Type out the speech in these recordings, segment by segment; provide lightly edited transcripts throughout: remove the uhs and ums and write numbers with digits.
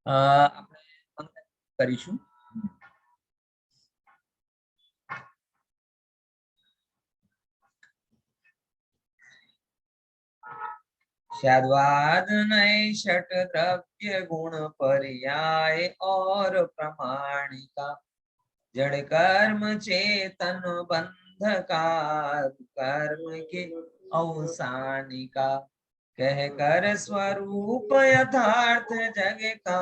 આપણે કરીશું. शाद्वाद नए षट द्रव्य गुण पर्याय और प्रमाणिका जड़ कर्म चेतन बंध का कर्म के अवसानिका कह कर स्वरूप यथार्थ जग का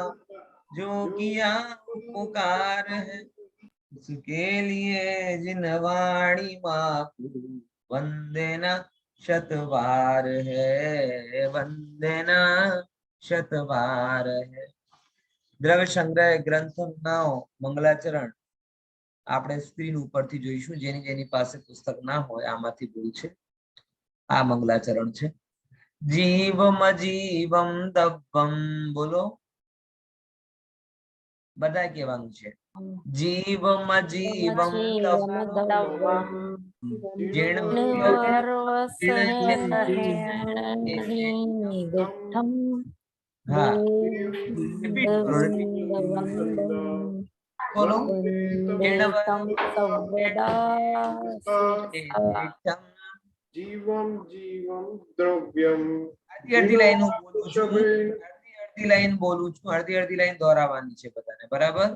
जो किया उपकार है उसके लिए जिन वाणी माकू वंदना शतवार है वंदना शतवार है. દ્રવ્ય સંગ્રહ ગ્રંથ ના મંગલાચરણ આપણે સ્ક્રીન ઉપરથી જોઈશું. જેની પાસે પુસ્તક ના હોય આમાંથી ભૂલ છે. આ મંગલાચરણ છે. જીવમ જીવમ દબ્બમ બોલો બધા કહેવાનું છે. જીવમ જીવમ બોલો जीवम जीवम द्रव्यम અડધી લાઈન હું બોલું છું. અડધી લાઈન બોલું છું. અડધી લાઈન દોહરાવવાની છે બધાને. બરાબર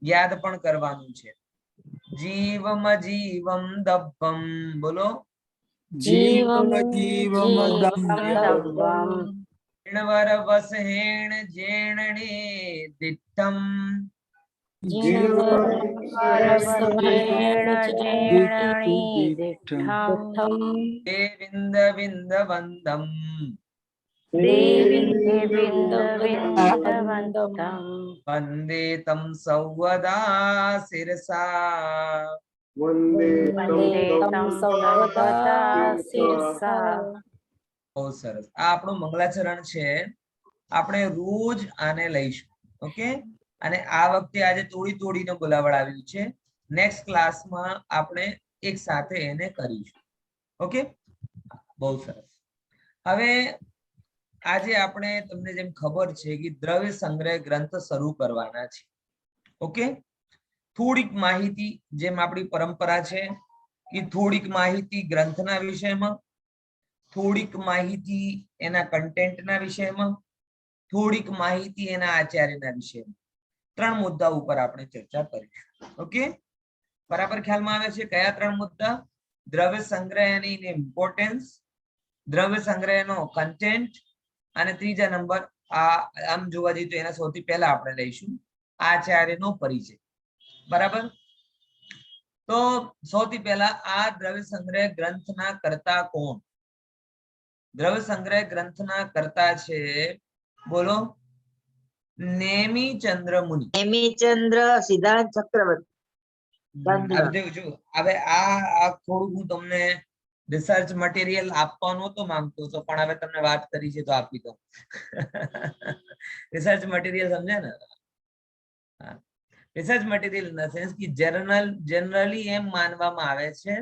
યાદ પણ કરવાનું છે. જીવમ જીવમ દબ્બમ બોલો જીવમ જીવમ દબ્બમ જીણવર વસ હેણ જેણણે દિઠ્ઠમ દેવિંદ વિંદ વંદમ વંદે તમ સૌવદા શિરસા બહુ સરસ. આ આપણું મંગલાચરણ છે. આપણે રોજ આને લઈશું. ઓકે અને આ વખતે આજે તોડીને બોલાવડાવ્યું છે. નેક્સ્ટ ક્લાસમાં આપણે એક સાથે એને કરીશું. ઓકે બહુ સરસ. હવે આજે આપણે તમને જેમ ખબર છે કે દ્રવ્ય સંગ્રહ ગ્રંથ શરૂ કરવાના છે. ઓકે થોડીક માહિતી જેમ આપણી પરંપરા છે કે થોડીક માહિતી ગ્રંથના વિષયમાં, થોડીક માહિતી એના કન્ટેન્ટના વિષયમાં, થોડીક માહિતી એના આચાર્યના વિષયમાં. 3 મુદ્દા ઉપર આપણે ચર્ચા કરીશું. ઓકે બરાબર ખ્યાલમાં આવે છે? કયા 3 મુદ્દા? દ્રવ્ય સંગ્રહ અને એની ઇમ્પોર્ટન્સ, દ્રવ્ય સંગ્રહનો કન્ટેન્ટ અને ત્રીજા નંબર આમ જોવા જઈએ તો એના સૌથી પહેલા આપણે લઈશું આચાર્યનો પરિચય. બરાબર તો સૌથી પહેલા આ દ્રવ્ય સંગ્રહ ગ્રંથના કર્તા કોણ? દ્રવ્ય સંગ્રહ ગ્રંથના કર્તા છે બોલો નેમિચંદ્ર મુનિ. નેમિચંદ્ર સિદ્ધાર્થ ચક્રવર્તી. હવે આ થોડું હું તમને રિસર્ચ મટીરિયલ આપવા નહોતો માંગતો તો પણ હવે તમને વાત કરી છે તો આપી દઉં. રિસર્ચ મટીરિયલ સમજે ને? Research material in the sense કે જનરલી એમ માનવામાં આવે છે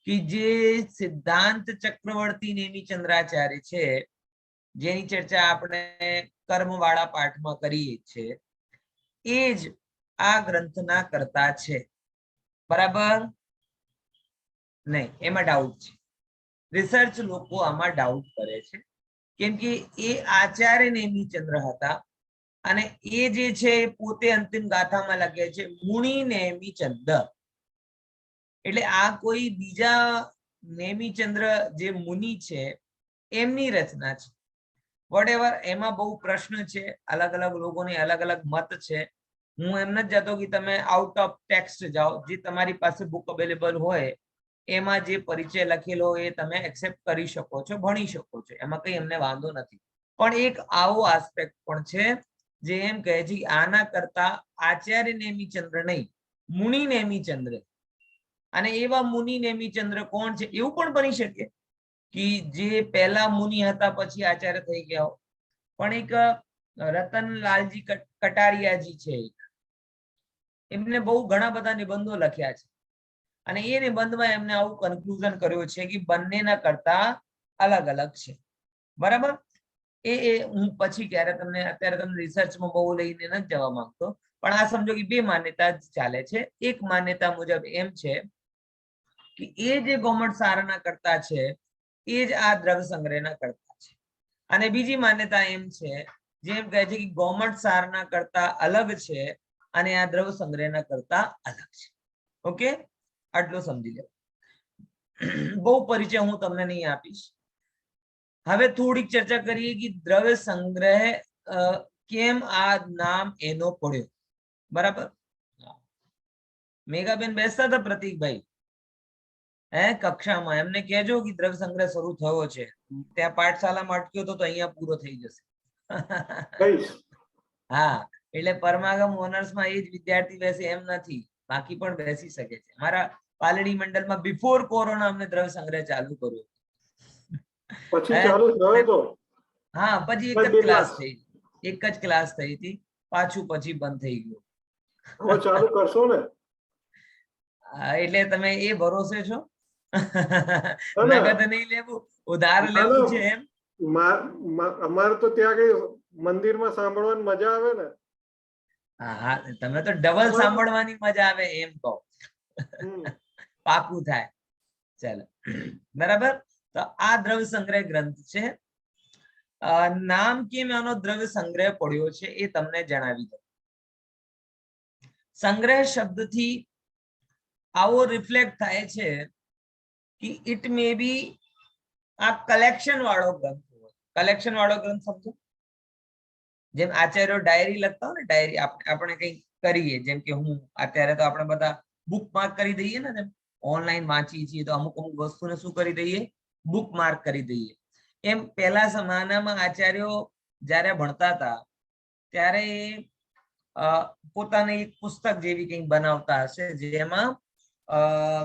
કે જે સિદ્ધાંત ચક્રવર્તી નેમિચંદ્રાચાર્ય છે જેની ચર્ચા આપણે કર્મવાળા પાઠમાં કરીએ છીએ એ જ આ ગ્રંથના કર્તા છે. બરાબર? નહીં એમાં ડાઉટ છે. રિસર્ચ લોકો આમાં ડાઉટ કરે છે કેમ કે એ આચાર્ય નેમિચંદ્ર હતા અને એ જે છે પોતે અંતિમ ગાથામાં લખે છે મુનિ નેમિચંદ્ર. એટલે આ કોઈ બીજા નેમિચંદ્ર જે મુનિ છે એમની રચના છે. વોટએવર એમાં બહુ પ્રશ્ન છે. અલગ અલગ લોકોને અલગ અલગ મત છે. હું એમ નથી જતો કે તમે આઉટ ઓફ ટેક્સ્ટ જાઓ. જે તમારી પાસે બુક અવેલેબલ હોય એમાં જે પરિચય લખેલો એ તમે એક્સેપ્ટ કરી શકો છો, ભણી શકો છો. એમાં કઈ એમને વાંધો નથી. પણ એક આવો આસ્પેક્ટ પણ છે જે એમ કહે છે કે આના કરતા આચાર્ય નેમિચંદ્ર નહીં મુનિ નેમિચંદ્ર. અને એવા મુનિ નેમિચંદ્ર કોણ છે? એવું પણ બની શકે કે જે પહેલા મુનિ હતા પછી આચાર્ય થઈ ગયા. પણ એક રતનલાલજી કટારિયાજી છે, એમને બહુ ઘણા બધા નિબંધો લખ્યા છે અને એ નિબંધમાં એમને આવું કન્ક્લુઝન કર્યો છે કે બંનેના કરતા અલગ અલગ છે. બરાબર? એ હું પછી ક્યારે તમને અત્યારે તમને રિસર્ચમાં બહુ લઈને નથી જવા માંગતો, પણ આ સમજો કે બે માન્યતા જ ચાલે છે. એક માન્યતા મુજબ એમ છે કે એ જે ગોમટ સારના કરતા છે એ જ આ દ્રવ્ય સંગ્રહના કરતા છે. અને બીજી માન્યતા એમ છે જેમ કહે છે કે ગોમટ સારના કરતા અલગ છે અને આ દ્રવ્ય સંગ્રહના કરતા અલગ છે. ઓકે, આટલું સમજી લો. બહુ પરિચય હું તમને નહીં આપીશ. હવે થોડીક ચર્ચા કરીએ કે દ્રવ્ય સંગ્રહ કેમ આ નામ એનો પડ્યો. બરાબર, મેઘાબેન બેસતા હતા પ્રતીકભાઈ કક્ષામાં, એમને કહેજો કે દ્રવ્ય સંગ્રહ શરૂ થયો છે. ત્યાં પાઠશાલામાં અટક્યો તો અહીંયા પૂરો થઈ જશે. હા, એટલે પરમાગમ ઓનર્સમાં એ જ વિદ્યાર્થી બેસે એમ નથી, બાકી પણ બેસી શકે છે. મારા પાલડી મંડળમાં બિફોર કોરોના અમને દ્રવ્ય સંગ્રહ ચાલુ કર્યો. પછી ચાલુ થયો તો હા, પછી એક જ ક્લાસ થઈ હતી, પાછું પછી બંધ થઈ ગયું. હવે ચાલુ કરશો ને? એટલે તમે એ ભરોસે છો? નગદ નહીં લેવું, ઉધાર લેવું છે એમ? અમારે તો ત્યાં કઈ મંદિરમાં સાંભળવાની મજા આવે ને. હા, તમે તો ડબલ સાંભળવાની મજા આવે એમ કહો. પાકું થાય. ચાલો, બરાબર. તો આ દ્રવ્ય સંગ્રહ ગ્રંથ છે. નામ કેમ આનો દ્રવ્ય સંગ્રહ પડ્યો છે એ તમને જણાવી દઉં. સંગ્રહ શબ્દથી આવો રિફ્લેક્ટ થાય છે કે ઇટ મે બી આ કલેક્શન વાળો ગ્રંથ હોય. કલેક્શન વાળો ગ્રંથ સમજો, જેમ આચાર્યો ડાયરી લખતા હોય ને, ડાયરી આપણે કઈ કરીએ, જેમ કે હું અત્યારે તો આપણે બધા બુક માર્ક કરી દઈએ ને, જેમ ઓનલાઈન વાંચીએ છીએ તો અમુક વસ્તુને શું કરી દઈએ, બુક માર્ક કરી દઈએ. એમ પહેલા જમાનામાં આચાર્યો જ્યારે ભણતા હતા ત્યારે પોતાની એક પુસ્તક જેવી કંઈક બનાવતા હશે, જેમાં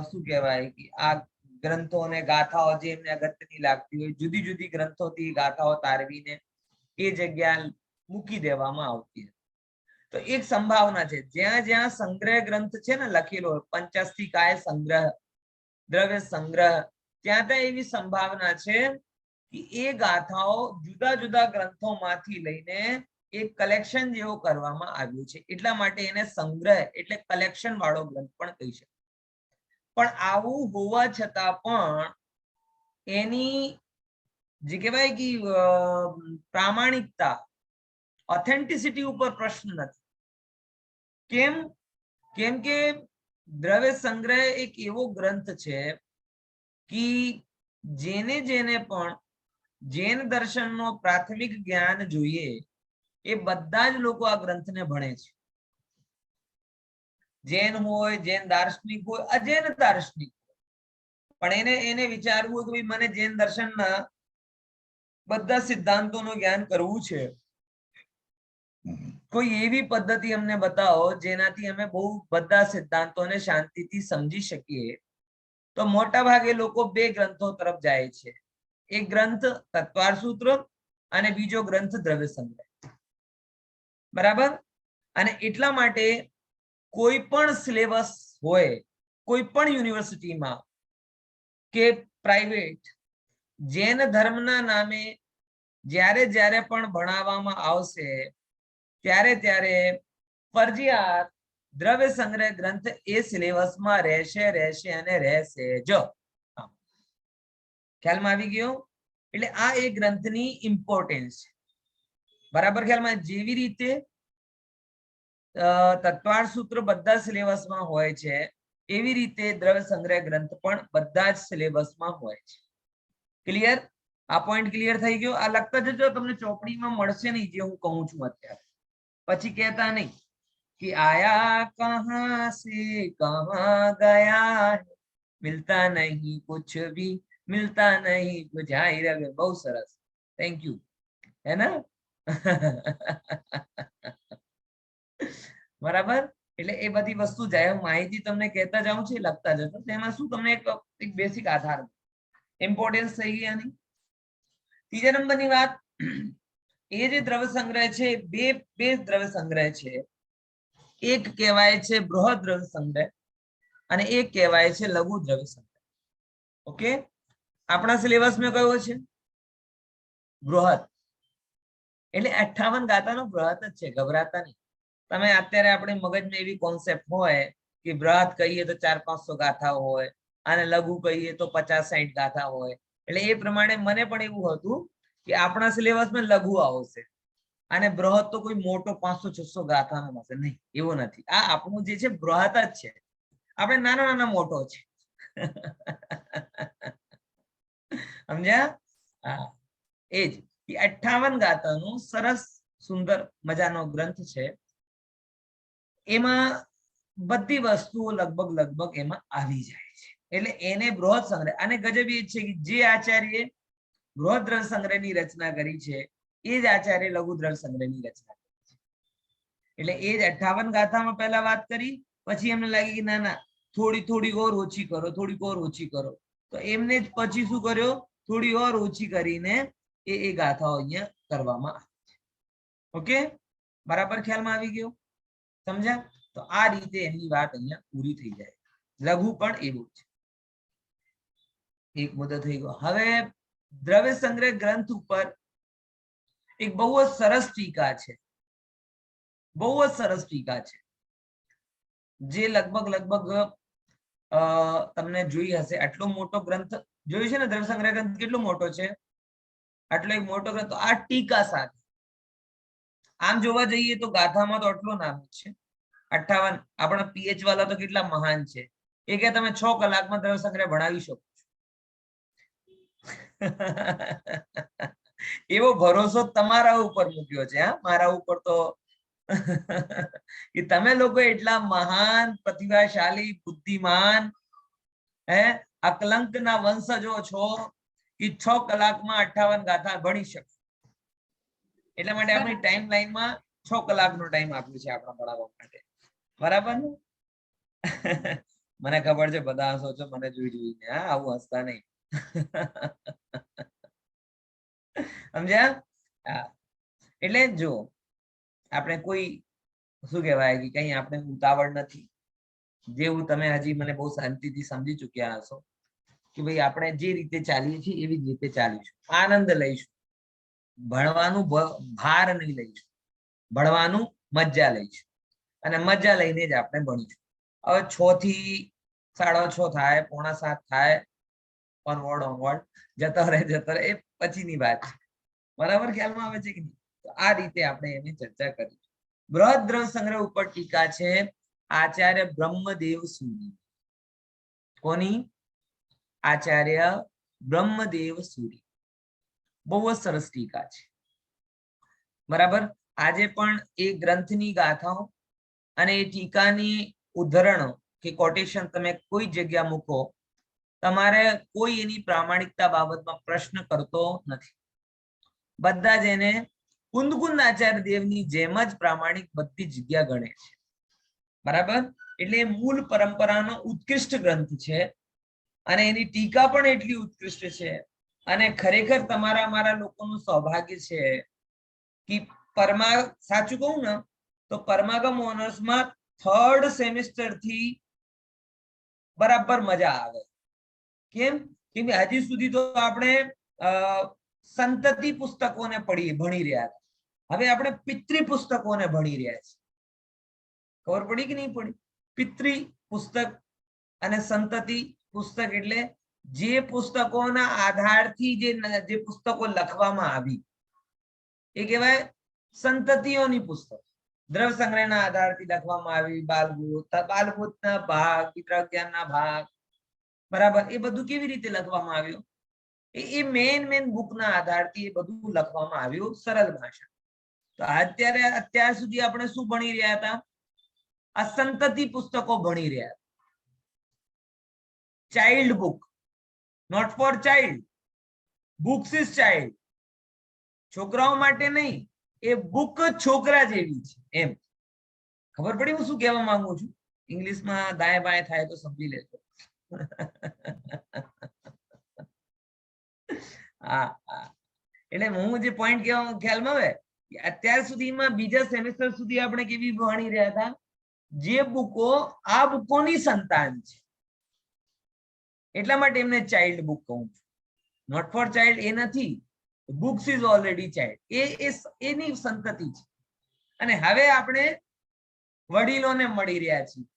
શું કહેવાય કે આ ગ્રંથો અને ગાથાઓ જે એમને અગત્યની લાગતી હોય, જુદી જુદી ગ્રંથોથી ગાથાઓ તારવીને એ જગ્યા મૂકી દેવામાં આવતી. તો એક સંભાવના છે, જ્યાં જ્યાં સંગ્રહ ગ્રંથ છે ને લખેલો પંચસ્તિકાય સંગ્રહ, દ્રવ્ય સંગ્રહ, ત્યાં ત્યાં એવી સંભાવના છે કે એ ગાથાઓ જુદા જુદા ગ્રંથોમાંથી લઈને એક કલેક્શન જેવો કરવામાં આવ્યું છે. એટલા માટે એને સંગ્રહ એટલે કલેક્શન વાળો ગ્રંથ પણ કહી શકાય. પણ આવું હોવા છતાં પણ એની જે કહેવાય કે પ્રામાણિકતા, ઓથેન્ટિસિટી ઉપર પ્રશ્ન નથી. કેમ કે દ્રવ્ય સંગ્રહ એક એવો ગ્રંથ છે કે જેને પણ જૈન દર્શનનો પ્રાથમિક જ્ઞાન જોઈએ એ બધા જ લોકો આ ગ્રંથને ભણે છે. જૈન હોય, જૈન દાર્શનિક હોય, અજૈન દાર્શનિક, પણ એને વિચારવું કે મને જૈન દર્શનના બધા સિદ્ધાંતોનું જ્ઞાન કરવું છે, કોઈ એવી પદ્ધતિ અમને બતાવો જેનાથી અમે બહુ બધા સિદ્ધાંતોને શાંતિથી સમજી શકીએ. તો મોટા ભાગે લોકો બે ગ્રંથો તરફ જાય છે. એક ગ્રંથ તત્વાર સૂત્ર અને બીજો ગ્રંથ દ્રવ્ય સંગ્રહ. બરાબર. અને એટલા માટે કોઈ પણ સિલેબસ હોય, કોઈ પણ યુનિવર્સિટીમાં કે પ્રાઇવેટ, જૈન ધર્મના નામે જ્યારે પણ ભણાવવામાં આવશે ત્યારે ફરજિયાત દ્રવ્ય સંગ્રહ ગ્રંથ એ સિલેબસમાં રહેશે અને રહેશે જ. ખ્યાલમાં આવી ગયો? એટલે આ એ ગ્રંથની ઇમ્પોર્ટન્સ છે. બરાબર ખ્યાલમાં? જેવી રીતે તત્વાર સૂત્ર બધા સિલેબસમાં હોય છે, એવી રીતે દ્રવ્ય સંગ્રહ ગ્રંથ પણ બધા જ સિલેબસમાં હોય છે. ક્લિયર? આ પોઈન્ટ ક્લિયર થઈ ગયો? આ લખતા જજો, તમને ચોપડીમાં મળશે નહીં જે હું કહું છું અત્યારે. પછી કહેતા નહીં कि आया कहां से कहां गया, मिलता नहीं कुछ भी, मिलता नहीं कुछ. हाँ हीरा, બહુ સરસ, થેન્ક યુ. હે ને? બરાબર. એટલે એ બધી વસ્તુ જાય, હું માહિતી તમને કહેતા જાઉં છું, લખતા જતો. તેમાં શું તમને એક બેસિક આધાર, ઇમ્પોર્ટન્સ થઈ ગઈ આની. ત્રીજા નંબરની વાત, એ જે દ્રવ્ય સંગ્રહ છે, બે દ્રવ્ય સંગ્રહ છે. એક કહેવાય છે બૃહદ દ્રવ્ય સંગ્રહ અને એક કહેવાય છે લઘુ દ્રવ્ય સંગ્રહ. ઓકે, આપણા સિલેબસમાં કયો છે? બૃહદ. એટલે 58 ગાથાનો બૃહત જ છે, ગભરાતા નહીં. તમે અત્યારે આપણે મગજમાં એવી કોન્સેપ્ટ હોય કે બૃહત કહીએ તો 400-500 ગાથા હોય અને લઘુ કહીએ તો 50-60 ગાથા હોય. એટલે એ પ્રમાણે મને પણ એવું હતું કે આપણા સિલેબસમાં લઘુ આવશે અને બૃહદ તો કોઈ મોટો 500-600 ગાથાનો હશે. નહીં, એવું નથી. આ આપણું જે છે બૃહદ જ છે, આપણે નાના નાના મોટો છે. સમજ્યા? હા, એ જ 58 ગાથાનું સરસ સુંદર મજાનો ગ્રંથ છે. એમાં બધી વસ્તુઓ લગભગ એમાં આવી જાય છે. એટલે એને બૃહદ સંગ્રહ, અને ગજબ એ છે કે જે આચાર્ય બૃહદ દ્રવ્ય સંગ્રહની રચના કરી છે એ જ આચાર્ય લઘુ દ્રવ્ય સંગ્રહની રચના કરી છે. એટલે એ જ 58 ગાથામાં પહેલા વાત કરી, પછી એમને લાગી કે ના ના થોડી ઓર ઓછી કરો, થોડીક ઓર ઓછી કરો, તો એમને જ પછી શું કર્યો, થોડી ઓર ઓછી કરીને એ ગાથાઓ અહીંયા કરવામાં આવી છે. ઓકે, બરાબર ખ્યાલમાં આવી ગયો? સમજ્યા? તો આ રીતે એમની વાત અહીંયા પૂરી થઈ જાય. લઘુ પણ એવું છે. એક મુદ્દો થઈ ગયો. હવે દ્રવ્ય સંગ્રહ ગ્રંથ ઉપર એક બહુ જ સરસ ટીકા છે, બહુ જ સરસ ટીકા છે, જે લગભગ તમને જોઈ હશે. આટલો મોટો ગ્રંથ જોયું છે ને, દ્રવ્ય સંગ્રહ ગ્રંથ કેટલો મોટો છે, આટલો એક મોટો ગ્રંથ. આ ટીકા સાથે આમ જોવા જઈએ તો ગાથામાં તો આટલો નાનો છે 58. આપણા પીએચ વાળા તો કેટલા મહાન છે, એ કે તમે 6 કલાકમાં દ્રવ્ય સંગ્રહ ભણાવી શકો છો. એવો ભરોસો તમારા ઉપર મૂક્યો છે, હા, મારા ઉપર તો કે તમે લોકો એટલા મહાન, પ્રતિભાશાળી, બુદ્ધિમાન, અકલંકના વંશજો છો કે 6 કલાકમાં 58 ગાથા ભણી શકો. એટલા માટે આપણી ટાઈમ લાઈનમાં 6 કલાકનો ટાઈમ આપ્યો છે આપણા ભણાવવા માટે. બરાબર ને? મને ખબર છે બધા હસો છો મને જોઈને. હા, આવું હસતા નહીં. સમજ્યા? હા, એટલે જો આપણે કોઈ શું કહેવાય કે કઈ આપણે ઉતાવળ નથી. જેવું તમે હજી મને બહુ શાંતિથી સમજી ચુક્યા હશો કે ભાઈ આપણે જે રીતે ચાલીએ છીએ એવી જ રીતે ચાલીશું, આનંદ લઈશું, ભણવાનું ભાર નહીં લઈશું, ભણવાનું મજા લઈશું, અને મજા લઈને જ આપણે ભણીશું. હવે 6 થી 6:30 થાય, 6:45 થાય, ઓનવર્ડ જતો રહે એ પછીની વાત છે. બરાબર ખ્યાલમાં આવે છે કે નહીં? તો આ રીતે આપણે એની ચર્ચા કરી. બૃહદ દ્રવ્ય સંગ્રહ ઉપર ટીકા છે આચાર્ય બ્રહ્મદેવ સૂરી. કોની? આચાર્ય બ્રહ્મદેવ સૂરી. બહુ જ સરસ ટીકા છે. બરાબર. આજે પણ એ ગ્રંથની ગાથાઓ અને એ ટીકાની ઉદ્ધરણો કે કોટેશન તમે કોઈ જગ્યા મૂકો, તમારે કોઈ એની પ્રામાણિકતા બાબતમાં પ્રશ્ન કરતો નથી. બધા જ એને કુંદકુંદ આચાર્ય દેવની જેમ જ પ્રામાણિક બધી જગ્યા ગણે છે. બરાબર. એટલે મૂળ પરંપરાનો ઉત્કૃષ્ટ ગ્રંથ છે અને એની ટીકા પણ એટલી ઉત્કૃષ્ટ છે. અને ખરેખર તમારા મારા લોકોનું સૌભાગ્ય છે કે સાચું કહું ને તો પરમાગમ ઓનર્સમાં 3rd સેમેસ્ટર થી બરાબર મજા આવે. કેમ? કેમ કે હજી સુધી તો આપણે સંતતિ પુસ્તકોને ભણી રહ્યા હતા. હવે આપણે પિતૃ પુસ્તકોને ભણી રહ્યા છીએ. ખબર પડી કે નહીં પડી? પિતૃ પુસ્તક અને સંતતિ પુસ્તક એટલે જે પુસ્તકોના આધારથી જે પુસ્તકો લખવામાં આવી એ કહેવાય સંતતિઓની પુસ્તક. દ્રવ્ય સંગ્રહના આધારથી લખવામાં આવી. બાલભૂતના ભાગ, વિજ્ઞાનના ભાગ, બરાબર. એ બધું કેવી રીતે લખવામાં આવ્યું? એ મેન બુકના આધારથી એ બધું લખવામાં આવ્યું સરળ ભાષા. તો અત્યાર સુધી આપણે શું ભણી રહ્યા હતા? આ સંતતિ પુસ્તકો ભણી રહ્યા. Child book, note for child, books is child. છોકરાઓ માટે નહીં, એ બુક છોકરા જેવી છે એમ. ખબર પડી હું શું કહેવા માંગુ છું? ઇંગ્લિશમાં દાય બાય થાય તો સમજી લેજો. હા, એટલે હું જે પોઈન્ટ કહેવા ખ્યાલમાં આવે, અત્યાર સુધીમાં બીજા સેમેસ્ટર સુધી આપણે કેવી ભણી રહ્યા હતા? જે બુકો આ બુકોની સંતાન છે, એટલા માટે એમને ચાઇલ્ડ બુક કહું છું. નોટ ફોર ચાઇલ્ડ એ નથી. books is already child. એની સંતતિ છે. અને હવે આપણે વડીલોને મળી રહ્યા છીએ.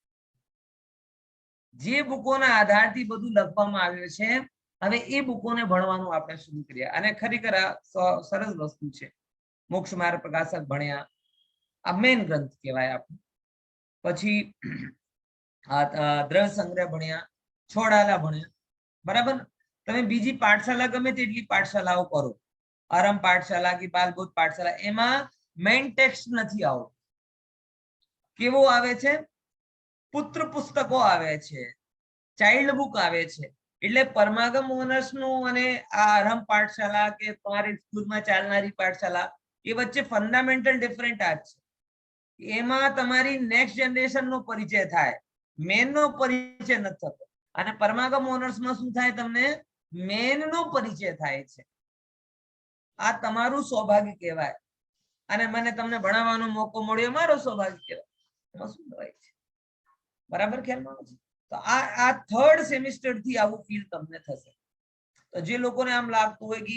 જે બુકોના આધારથી બધું લખવામાં આવ્યું છે, હવે એ બુકોને ભણવાનું આપણે શરૂ કર્યા. અને ખરેખર આ સરસ વસ્તુ છે. મોક્ષ માર્ગ પ્રકાશક ભણ્યા, આ મેન ગ્રંથ કહેવાય આપણે. પછી દ્રવ્ય સંગ્રહ ભણ્યા, છોડાલા ભણ્યા, બરાબર. તમે બીજી પાઠશાલા ગમે તેટલી પાઠશાલાઓ કરો, આરંભ પાઠશાલા કે બાલબોધ પાઠશાલા, એમાં મેઇન ટેક્સ્ટ નથી આવતું. કેવો આવે છે? પુત્ર પુસ્તકો આવે છે, ચાઇલ્ડ બુક આવે છે. એટલે પરમાગમ ઓનર્સ નું અને આ આરંભ પાઠશાલા કે તમારી સ્કૂલમાં ચાલનારી પાઠશાલા, એ વચ્ચે ફંડામેન્ટલ ડિફરન્ટ આ છે. એમાં તમારી નેક્સ્ટ જનરેશન નો પરિચય થાય, મેન નો પરિચય નથી થતો. અને પરમાગમ ઓનર્સ માં શું થાય? તમને મેન નો પરિચય થાય છે. આ તમારું સૌભાગ્ય કહેવાય. અને મને તમને ભણાવવાનો મોકો મળ્યો, મારો સૌભાગ્ય કહેવાય. એમાં શું કહેવાય છે? બરાબર ખ્યાલમાં આવે છે? તો આ થર્ડ સેમિસ્ટર થી આવું ફીલ તમને થશે. તો જે લોકોને આમ લાગતું હોય કે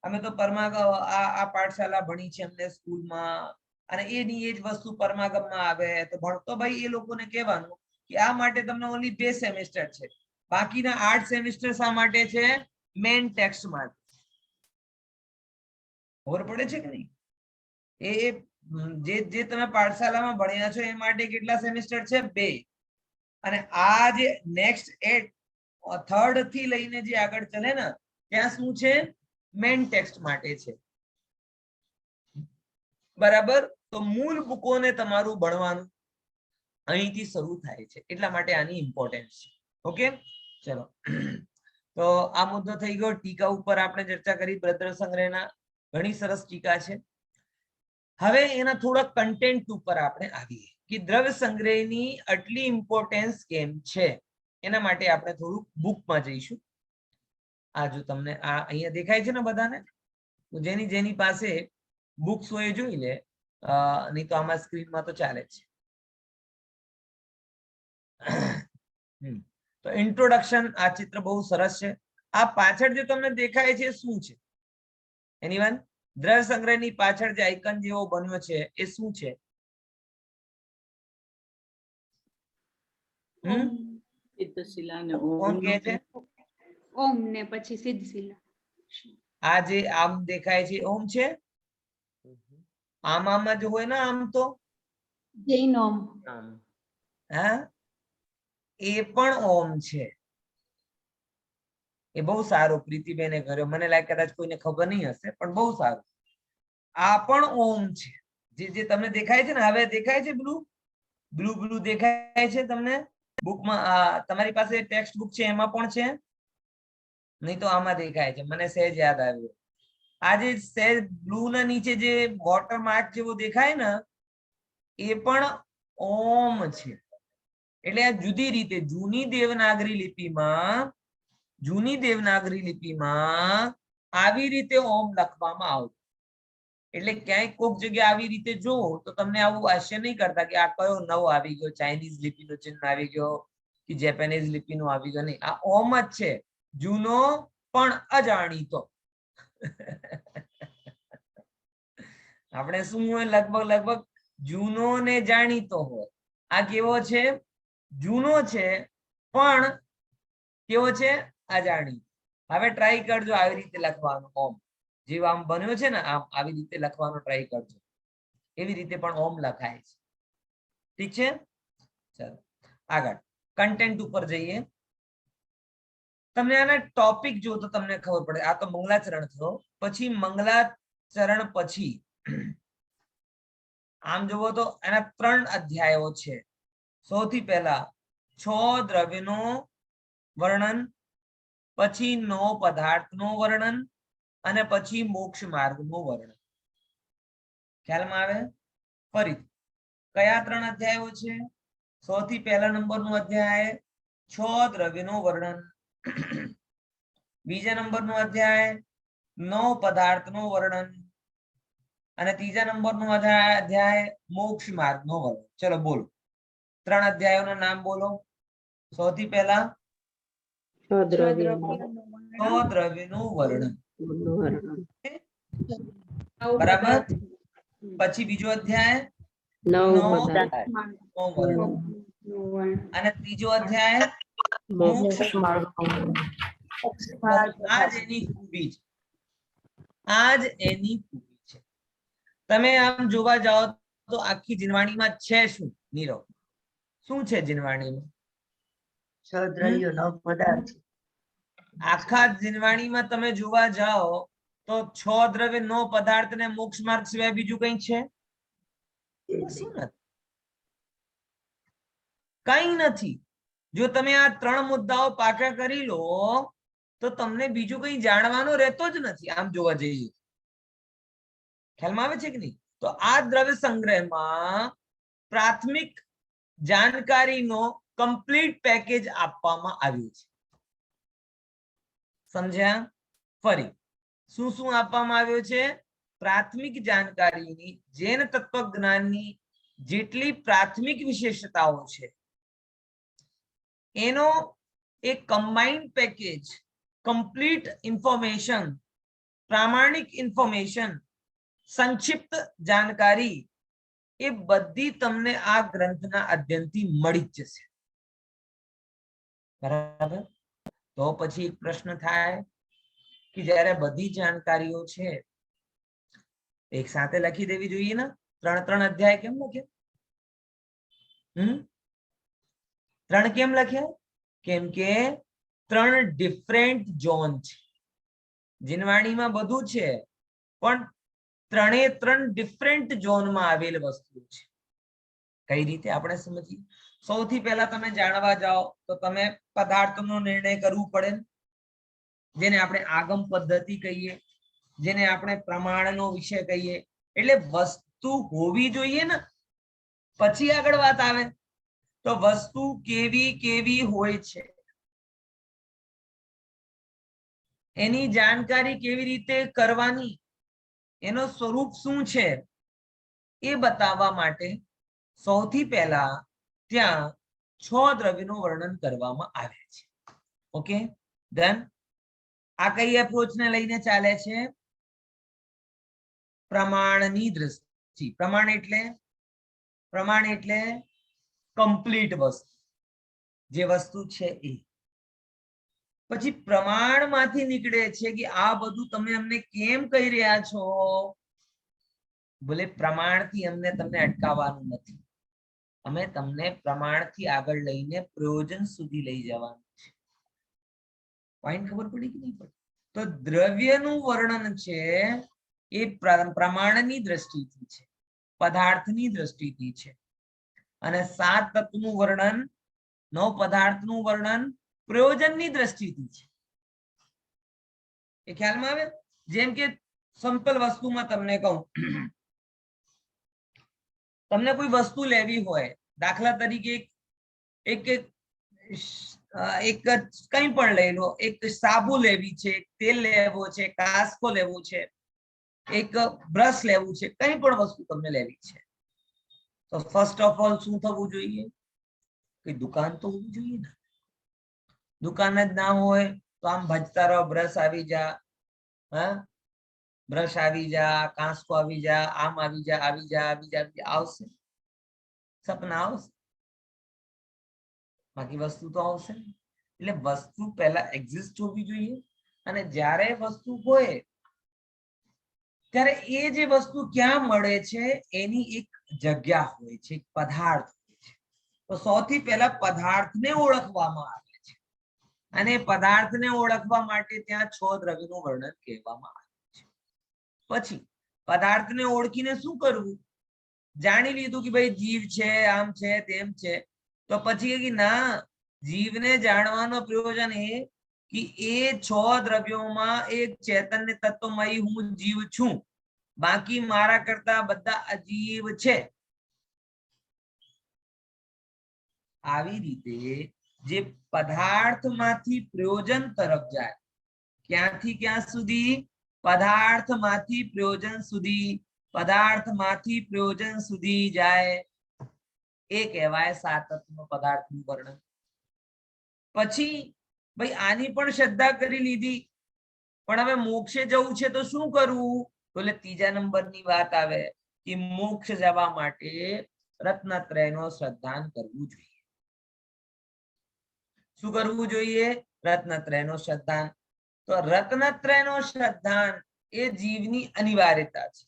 અમે તો આ પાઠશાલા ભણી છે અમને સ્કૂલમાં, અને એની એ જ વસ્તુ પરમાગમમાં આવે, તો ભણતો ભાઈ એ લોકોને કહેવાનું કે આ માટે તમને ઓનલી 2 સેમિસ્ટર છે. બાકીના 8 સેમિસ્ટર શા માટે છે? મેઇન ટેક્સ્ટ માટે. ખબર પડે છે કે નહીં? જે તમે પાઠશાલામાં ભણ્યા છો એ માટે કેટલા સેમિસ્ટર છે? 2. અને આ જે નેક્સ્ટ 3rd થી લઈને જે આગળ ચલે ને, ત્યાં શું છે? મેઇન ટેક્સ્ટ માટે છે. બરાબર. તો મૂળ બુકોને તમારું ભણવાનું અહીંથી શરૂ થાય છે. એટલા માટે આની ઇમ્પોર્ટન્સ છે. ઓકે, ચલો. તો આ મુદ્દો થઈ ગયો. ટીકા ઉપર આપણે ચર્ચા કરી. દ્રવ્ય સંગ્રહના ઘણી સરસ ટીકા છે. હવે એના થોડા કન્ટેન્ટ ઉપર આપણે આવીએ કે દ્રવ્ય સંગ્રહની આટલી ઇમ્પોર્ટન્સ કેમ છે. એના માટે આપણે થોડુંક બુકમાં જઈશું. આ જો તમને આ અહીંયા દેખાય છે ને બધાને, તો જેની પાસે બુક્સ હોય જોઈ લે, નહીં તો આમાં સ્ક્રીનમાં તો ચાલે છે. તો ઇન્ટ્રોડક્શન, આ ચિત્ર બહુ સરસ છે. આ પાછળ જે તમને દેખાય છે શું છે? એનીવન? દ્રવ્ય સંગ્રહની પાછળ જે આઇકન જેવો બન્યો છે એ શું છે? કોણ કહે છે? ઓમ ને પછી સિદ્ધશિલા. આ જે આમ દેખાય છે ઓમ છે. આમ જ હોય ને આમ તો જૈન ઓમ. હા, એ પણ ઓમ છે. એ બહુ સારું પ્રીતિબેને કર્યો. મને લાગે કદાચ કોઈને ખબર નહીં હશે, પણ બહુ સારું. આ પણ ઓમ છે. જે તમને દેખાય છે ને, હવે દેખાય છે બ્લુ દેખાય છે તમને બુકમાં? તમારી પાસે ટેક્સ્ટ બુક છે એમાં પણ છે, નહીં તો આમાં દેખાય છે. મને સહેજ યાદ આવ્યું. આ જે સહેજ બ્લુ ના નીચે જે વોટર માર્ક જેવો દેખાય ને, એ પણ ઓમ છે. એટલે આ જુદી રીતે જૂની દેવનાગરી લિપિમાં આવી રીતે ઓમ લખવામાં આવતું. એટલે ક્યાંય કોઈક જગ્યાએ આવી રીતે જો તો તમને આવું આશ્ચર્ય નહીં કરતા કે આ કયો નવો આવી ગયો, ચાઇનીઝ લિપિનો ચિહ્ન આવી ગયો કે જેપેનીઝ લિપિનો આવી ગયો. નહીં, આ ઓમ જ છે. જૂનો પણ અજાણીતો. આપણે શું હોય? લગભગ જૂનો ને જાણીતો હોય. આ કેવો છે? જૂનો છે પણ કેવો છે? અજાણી. હવે ટ્રાય કરજો આવી રીતે લખવાનું ઓમ. જે આમ બન્યો છે ને આમ, આવી રીતે લખવાનો ટ્રાય કરજો. એવી રીતે પણ ઓમ લખાય છે. ઠીક છે? ચાલો આગળ કન્ટેન્ટ ઉપર જઈએ. તમને આના ટોપિક જો તો તમને ખબર પડે. આ તો મંગલાચરણ થયો. પછી મંગલાચરણ પછી આમ જોવો તો એના 3 અધ્યાયો છે. સૌથી પહેલા 6 દ્રવ્યનો વર્ણન, પછી 9 પદાર્થનો વર્ણન, અને પછી મોક્ષ માર્ગનું વર્ણન. ખ્યાલમાં આવે? ફરી કયા 3 અધ્યાયો છે? સૌથી પહેલા નંબરનો અધ્યાય 6 દ્રવ્યનો વર્ણન, બીજા નંબરનો અધ્યાય 9 પદાર્થનો વર્ણન, અને ત્રીજા નંબરનો અધ્યાય મોક્ષ માર્ગનો વર્ણન. ચલો બોલો, 3 અધ્યાયોના નામ બોલો. સૌથી પહેલા 6 દ્રવ્યનું વર્ણન. નવ બરાબર. પદાર્થ. પછી બીજો અધ્યાય નવ નવ પદાર્થ. માર્ગ. નો વર્ણન. નો વર્ણ. અને ત્રીજો અધ્યાય મોક્ષ માર્ગ. આ જ એની ખૂબી છે. આ જ એની ખૂબી છે. તમે આમ જોવા જાઓ તો આખી જીનવાણીમાં છે શું નીરવ? શું છે જીનવાણીમાં? 6 દ્રવ્યો 9 પદાર્થ. આખા જીનવાણીમાં તમે જોવા જાઓ તો 6 દ્રવ્ય 9 પદાર્થ ને મોક્ષ માર્ગ સિવાય બીજું કઈ છે? શું નથી, કઈ નથી. જો તમે આ 3 મુદ્દાઓ પાકા કરી લો તો તમને બીજું કઈ જાણવાનો રહેતો જ નથી. આમ જોવા જઈએ ખ્યાલમાં આવે છે કે નહીં? તો આ દ્રવ્ય સંગ્રહમાં પ્રાથમિક જાણકારીનો કમ્પ્લીટ પેકેજ આપવામાં આવ્યું છે. સમજ્યા? ફરી શું શું આપવામાં આવ્યું છે? પ્રાથમિક જાણકારીની જૈન તત્વજ્ઞાનની જેટલી પ્રાથમિક વિશેષતાઓ છે એનો એક કમ્બાઇન્ડ પેકેજ, કમ્પ્લીટ ઇન્ફોર્મેશન, પ્રામાણિક ઇન્ફોર્મેશન, સંક્ષિપ્ત જાણકારી એ બધી તમને આ ગ્રંથના અધ્યયનથી મળી જ જશે. બરાબર? તો પછી એક પ્રશ્ન થાય કે જ્યારે બધી જાણકારીઓ છે એક સાથે લખી દેવી જોઈએ ને? 3 અધ્યાય કેમ લખ્યા? 3 કેમ લખ્યા? કેમ કે 3 ડિફરન્ટ ઝોન છે. જીનવાણીમાં બધું છે પણ 3 ડિફરન્ટ ઝોનમાં આવેલ વસ્તુ છે. કઈ રીતે આપણે સમજીએ? સૌથી પહેલા તમે જાણવા જાઓ તો તમે પદાર્થનો નિર્ણય કરવું પડે, જેને આપણે આગમ પદ્ધતિ કહીએ, જેને આપણે પ્રમાણનો વિષય કહીએ. એટલે વસ્તુ હોવી જોઈએ ને પછી આગળ વાત આવે. તો વસ્તુ કેવી કેવી હોય છે, એની જાણકારી કેવી રીતે કરવાની, એનો સ્વરૂપ શું છે એ બતાવવા માટે સૌથી પહેલા ત્યાં 6 દ્રવ્યનું વર્ણન કરવામાં આવે છે. ઓકે, ધન આ કઈ એપ્રોચને લઈને ચાલે છે? પ્રમાણની દ્રષ્ટિ. પ્રમાણ એટલે કમ્પ્લીટ વસ્તુ, જે વસ્તુ છે એ. પછી પ્રમાણમાંથી નીકળે છે કે આ બધું તમે અમને કેમ કહી રહ્યા છો? બોલે પ્રમાણથી અમને તમને અટકાવવાનું નથી, અમે તમને પ્રમાણથી આગળ લઈને પ્રયોજન સુધી લઈ જવાનું છે. પોઈન્ટ ખબર પડી કે નહીં પડી? તો દ્રવ્યનું વર્ણન છે એ પ્રમાણની દ્રષ્ટિથી છે, પદાર્થની દ્રષ્ટિથી છે. અને 7 તત્વનું વર્ણન, 9 પદાર્થનું વર્ણન પ્રયોજનની દ્રષ્ટિથી છે. એ ખ્યાલમાં આવે? જેમ કે સિમ્પલ વસ્તુમાં તમને કહું, તમને કોઈ વસ્તુ લેવી હોય, દાખલા તરીકે એક કંઈ પણ લઈ લો, એક સાબુ લેવી છે, તેલ લેવો છે, કાસ્કો લેવું છે, એક બ્રશ લેવું છે, કંઈ પણ વસ્તુ તમને લેવી છે, તો ફર્સ્ટ ઓફ ઓલ શું થવું જોઈએ? કે દુકાન તો હોવી જોઈએ ને. દુકાન જ ના હોય તો આમ ભજતા રહો, બ્રશ આવી જા, હા બ્રશ આવી જા, કાંસકો આવી જા, આમ આવી જા, આવી જા, આવી જા, આવશે? સપના આવશે, બાકી વસ્તુ તો આવશે. એટલે વસ્તુ પહેલા એક્ઝિસ્ટ હોવી જોઈએ, અને જ્યારે વસ્તુ હોય ત્યારે એ જે વસ્તુ ક્યાં મળે છે એની એક જગ્યા હોય છે, એક પદાર્થ હોય છે. તો સૌથી પહેલા પદાર્થને ઓળખવામાં આવે છે, અને પદાર્થને ઓળખવા માટે ત્યાં 6 દ્રવ્યનું વર્ણન કહેવામાં આવે છે. પછી પદાર્થને ઓળખીને શું કરવું? જાણી લીધું કે ભાઈ જીવ છે, આમ છે, તેમ છે, તો પછી કે ના, જીવને જાણવાનો પ્રયોજન એ કે એ 6 દ્રવ્યોમાં એક ચૈતન્ય તત્વમય હું જીવ છું, બાકી મારા કરતા બધા અજીવ છે. આવી રીતે જે પદાર્થમાંથી પ્રયોજન તરફ જાય, ક્યાંથી ક્યાં સુધી? પદાર્થમાંથી પ્રયોજન સુધી. પદાર્થમાંથી પ્રયોજન સુધી જાય એ કહેવાય 7 તત્વનો પદાર્થનું વર્ણન. પછી ભાઈ આની પણ શ્રદ્ધા કરી લીધી, પણ હવે મોક્ષે જવું છે તો શું કરવું? તો એટલે ત્રીજા નંબરની વાત આવે કે મોક્ષ જવા માટે રત્નત્રયનો શ્રદ્ધાન કરવું જોઈએ. શું કરવું જોઈએ? રત્નત્રયનો શ્રદ્ધાન. તો રત્નત્રયનો શ્રદ્ધાન એ જીવની અનિવાર્યતા છે.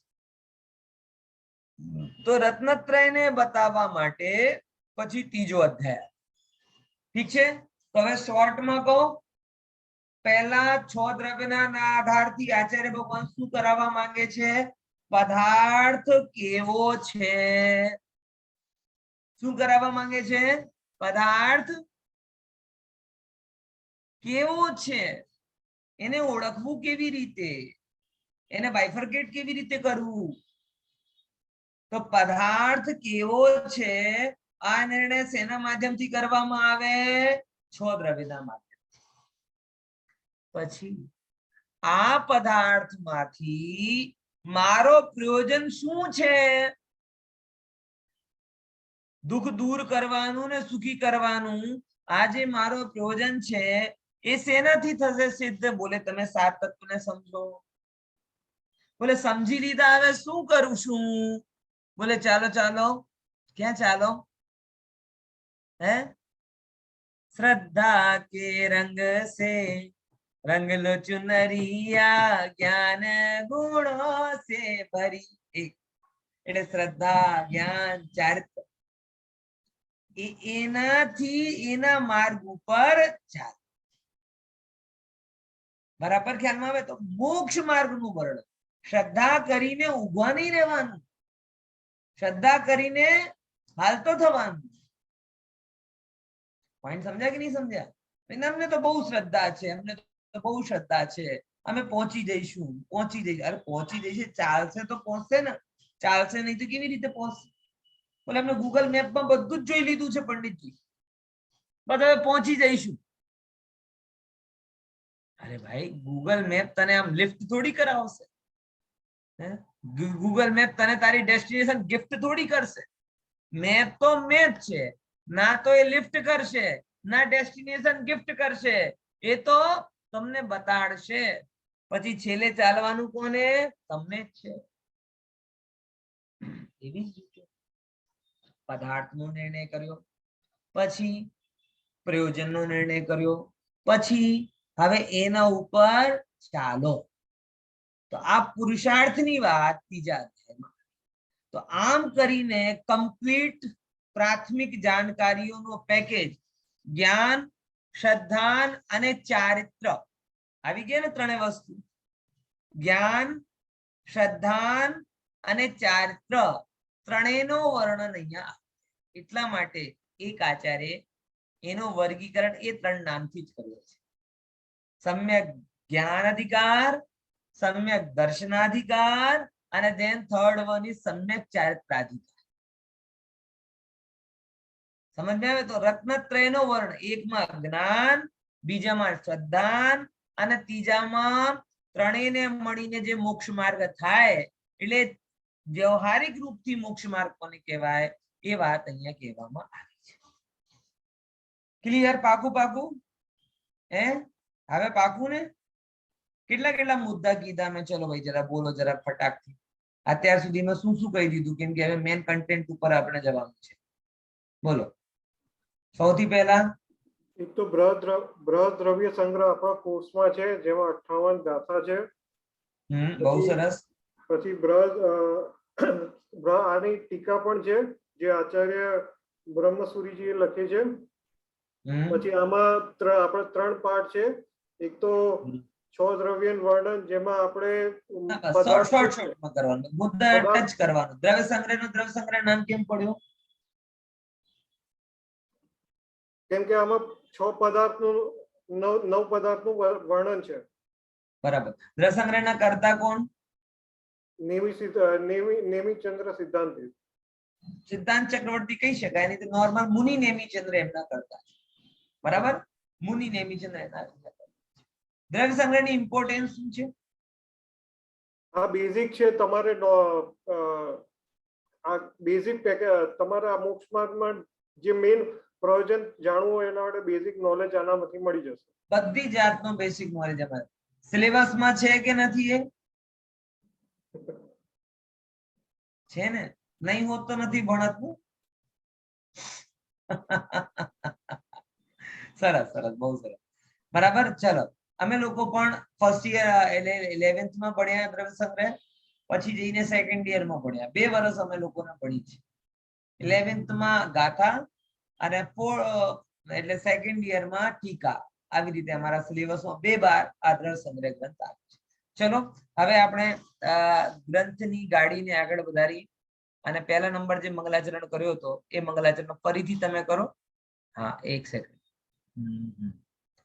તો રત્નત્રયને બતાવવા માટે પછી ત્રીજો અધ્યાય. ઠીક છે, તો હવે શોર્ટમાં કહો. પહેલા 6 દ્રવ્યના આધારથી આચાર્ય ભગવાન શું કરાવવા માંગે છે? પદાર્થ કેવો છે? શું કરાવવા માંગે છે? પદાર્થ કેવો છે, એને ઓળખવું કેવી રીતે, એને બાયફર્કેટ કેવી રીતે કરવું. તો પદાર્થ કેવો છે આ નિર્ણય શેના માધ્યમથી કરવામાં આવે? 6 દ્રવ્યના માધ્યમથી. પછી આ પદાર્થમાંથી મારો પ્રયોજન શું છે? દુઃખ દૂર કરવાનું ને સુખી કરવાનું. આ જે મારો પ્રયોજન છે એ શેનાથી થશે સિદ્ધ? બોલે તમે 7 તત્વને સમજો. બોલે સમજી લીધા, હવે શું કરું છું? બોલે ચાલો ચાલો. ક્યાં ચાલો? હે? શ્રદ્ધા કે રંગ સે રંગ લો ચુનરિયા, જ્ઞાન ગુણો સે ભરી. એટલે શ્રદ્ધા, જ્ઞાન, ચારિત્ર એનાથી એના માર્ગ ઉપર ચાલ. બરાબર ખ્યાલમાં આવે? તો મોક્ષ માર્ગનું વર્ણન. શ્રદ્ધા કરીને ઉભા નહીં રહેવાનું, શ્રદ્ધા કરીને હાલતો થવાનું. પોઈન્ટ સમજ્યા કે નહીં સમજ્યા? અમને તો બહુ શ્રદ્ધા છે, અમને તો બહુ શ્રદ્ધા છે, અમે પહોંચી જઈશું, પહોંચી જઈશું. અરે પહોંચી જઈશે, ચાલશે તો પહોંચશે ને, ચાલશે નહીં તો કેવી રીતે પહોંચશે? બોલે અમને ગૂગલ મેપમાં બધું જ જોઈ લીધું છે પંડિતજી, બસ હવે પહોંચી જઈશું. અરે ભાઈ, ગૂગલ મેપ તને આમ લિફ્ટ થોડી કરાવશે. ગૂગલ મેપ તને તારી ડેસ્ટિનેશન ગિફ્ટ થોડી કરશે. મેપ તો મેપ છે, ના તો એ લિફ્ટ કરશે, ના ડેસ્ટિનેશન ગિફ્ટ કરશે. એ તો તમને બતાડશે. પછી છેલ્લે ચાલવાનું કોને? તમને જ છે. એવી જ રીતે પદાર્થનો નિર્ણય કર્યો, પછી પ્રયોજનનો નિર્ણય કર્યો, પછી હવે એના ઉપર ચાલો. તો આ પુરુષાર્થની વાત ત્રીજા અધ્યાયમાં. તો આમ કરીને કમ્પ્લીટ પ્રાથમિક જાણકારીઓનો પેકેજ જ્ઞાન, શ્રદ્ધાન અને ચારિત્ર આવી ગયા ને. ત્રણેય વસ્તુ, જ્ઞાન, શ્રદ્ધાન અને ચારિત્ર, ત્રણેયનો વર્ણન અહીંયા. એટલા માટે એક આચાર્ય એનો વર્ગીકરણ એ 3 નામથી જ કર્યો છે. સમ્યક જ્ઞાન અધિકાર, સમ્યક દર્શનાધિકાર અને then થર્ડ વન ઇઝ સમ્યક ચારિત્રાધિકાર. સમજ આવે? તો રત્નત્રયનો વર્ણ, એકમાં જ્ઞાન, બીજામાં શ્રદ્ધાન અને ત્રીજામાં ત્રણેયને મળીને જે મોક્ષ માર્ગ થાય. એટલે વ્યવહારિક રૂપથી મોક્ષ માર્ગ કોને કહેવાય એ વાત અહીંયા કહેવામાં આવી છે. ક્લિયર? પાકું પાકું? હવે પાકું ને? કેટલા મુદ્દા કીધા મેં? ચલો ભાઈ જરા બોલો, જરા ફટાકથી. અત્યાર સુધીમાં શું શું કહી દીધું? કેમ કે હવે મેન કન્ટેન્ટ ઉપર આપણે જવાનું છે. બોલો. સૌથી પહેલા એક તો બૃહદ દ્રવ્ય સંગ્રહ આપણા કોર્સમાં છે, જેમાં 58 ગાથા છે. બહુ સરસ. પછી આની ટીકા પણ છે, જે આચાર્ય બ્રહ્મસુરીજીએ લખી છે. પછી આમાં આપણે 3 પાઠ છે. એક તો 6 દ્રવ્ય વર્ણન, જેમાં આપણે શોર્ટમાં કરવાનું, મુદ્દા ટચ કરવાનું. દ્રવ્ય સંગ્રહ નામ કેમ પડ્યું? કેમ કે આમાં 6 પદાર્થનું 9 પદાર્થનું વર્ણન છે. બરાબર. દ્રવ્ય સંગ્રહના કરતા કોણ? નેમિચંદ્ર સિદ્ધાંતિ. સિદ્ધાંત ચક્રવર્તી કહી શકાય, નહીં તો નોર્મલ મુનિ નેમિચંદ્ર એમના કરતા. બરાબર? મુનિ નેમિચંદ્ર એના. દ્રવ્ય સંગ્રહની ઇમ્પોર્ટન્સ શું છે? આ બેઝિક છે. તમારે આ બેઝિક તમારા મોક્ષ માર્ગમાં જે મેઇન પ્રયોજન જાણવું હોય એના માટે બેઝિક નોલેજ આનામાંથી મળી જશે. બધી જાતનો બેસિક નોલેજ અમારે સિલેબસમાં છે કે નથી? છે ને? નહીં હોત તો નથી ભણત ને. સરસ સરસ, બહુ સરસ. બરાબર. ચલો, અમે લોકો પણ ફર્સ્ટ યર એટલે 11th માં ભણ્યા દ્રવ્ય સંગ્રહ, પછી જઈને સેકન્ડ યર માં ભણ્યા. 2 વર્ષ અમે લોકોને ભણી છે. 11th માં ગાથા અને એટલે સેકન્ડ યર માં ટીકા. આવી રીતે અમારા સિલેબસમાં 2 વાર આ દ્રવ્ય સંગ્રહ ગ્રંથ આવે છે. ચલો, હવે આપણે ગ્રંથની ગાડીને આગળ વધારી અને પહેલા નંબર જે મંગલાચરણ કર્યો હતો એ મંગલાચરણ ફરીથી તમે કરો. હા, 1 સેકન્ડ.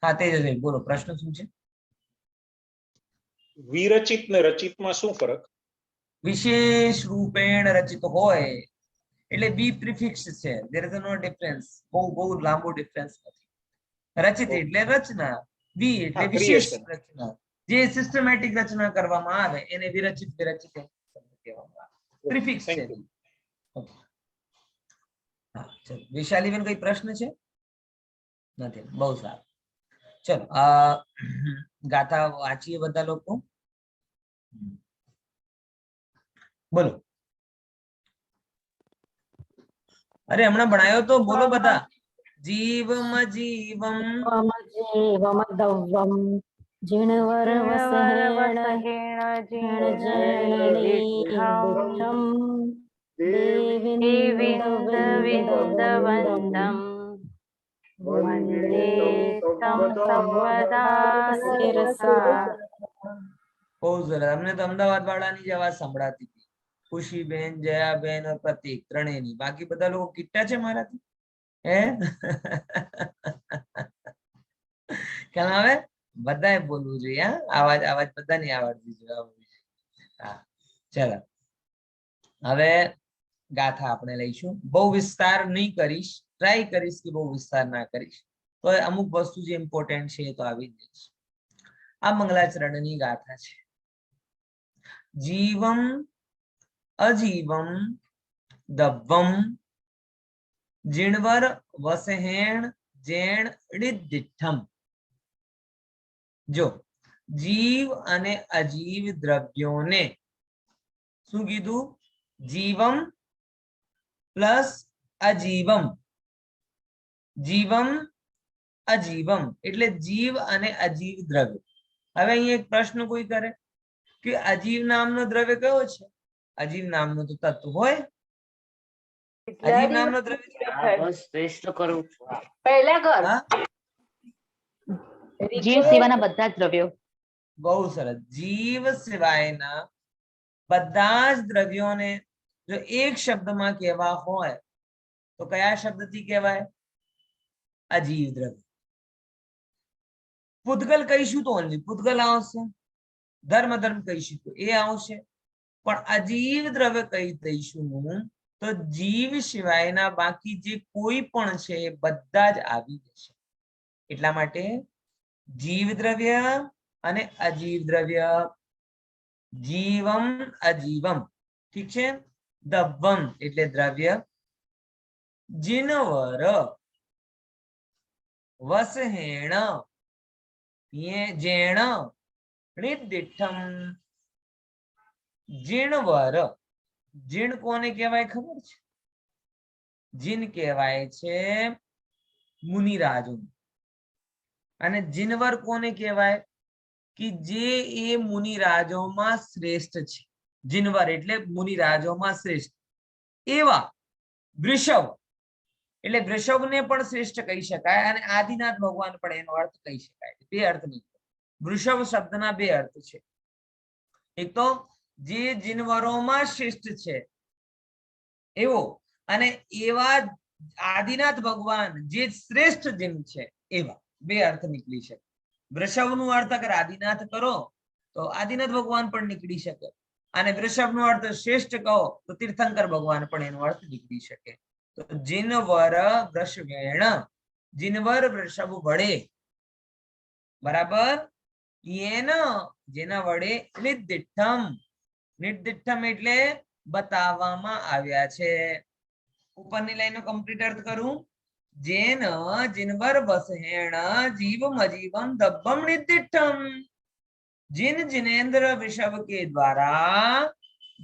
હા, તેજસ્વી બોલો, પ્રશ્ન શું છે? વિરચિત ને રચિતમાં શું ફરક? વિશેષ રૂપેણ રચિત હોય એટલે બી પ્રિફિક્સ છે. There is no difference. બહુ લાંબો ડિફરન્સ નથી. રચિત એટલે રચના, બી એટલે વિશેષ રચના. જે સિસ્ટમેટિક રચના કરવામાં આવે એને વિરચિત કહેવામાં આવે. પ્રિફિક્સ છે. હા, ચલો. વિશાલીબેન કોઈ પ્રશ્ન છે? નથી. બહુ સારું. ચલો, ગાથા વાંચીએ બધા લોકો. બોલો. અરે હમણાં ભણાયો તો, બોલો બધા. જીવમ જીવમ જીવમ દવ્વમ જીણવર વસહેણ જીણજેણલીઢમ દેવિંદવિંદવંદમ વંદે તમ સર્વદા શિરસા. બહુ સરસ. અમને તો અમદાવાદ વાળાની જ અવાજ સંભળાતી હતી. ખુશીબેન, જયાબેન, પ્રતીક ત્રણેયની. બાકી બધા લોકો કિટ્ટા છે મારાથી. હે? કેમ આવે? બધાએ બોલવું જોઈએ. હા, આવાજ બધાની આવડવી જોઈએ. હા, ચલો. હવે ગાથા આપણે લઈશું. બહુ વિસ્તાર નહીં કરીશ, ટ્રાય કરીશ કે બહુ વિસ્તાર ના કરીશ. તો અમુક વસ્તુ જે ઇમ્પોર્ટન્ટ છે એ તો આવી જ જઈશ. આ મંગલાચરણની ગાથા છે. જીવમ અજીવમ દવ્વમ જીણવર વસહેણ જેણ ડિદ્ધિઠ્ઠમ. જો જીવ અને અજીવ દ્રવ્યોને શું કીધું? જીવમ પ્લસ અજીવમ. જીવમ અજીવમ એટલે જીવ અને અજીવ દ્રવ્ય. હવે અહીંયા એક પ્રશ્ન કોઈ કરે કે અજીવ નામનો દ્રવ્ય કયો છે? અજીવ નામનો તો તત્વ હોય. અજીવ નામનો દ્રવ્ય શ્રેષ્ઠ કરું પહેલા કર. જીવ સિવાયના બધા જ દ્રવ્યો. બહુ સરસ. જીવ સિવાયના બધા જ દ્રવ્યોને જો એક શબ્દમાં કહેવા હોય તો કયા શબ્દથી કહેવાય? અજીવ દ્રવ્ય. પૂતગલ કહીશું તો ઓનલી પૂતગલ આવશે. ધર્મ કહીશું તો એ આવશે. પણ અજીવ દ્રવ્ય કહી દઈશું તો જીવ સિવાયના બાકી જે કોઈ પણ છે એ બધા જ આવી જશે. એટલા માટે જીવ દ્રવ્ય અને અજીવ દ્રવ્ય. જીવમ અજીવમ, ઠીક છે. દવ્વમ એટલે દ્રવ્ય. જીનવર વસહેણ જેણ ડિદ્ધિઠ્ઠમ. જીણવર. જીણ કોને કહેવાય ખબર છે? જીન કહેવાય છે મુનિરાજો. અને જીનવર કોને કહેવાય? કે જે એ મુનિરાજોમાં શ્રેષ્ઠ છે. જીનવર એટલે મુનિરાજોમાં શ્રેષ્ઠ. એવા વૃષભ એટલે વૃષભને પણ શ્રેષ્ઠ કહી શકાય અને આદિનાથ ભગવાન પણ એનો અર્થ કહી શકાય. 2 અર્થ નહીં. વૃષભ શબ્દના 2 અર્થ છે. એક તો જે જીનવરોમાં શ્રેષ્ઠ છે એવો, અને એવા આદિનાથ ભગવાન જે શ્રેષ્ઠ જીન છે એવા. 2 અર્થ નીકળી શકે. વૃષભનો અર્થ અગર આદિનાથ કરો તો આદિનાથ ભગવાન પણ નીકળી શકે, અને વૃષભનો અર્થ શ્રેષ્ઠ કહો તો તીર્થંકર ભગવાન પણ એનો અર્થ નીકળી શકે. તો જીનવર વૃષભેણ, જીનવર વૃષભ વડે, બરાબર. જેના વડે નિર્દિષ્ટમ. નિર્દિષ્ટમ એટલે બતાવવામાં આવ્યા છે. ઉપરની લાઈનનો કમ્પ્લીટ અર્થ કરું. જેન જીનવર વસહેણ જીવમ અજીવમ દવ્વમ નિર્દિષ્ટમ. जिन जिनेन्द्र विषव के द्वारा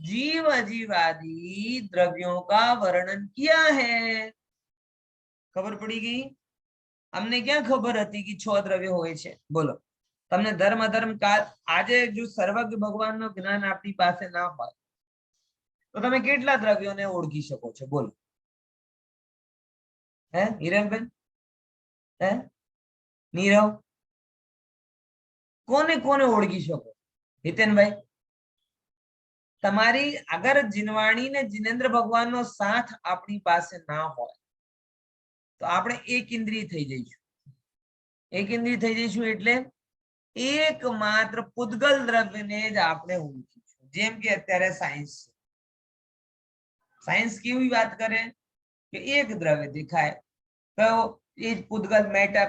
जीव अजीवादि द्रव्यों का वर्णन किया है। खबर पड़ी गई? अमने क्या खबर હતી कि 6 દ્રવ્યો હોય છે? બોલો, તમને ધર્મ અધર્મ કાળ આજે જો સર્વજ્ઞ ભગવાનનો જ્ઞાન આપની પાસે ના હોય તો તમે કેટલા દ્રવ્યોને ઓળખી શકો છો? બોલો. હે હિરણબેન, હે નીરવ, કોને કોને ઓળખી શકો? હિતેનભાઈ, તમારી અગર જીનવાણી ને જીનેન્દ્ર ભગવાનનો સાથ આપણી પાસે ના હોય તો આપણે એક ઇન્દ્રિય થઈ જઈશું. એક ઇન્દ્રિય થઈ જઈશું એટલે એકમાત્ર પૂતગલ દ્રવ્યને જ આપણે ઓળખીશું. જેમ કે અત્યારે સાયન્સ, સાયન્સ કેવી વાત કરે કે એક દ્રવ્ય દેખાય તો એ જ પૂતગલ મેટર,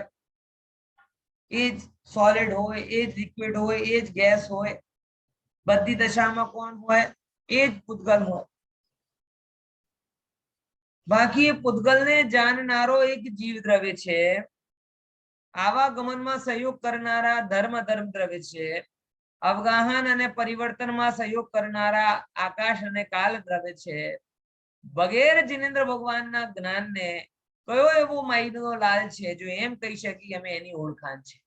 એ જ સોલિડ હોય, એ જ લિક્વિડ હોય, એ જ ગેસ હોય, બધી દશામાં કોણ હોય? એ જ પૂતગલ હોય. બાકી એ પૂતગલને જાણનારો એક જીવ દ્રવ્ય છે, આવાગમનમાં સહયોગ કરનારા ધર્મ ધર્મ દ્રવ્ય છે, અવગાહન અને પરિવર્તનમાં સહયોગ કરનારા આકાશ અને કાલ દ્રવ્ય છે. વગેરે જીનેન્દ્ર ભગવાનના જ્ઞાનને કયો એવો માહિતીનો લાલ છે જો એમ કહી શકીએ અમે એની ઓળખાણ છે?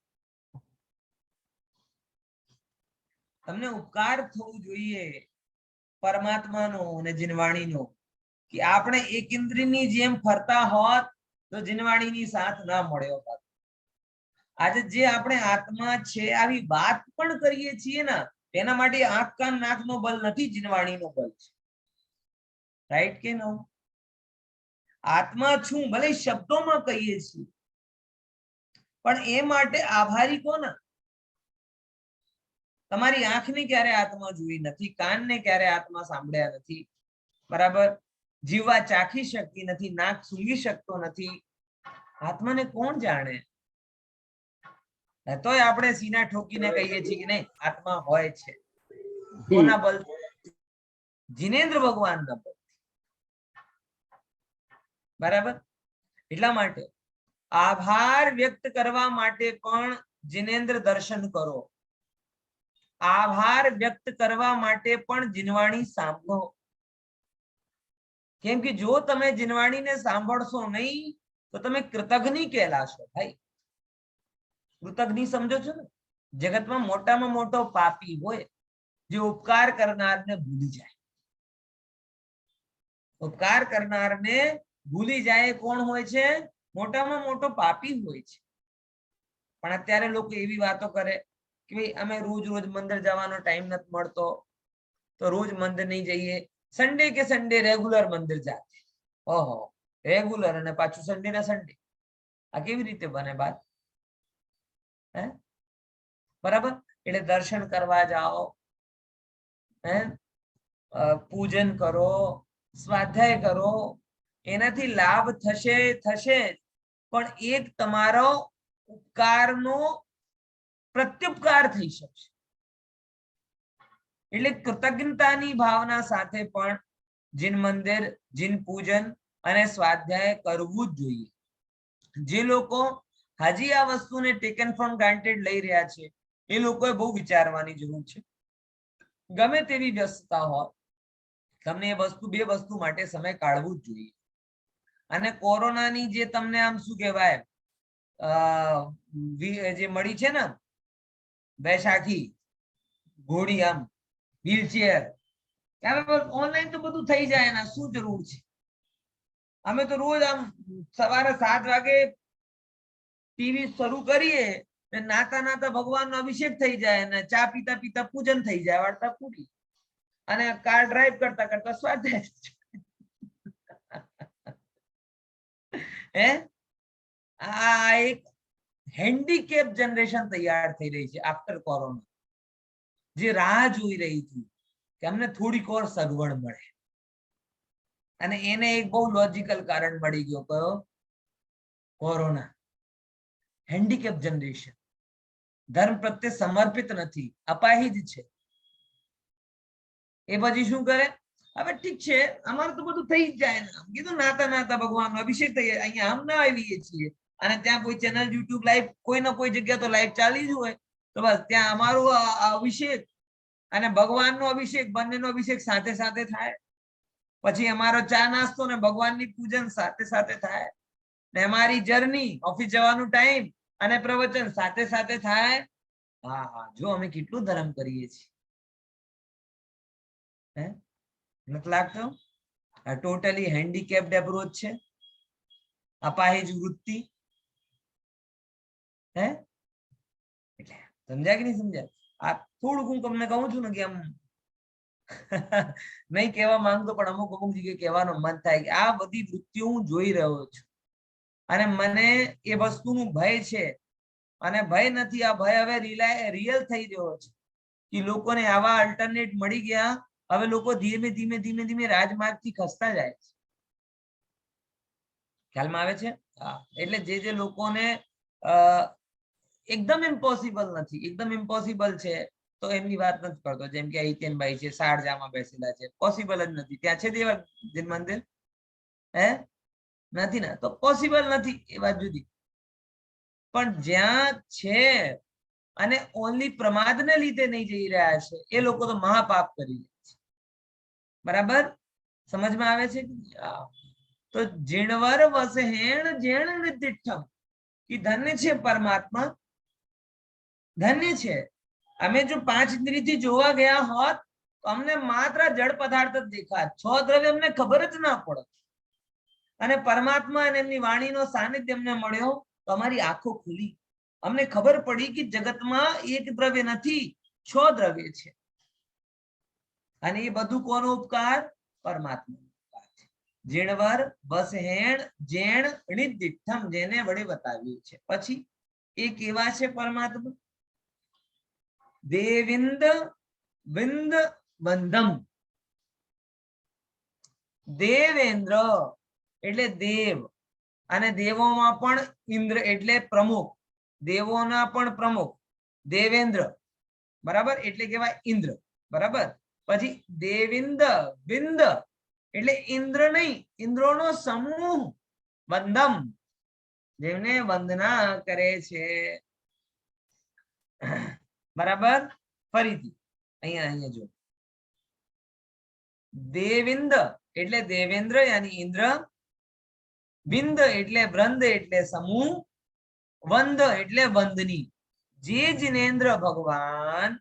તમને ઉપકાર થવું જોઈએ પરમાત્માનો અને જીનવાણીનો કે આપણે એક ઇન્દ્રિયની જેમ ફરતા હોત તો જીનવાણીની સાથ ના મળ્યો હોત. આજે જે આપણે આત્મા છે આવી વાત પણ કરીએ છીએ ને તેના માટે આંખ કાન નાકનો બલ નથી, જીનવાણીનો બલ છે. રાઈટ કે નો? આત્મા છું ભલે શબ્દોમાં કહીએ છીએ પણ એ માટે આભારી કોણ? તમારી આંખને ક્યારે આત્મા જોઈ નથી, કાનને ક્યારે આત્મા સાંભળ્યા નથી, બરાબર? જીવા ચાખી શકતી નથી, નાક સૂંઘી શકતો નથી, આત્માને કોણ જાણે? તોય આપણે સીના ઠોકીને કહીએ છીએ કે નહીં આત્મા હોય છે. કોના બલ? જીનેન્દ્ર ભગવાનના બલ. બરાબર? એટલા માટે આભાર વ્યક્ત કરવા માટે પણ જીનેન્દ્ર દર્શન કરો, આભાર વ્યક્ત કરવા માટે પણ જીનવાણી સાંભળો. કેમ કે જો તમે જીનવાણીને સાંભળશો નહીં તો તમે કૃતજ્ઞ કહેલાશો. ભાઈ કૃતજ્ઞ સમજો છો ને? જગતમાં મોટામાં મોટો પાપી હોય જે ઉપકાર કરનારને ભૂલી જાય. ઉપકાર કરનારને ભૂલી જાય કોણ હોય છે? મોટામાં મોટો પાપી હોય છે. પણ અત્યારે લોકો એવી વાતો કરે કે ભાઈ અમે રોજ રોજ મંદિર જવાનો ટાઈમ નથી મળતો તો રોજ મંદિર નહીં જઈએ, સન્ડે કે સન્ડે રેગ્યુલર મંદિર જાતે. ઓહો, રેગ્યુલર અને પાછું સન્ડે ના સન્ડે, આ કેવી રીતે બને બાત? હે બરાબર? એટલે દર્શન કરવા જાઓ, હે પૂજન કરો, સ્વાધ્યાય કરો, એનાથી લાભ થશે થશે પણ એક તમારો ઉપકારનો પ્રત્યુપકાર થઈ શકશે. એટલે કૃતજ્ઞતાની ભાવના સાથે પણ જીન મંદિર, જીન પૂજન અને સ્વાધ્યાય કરવું જ જોઈએ. જે લોકો હજી આ વસ્તુને ટેકન ફોર ગ્રાન્ટેડ લઈ રહ્યા છે એ લોકોએ બહુ વિચારવાની જરૂર છે. ગમે તેવી વ્યસ્તતા હોય તમને એ વસ્તુ, બે વસ્તુ માટે સમય કાઢવું જ જોઈએ. અને કોરોનાની જે તમને આમ શું કહેવાય જે મળી છે ને બેસાખી ઘોડી, આમ વ્હીલચેર, ઓનલાઈન તો બધું થઈ જાય ને શું જરૂર છે? અમે તો રોજ આમ સવારે 7 વાગે ટીવી શરૂ કરીએ ને નાતા નાતા ભગવાનનો અભિષેક થઈ જાય ને ચા પીતા પીતા પૂજન થઈ જાય, વાર્તા પૂરી, અને કાર ડ્રાઈવ કરતા કરતા સ્વાધ્યાય. હે આ એક હેન્ડીકેપ જનરેશન તૈયાર થઈ રહી છે આફ્ટર કોરોના, જે રાહ જોઈ રહી હતી કે અમને થોડીક ઓર સગવડ મળે. અને એને એક બહુ લોજિકલ કારણ મળી ગયો, કયો? કોરોના. હેન્ડીકેપ જનરેશન, ધર્મ પ્રત્યે સમર્પિત નથી, અપાહિજ છે. એ પછી શું કરે? હવે ઠીક છે અમારે તો બધું થઈ જ જાય ને, કીધું નાતા નાતા ભગવાનનો અભિષેક થઈ જાય, અહીંયા આમ ના આવીએ છીએ અને ત્યાં કોઈ ચેનલ યુટ્યુબ લાઈવ કોઈ ના કોઈ જગ્યા તો લાઈવ ચાલી જ હોય તો બસ ત્યાં અમારું અભિષેક અને ભગવાનનો અભિષેક બંનેનો અભિષેક સાથે સાથે થાય. પછી અમારો ચા નાસ્તો ને ભગવાનની પૂજન સાથે સાથે થાય ને અમારી જર્ની ઓફિસ જવાનું ટાઈમ અને પ્રવચન સાથે સાથે થાય. હા હા, જો અમે કેટલું ધર્મ કરીએ છીએ. હે નથી લાગતો? આ ટોટલી હેન્ડીકેપ્ડ એપ્રોચ છે, અપાહિજ વૃત્તિ. હે એટલે સમજ્યા કે નહીં સમજ્યા? આ થોડુંક હું તમને કહું છું ને કે આમ નહીં કહેવા માંગતો પણ અમુક અમુક જગ્યાએ કહેવાનું મન થાય કે આ બધી વૃત્તિઓ હું જોઈ રહ્યો છું અને મને એ વસ્તુનું ભય છે. અને ભય નથી, આ ભય હવે રિયલ થઈ રહ્યો છે કે લોકોને આવા અલ્ટરનેટ મળી ગયા. હવે લોકો ધીમે ધીમે ધીમે ધીમે રાજમાર્ગથી ખસતા જાય છે. ખ્યાલમાં આવે છે? હા, એટલે જે લોકોને એકદમ ઇમ્પોસિબલ નથી, એકદમ ઇમ્પોસિબલ છે તો એમની વાત નથી કરતો. જેમ કે હિતેનભાઈ છે, શારજામાં બેસેલા છે, પોસિબલ જ નથી. ત્યાં છે દેવા મંદિર? હે નથી ને, તો પોસિબલ નથી એ વાત જુદી. પણ જ્યાં છે અને ઓનલી પ્રમાદને લીધે નહીં જઈ રહ્યા છે એ લોકો તો મહાપાપ કરી રહ્યા છે. બરાબર સમજમાં આવે છે? તો જીણવર વસહેણ જેણ નિર્દિઠમ, કે ધન્ય છે પરમાત્મા, ધન્ય છે. અમે જો 5 ઇન્દ્રિયથી જોવા ગયા હોત તો અમને માત્ર જડ પદાર્થ જ દેખાત, 6 દ્રવ્ય અમને ખબર જ ના પડે. અને પરમાત્મા અને એમની વાણીનો સાનિધ્ય અમને મળ્યો તો અમારી આંખો ખુલી. અમને ખબર પડી કે જગતમાં એક દ્રવ્ય નથી, 6 દ્રવ્ય છે. અને એ બધું કોનો ઉપકાર? પરમાત્મા. જીણવર વસહેણ જેણ નિર્દિઠમ, જેને વડે બતાવ્યું છે. પછી એ કેવા છે પરમાત્મા? દેવિંદ વિંદ બંધમ. દેવેન્દ્ર એટલે દેવ, અને દેવોમાં પણ ઇન્દ્ર એટલે પ્રમુખ. દેવોના પણ પ્રમુખ દેવેન્દ્ર, બરાબર, એટલે કેવાય ઇન્દ્ર. બરાબર. પછી દેવિંદ વિંદ એટલે ઇન્દ્ર નહીં, ઇન્દ્રોનો સમૂહ. વંદમ, જેમને વંદના કરે છે. બરાબર. ફરીથી અહીંયા જો, દેવિંદ એટલે દેવેન્દ્ર યાની ઇન્દ્ર, વિંદ એટલે વૃંદ એટલે સમૂહ, વંદ એટલે વંદની. જે જિનેન્દ્ર ભગવાન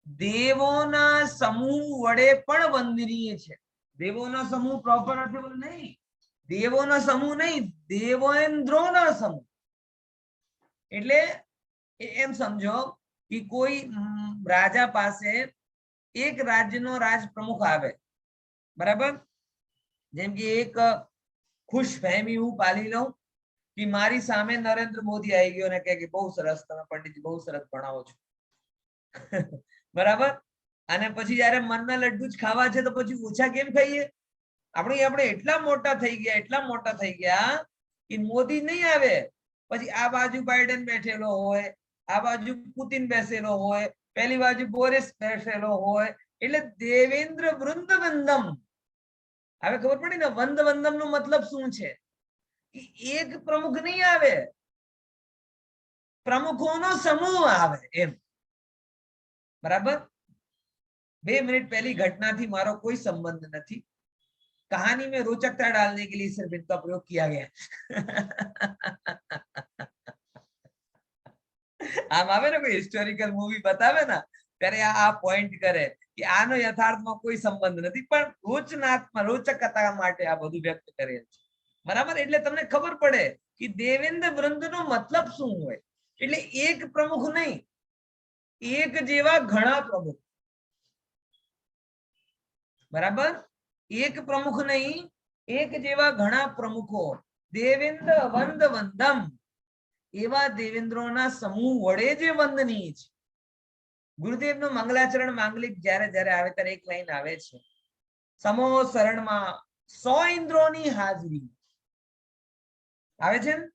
દેવોના સમૂહ વડે પણ વંદનીય છે. દેવોનો સમૂહ પ્રોપર અર્થ નહીં, દેવોનો સમૂહ નહીં, દેવેન્દ્રોનો સમૂહ. એટલે એમ સમજો કે કોઈ રાજા પાસે એક રાજ્યનો રાજ પ્રમુખ આવે, બરાબર. જેમ કે એક ખુશ ફહેમી હું પાલી લઉં કે મારી સામે નરેન્દ્ર મોદી આવી ગયો અને કહે કે બહુ સરસ, તમે પંડિતજી બહુ સરસ ભણાવો છો. બરાબર. અને પછી જયારે મનના લડ્ડુ જ ખાવા છે તો પછી ઓછા કેમ ખાઈએ? આપણે એટલા મોટા થઈ ગયા, એટલા મોટા થઈ ગયા કે મોદી નહીં આવે, પછી આ બાજુ બાઇડન બેઠેલો હોય, આ બાજુ પુતિન બેસેલો હોય, પેલી બાજુ બોરિસ બેસેલો હોય. એટલે દેવેન્દ્ર વૃંદ વંદમ. હવે ખબર પડી ને વંદ વંદમ નો મતલબ શું છે? એક પ્રમુખ નહીં આવે, પ્રમુખોનો સમૂહ આવે એમ. બરાબર. 2 મિનિટ पहली घटनाથી મારો કોઈ સંબંધ નથી. कहानी में रोचकता डालने के लिए सिर्फ इनका प्रयोग किया गया. આમ આવે ને કોઈ હિસ્ટોરિકલ મૂવી બતાવે ને ત્યારે આ પોઈન્ટ કરે કે આનો યથાર્થમાં કોઈ સંબંધ નથી, પણ રોચકતા માટે આ બધું વ્યક્ત કરે છે. બરાબર. એટલે તમને ખબર પડે કે દેવેન્દ્ર વૃંદનો મતલબ શું હોય. એટલે એક પ્રમુખ નહીં, એક જેવા ઘણા પ્રમુખ. બરાબર. એક પ્રમુખ નહીં, એક જેવા ઘણા પ્રમુખો. દેવેન્દ્ર વંદ વંદમ, એવા દેવેન્દ્રોના સમૂહ વડે જે વંદનીય છે. ગુરુદેવનું મંગલાચરણ માંગલિક જ્યારે જ્યારે આવે ત્યારે એક લાઈન આવે છે, સમો શરણમાં 100 ઇન્દ્રોની હાજરી. આવે છે ને?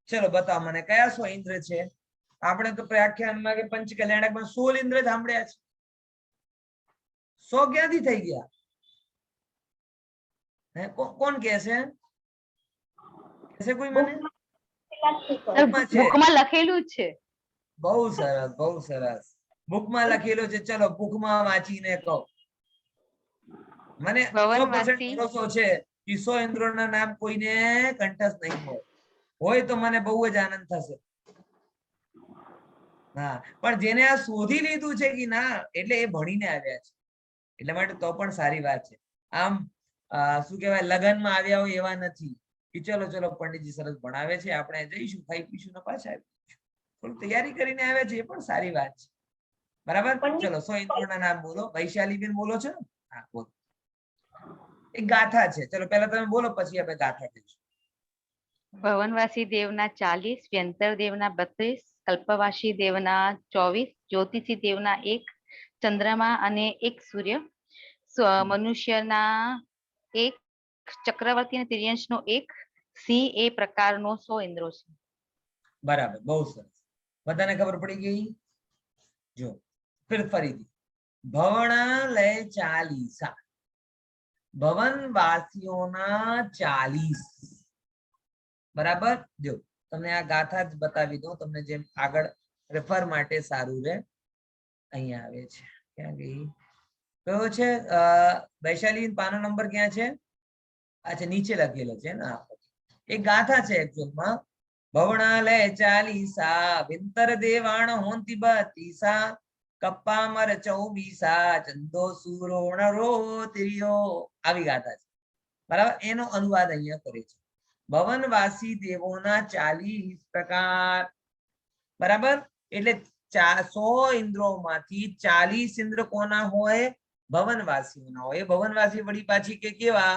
ચલો બતાવો મને કયા 100 ઇન્દ્ર છે. આપણે તો વ્યાખ્યાનમાં કે પંચ કલ્યાણકમાં 16 ઇન્દ્ર સાંભળ્યા છે. 100 ક્યાંથી થઈ ગયા? કોણ કહે છે? કોઈ મને બુકમાં લખેલું જ છે. બહુ સરસ, બહુ સરસ. બુકમાં લખેલું છે, ચલો બુકમાં વાંચીને કહો. મને 100% ભવનવાસી ભરોસો છે કે 100 ઇન્દ્રોના નામ કોઈને કંઠસ્થ નહીં હોય તો મને બહુ જ આનંદ થશે. હા, પણ જેને આ શોધી લીધું છે કે ના, એટલે એ ભણીને આવ્યા છે, એટલા માટે તો પણ સારી વાત છે. આમ શું કહેવાય, લગનમાં આવ્યા હોય એવા નથી કે ચલો ચલો પંડિતજી સરસ ભણાવે છે, આપણે જઈશું, ખાઈ પીશું ને પાછા આવીશું. થોડી તૈયારી કરીને આવ્યા છે, એ પણ સારી વાત છે. બરાબર, ચલો 100 ઇન્દ્રોના નામ બોલો. વૈશાલીબેન બોલો છો ને? હા, બોલો. એક ગાથા છે, ચલો પહેલા તમે બોલો, પછી આપણે ગાથા કહીશું. ભવનવાસી દેવના 40, વ્યંતર દેવના 32, કલ્પવાસી દેવના 24, જ્યોતિષી દેવના 1, ચંદ્રમા અને 1 સૂર્ય, મનુષ્યના 1, ચક્રવર્તી અને તિર્યંશનો 1, સિંહ એ પ્રકારનો 100 ઇન્દ્રો છે. બરાબર, બહુ સરસ. બધાને ખબર પડી ગઈ? જો ફરીથી, ભવણાલય 40, ભવનવાસીઓના 40. બરાબર, જો તમને આ ગાથા જ બતાવી દઉં, તમને જેમ આગળ રેફર માટે સારું રહે. અહીંયા આવે છે, ક્યાં ગઈ, કયો છે? વૈશાલી પાનો નંબર ક્યાં છે? અચ્છા, નીચે લખેલો છે ને. એક ગાથા છે એકચ્યુઅલમાં. ભવણાલય 40, વિંતર દેવાણ હોંતી 32, કપ્પામર 24, ચંદો સુરોણ રો તિર્યો. આવી ગાથા છે. બરાબર, એનો અનુવાદ અહીંયા કરે છે. ભવનવાસી દેવોના 40 પ્રકાર. બરાબર, એટલે 100 ઇન્દ્રોમાંથી 40 ઇન્દ્ર કોના હોય? ભવનવાસીઓના હોય. ભવનવાસી વળી પાછી કે કેવા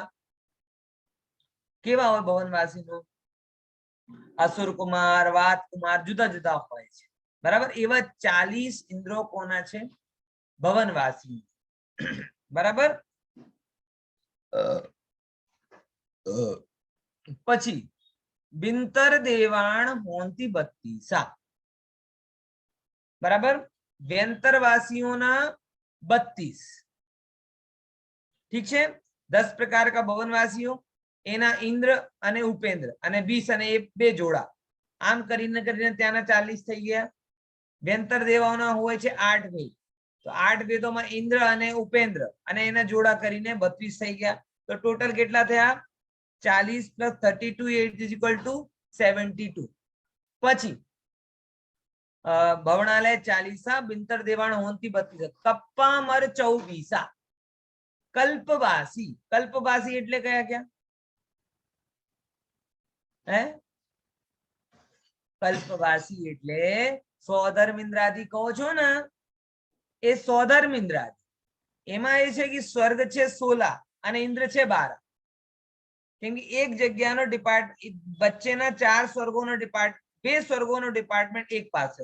કેવા હોય? ભવનવાસીનો અસુર કુમાર, વાત કુમાર, જુદા જુદા હોય છે. બરાબર, એવા 40 ઇન્દ્રો કોના છે? ભવનવાસી. બરાબર, પછી બિંતર દેવાણ હોંતી 32. બરાબર, વ્યંતરવાસીઓના 32. ઠીક છે, 10 प्रकार का भवनवासियों, એના ઇન્દ્ર અને ઉપેન્દ્ર અને 20 અને એ બે જોડા, આમ કરીને ત્યાંના 40 થઈ ગયા. વ્યંતર દેવાઓના હોય છે 8 ભેદ, તો 8 ભેદોમાં ઇન્દ્ર અને ઉપેન્દ્ર અને એના જોડા કરીને 32 થઈ ગયા. તો ટોટલ કેટલા થયા? 40 + 32 = 72. પછી ભવણાલય 40, બિંતર દેવાણ હોંતી 32, કપ્પામર 24, કલ્પવાસી. કલ્પવાસી એટલે કયા ક્યાં? હે, કલ્પવાસી એટલે સોધર્મિન્દ્રાદિ કહો છો ને, એ સોધર્મિન્દ્રાદિ. એમાં એ છે કે સ્વર્ગ છે 16 અને ઇન્દ્ર છે 12. કેમ કે એક જગ્યાનો વચ્ચેના 4 સ્વર્ગોનો બે સ્વર્ગોનો ડિપાર્ટમેન્ટ એક પાસે,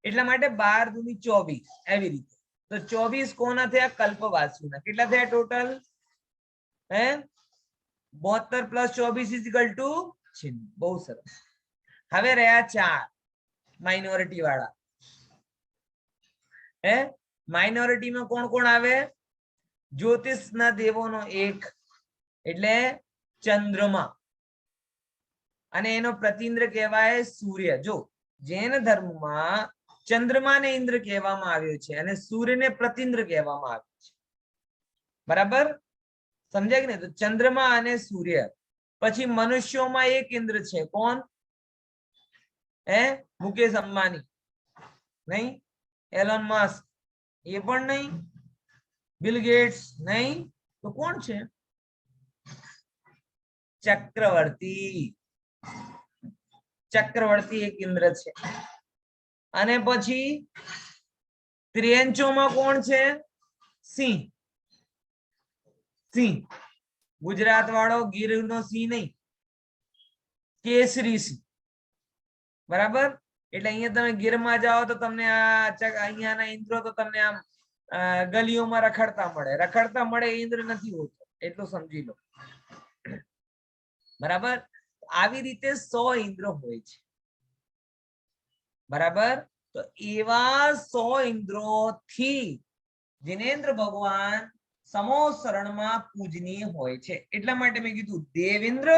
એટલા માટે 12 દુની 24. એવી રીતે તો 24 કોના થયા? કલ્પવાસીઓના. કેટલા થયા ટોટલ? હે, 72 + 24 = 96. બહુ સરસ. હવે રહ્યા 4 માઇનોરિટી વાળા. હે, માઇનોરિટીમાં કોણ કોણ આવે? જ્યોતિષના દેવોનો 1 એટલે ચંદ્રમા, અને એનો પ્રતિન્દ્ર કહેવાય સૂર્ય. જો જૈન ધર્મમાં ચંદ્રમાને ઇન્દ્ર કહેવામાં આવ્યો છે અને સૂર્યને પ્રતિન્દ્ર કહેવામાં આવ્યું છે. બરાબર, સમજાય કે ને? તો ચંદ્રમા અને સૂર્ય. પછી મનુષ્યોમાં એક ઇન્દ્ર છે. કોણ? હે, મુકેશ અંબાણી નહીં, એલોન મસ્ક એ પણ નહીં, બિલ ગેટ્સ નહીં, તો કોણ છે? ચક્રવર્તી. ચક્રવર્તી એક ઇન્દ્ર છે. અને પછી ત્રિયંચોમાં કોણ છે? સિંહ. સિંહ, ગુજરાત વાળો ગીરનો સિંહ નહીં, કેસરી સિંહ. બરાબર, એટલે અહીંયા તમે ગીરમાં જાઓ તો તમને અહીંયાના ઇન્દ્રો તો તમને આમ ગલીઓમાં રખડતા મળે. ઇન્દ્ર નથી હોતો, એટલું સમજી લો. બરાબર, આવી રીતે 100 ઇન્દ્ર હોય છે. બરાબર, તો એવા 100 ઇન્દ્રોથી જિનેન્દ્ર ભગવાન સમોસરણમાં પૂજનીય હોય છે. એટલા માટે મેં કીધું દેવેન્દ્ર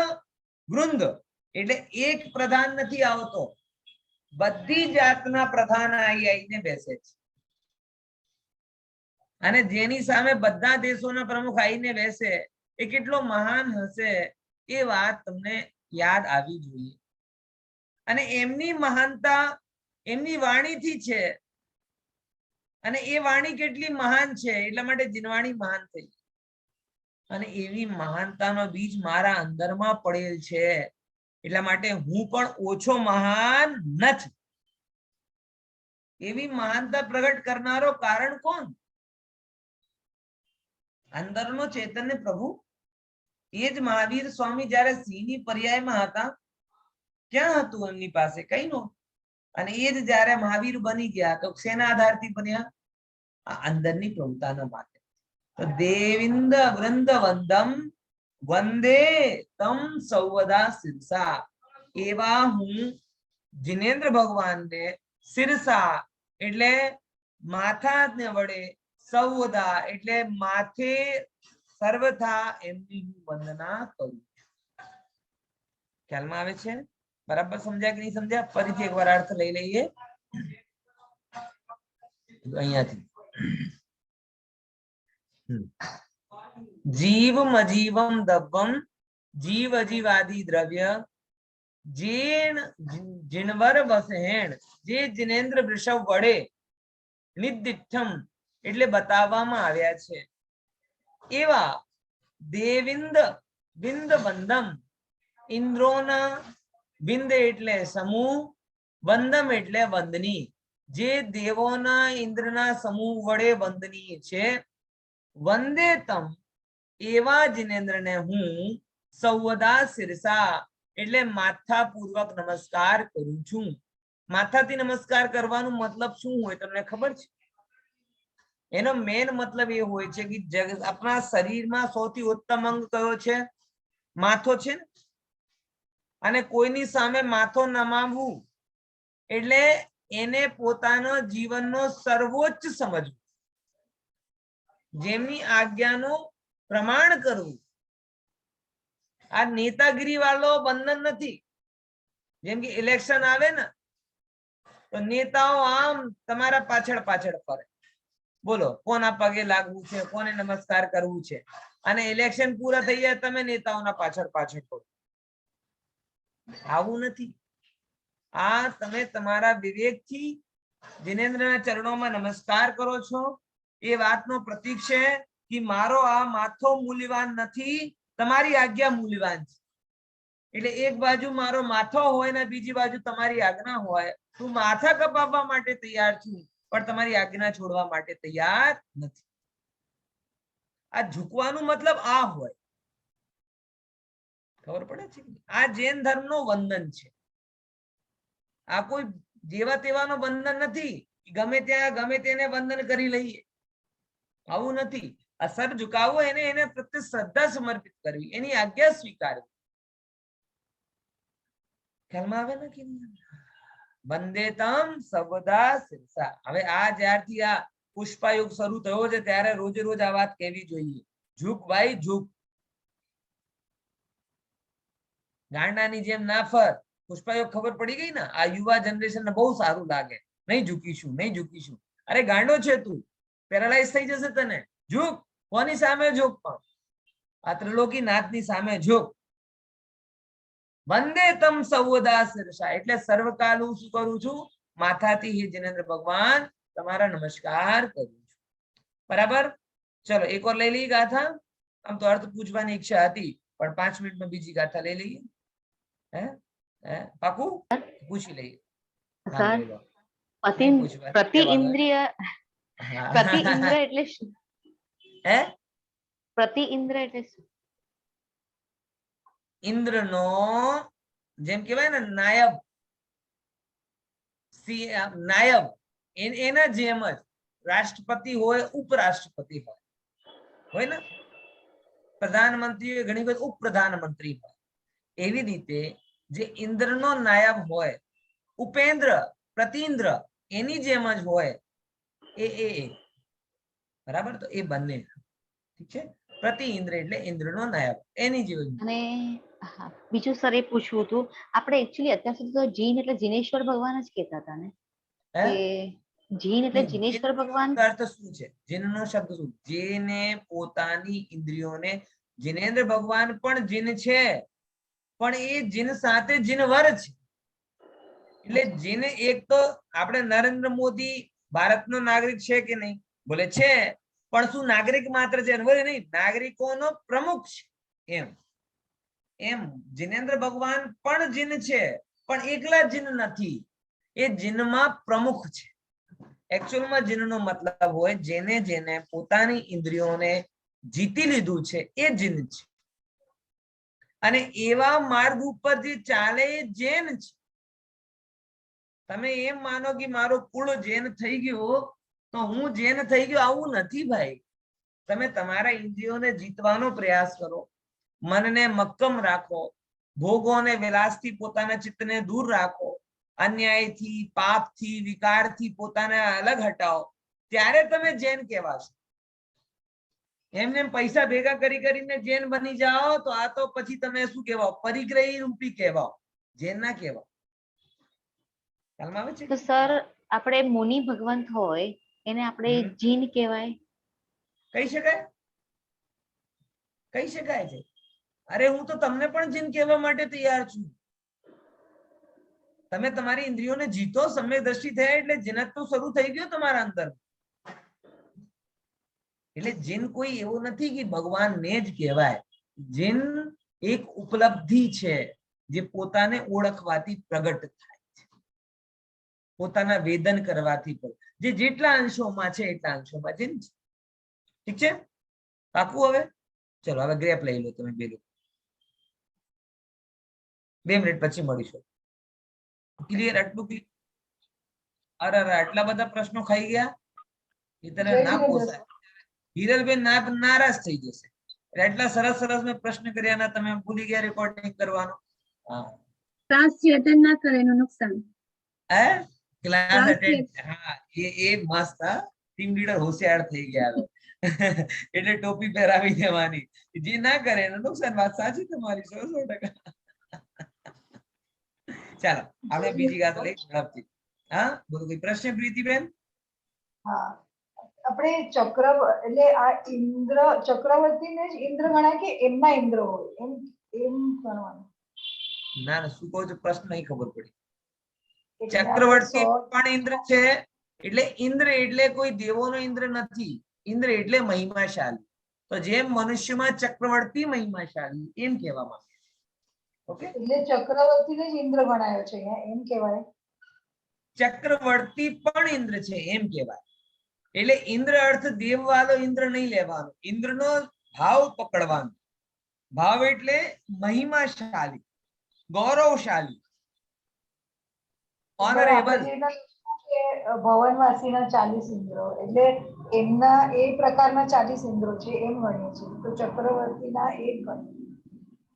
વૃંદ એટલે એક પ્રધાન નથી આવતો. બધી જાતના પ્રધાન આવીને બેસે છે અને જેની સામે બધા દેશોના પ્રમુખ આવીને બેસે એ કેટલો મહાન હશે એ વાત તમને યાદ આવી જોઈએ. અને એમની મહાનતા એમની વાણીથી છે અને એ વાણી કેટલી મહાન છે એટલા માટે જીનવાણી મહાન થઈ. અને એવી મહાનતાનો બીજ મારા અંદરમાં પડેલ છે એટલા માટે હું પણ ઓછો મહાન નથી. એવી મહાનતા પ્રગટ કરનારો કારણ કોણ? અંદરનો ચૈતન્ય પ્રભુ. એ જ મહાવીર સ્વામી જયારે સિંહની પર્યાયમાં હતા ક્યાં હતું એમની પાસે? કઈ નો. અને એ જ જયારે મહાવીર બની ગયા તો શેના આધારથી બન્યા? આ અંદરની પ્રભુતાના માટે. તો દેવિંદ વૃંદ વંદમ વંદે તમ સૌવદા શિરસા. એવા હું જિનેન્દ્ર ભગવાનને શિરસા એટલે માથાને વડે, સૌવદા એટલે માથે સર્વથા એમની હું વંદના કરું. ખ્યાલમાં આવે છે? બરાબર સમજ્યા કે નહીં સમજ્યા? ફરીથી એકવાર અર્થ લઈ લઈએ અહીંયાથી. જીવમ અજીવમ દબ્બમ જીવ અજીવાદી દ્રવ્ય જેણ જીણવર વસહેણ જે જિનેન્દ્ર વૃષભ વડે નિદિઠ્ઠમ એટલે બતાવવામાં આવ્યા છે એવા દેવિંદ બિંદ બંદમ ઇન્દ્રોના બિંદ એટલે સમૂહ, વંદમ એટલે વંદની, જે દેવોના ઇન્દ્રના સમૂહ વડે વંદનીય છે. વંદે તમ એવા જિનેન્દ્રને હું સૌવદા શિરસા એટલે માથા પૂર્વક નમસ્કાર કરું છું. માથાથી નમસ્કાર કરવાનો મતલબ શું હોય તમને ખબર છે? એનો મેન મતલબ એ હોય છે કે આપણા શરીરમાં સૌથી ઉત્તમ અંગ કયો છે? માથો છે ને. અને કોઈની સામે માથો નમાવવું એટલે એને પોતાનો જીવનનો સર્વોચ્ચ સમજવું, જેમની આજ્ઞાનું પ્રમાણ કરવું. આ નેતાગીરી વાળો બંધન નથી. જેમ કે ઇલેક્શન આવે ને તો નેતાઓ આમ તમારા પાછળ પાછળ ફરે, બોલો કોના પગે લાગવું છે, કોને નમસ્કાર કરવું છે. અને ઇલેક્શન પૂરા થઈ જાય તમે નેતાઓના પાછળ પાછળ ફરો. આવું નથી. આ તમે તમારા વિવેકથી જિનેન્દ્રના ચરણોમાં નમસ્કાર કરો છો એ વાતનો પ્રતીક છે કે મારો આ માથો મૂલ્યવાન નથી, તમારી આજ્ઞા મૂલ્યવાન છે. એટલે એક બાજુ મારો માથો હોય ને બીજી બાજુ તમારી આજ્ઞા હોય. હું માથા કપાવવા માટે તૈયાર છું પણ તમારી આજ્ઞા છોડવા માટે તૈયાર નથી. આ ઝૂકવાનું મતલબ આ હોય. ખબર પડે છે? આ જૈન ધર્મનો વંદન છે. આ કોઈ જેવા તેવાનો બંધન નથી. ગમે ત્યાં ગમે તેને વંદન કરી લઈએ, આવું નથી. અસર ઝુકાવવો એને પ્રત્યે શ્રદ્ધા સમર્પિત કરવી, એની આજ્ઞા સ્વીકારવી. ખ્યાલમાં આવે ને કે વંદે તમ સર્વદા શિરસા. હવે આ જ્યારથી આ પુષ્પાયુગ શરૂ થયો છે ત્યારે રોજે રોજ આ વાત કહેવી જોઈએ. ઝૂક ભાઈ ઝૂક, ગાંડાની જેમ ના ફર. પુષ્પાયુગ ખબર પડી ગઈ ને. આ યુવા જનરેશન બહુ સારું લાગે. નહીં ઝૂકીશું, નહીં ઝૂકીશું. અરે ગાંડો છે તું, પેરાલાઇઝ થઈ જશે તને. ઝૂક. કોની સામે ઝૂક? પણ આ ત્રિલોકી નાથની સામે ઝૂક. વંદે તમ સૌવદા શિરસા એટલે સર્વકાલ હું શું કરું છું? માથાથી હે જિનેન્દ્ર ભગવાન તમારા નમસ્કાર કરું છું. બરાબર? ચલો એક વાર લઈ લઈએ ગાથા. આમ તો અર્થ પૂછવાની ઈચ્છા હતી પણ 5 મિનિટમાં બીજી ગાથા લઈ લઈએ. હે પાકું? પૂછી લઈએ. સર પ્રતિ ઇન્દ્રિય એટલે શું? હે પ્રતિ ઇન્દ્ર એટલે શું? ઇન્દ્રનો જેમ કહેવાય ને નાયબ, નાયબ એના જેમ જ રાષ્ટ્રપતિ હોય, ઉપરાષ્ટ્રપતિ હોય ને, પ્રધાનમંત્રી હોય, ઘણી વખત ઉપપ્રધાનમંત્રી હોય. એવી રીતે જે ઇન્દ્રનો નાયબ હોય, ઉપેન્દ્ર પ્રતિન્દ્ર એની જેમ જ હોય એ બરાબર. તો એ બંને ઠીક છે. પ્રતિ ઇન્દ્ર એટલે ઇન્દ્રનો નાયબ એની જેમ. અને હા, બીજું સર એ પૂછવું હતું, આપણે એકચ્યુઅલી અત્યાર સુધી તો જીન એટલે જીનેશ્વર ભગવાન જ કહેતા હતા ને, હે? કે જીન એટલે જીનેશ્વર ભગવાન. જીનનો અર્થ શું છે? જીનનો શબ્દ શું? જેને પોતાની ઇન્દ્રિયોને, જીનેન્દ્ર ભગવાન પણ જીન છે, પણ એ જીન સાથે જીનવર છે. એટલે જીન એક તો આપણે નરેન્દ્ર મોદી ભારતનો નાગરિક છે કે નહીં? બોલે છે, પણ શું નાગરિક માત્ર છે? બોલે નહીં, નાગરિકોનો પ્રમુખ છે. એમ એમ જીનેન્દ્ર ભગવાન પણ જીન છે, પણ એકલા જીન નથી, એ જીનમાં પ્રમુખ છે. એકચ્યુઅલમાં જીનનો મતલબ હોય જેને જેને પોતાની ઇન્દ્રિયોને જીતી લીધું છે એ જીન છે, અને એવા માર્ગ ઉપર જે ચાલે એ જૈન છે. તમે એમ માનો કે મારો કુળ જૈન થઈ ગયો તો હું જૈન થઈ ગયો, આવું નથી ભાઈ. તમે તમારા ઇન્દ્રિયોને જીતવાનો પ્રયાસ કરો, મનને મક્કમ રાખો, ભોગોને વિલાસથી પોતાના ચિત્તને દૂર રાખો, અન્યાયથી, પાપથી, વિકારથી પોતાને અલગ હટાવો, ત્યારે તમે જૈન કહેવાશો. એમને પૈસા ભેગા કરી કરીને જૈન બની જાઓ તો આ તો પછી તમે શું કહેવાઓ? પરિગ્રહી રૂપી કહેવાઓ, જૈન ના કહેવાઓ. ખ્યાલમાં આવે છે? તો સર આપણે મુનિ ભગવંત હોય એને આપણે જીન કહેવાય? કહી શકાય, કહી શકાય છે. અરે હું તો તમને પણ જીન કહેવા માટે તૈયાર છું. તમે તમારી ઇન્દ્રિયોને જીતો, સમ્યક દ્રષ્ટિ થયા એટલે જીનત તો શરૂ થઈ ગયો તમારા અંદર. એટલે જીન કોઈ એવું નથી કે ભગવાનને જ કહેવાય. જીન એક ઉપલબ્ધિ છે જે પોતાને ઓળખવાથી પ્રગટ થાય છે, પોતાના વેદન કરવાથી પણ. જે જેટલા અંશોમાં છે એટલા અંશોમાં જીન છે. ઠીક છે, પાકું? હવે ચલો, હવે ગ્રેપ લઈ લો તમે બે લોકો. 2 મિનિટ પછી મળીશું. ક્લિયર? આટલું ક્લિયર? અરે આટલા બધા પ્રશ્નો ખાઈ ગયા એ તને ના પોસાય. હિરલબેન નારાજ થઈ જશે. એટલા સરસ સરસ મેં પ્રશ્ન કર્યા ના તમે ભૂલી ગયા રેકોર્ડિંગ કરવાનો. ક્લાસ અટેન્ડ ના કરે એનું નુકસાન. હે? Class attend? હા, એ મસ્ત. હા, ટીમ લીડર હોશિયાર થઈ ગયા હવે. એટલે ટોપી પહેરાવી દેવાની. જે ના કરે એનું નુકસાન. વાત સાચી તમારી, 100%. ચાલો આપણે બીજી વાત લઈ ઝડપથી. હા, બોલો કોઈ પ્રશ્ન પ્રીતિબેન? હા, આપણે ચક્ર એટલે આ ઇન્દ્ર ચક્રવર્તીને જ ઇન્દ્ર ગણાય કે એમના ઇન્દ્ર હોય એમ એમ ગણવાનું? ના ના, શું કહો છો? પ્રશ્ન નહીં ખબર પડી. ચક્રવર્તી પણ ઇન્દ્ર છે. એટલે ઇન્દ્ર એટલે કોઈ દેવોનો ઇન્દ્ર નથી. ઇન્દ્ર એટલે મહિમાશાળી. તો જેમ મનુષ્યમાં ચક્રવર્તી મહિમાશાળી એમ કહેવામાં આવે. ઓકે, એટલે ચક્રવર્તીને જ ઇન્દ્ર ગણાયો છે એમ કહેવાય? ચક્રવર્તી પણ ઇન્દ્ર છે એમ કહેવાય. એટલે ઇન્દ્ર અર્થ દેવ વાળો ઇન્દ્ર નહીં લેવાનો, ઇન્દ્રનો ભાવ પકડવાનો. ભાવ એટલે મહિમાશાળી, ગૌરવશાળી, ઓનરેબલ. ભવનવાસીના 40 ઇન્દ્રો એટલે એમના એ પ્રકારના 40 ઇન્દ્રો છે એમ ગણીએ છીએ, તો ચક્રવર્તીના એક ગણીએ.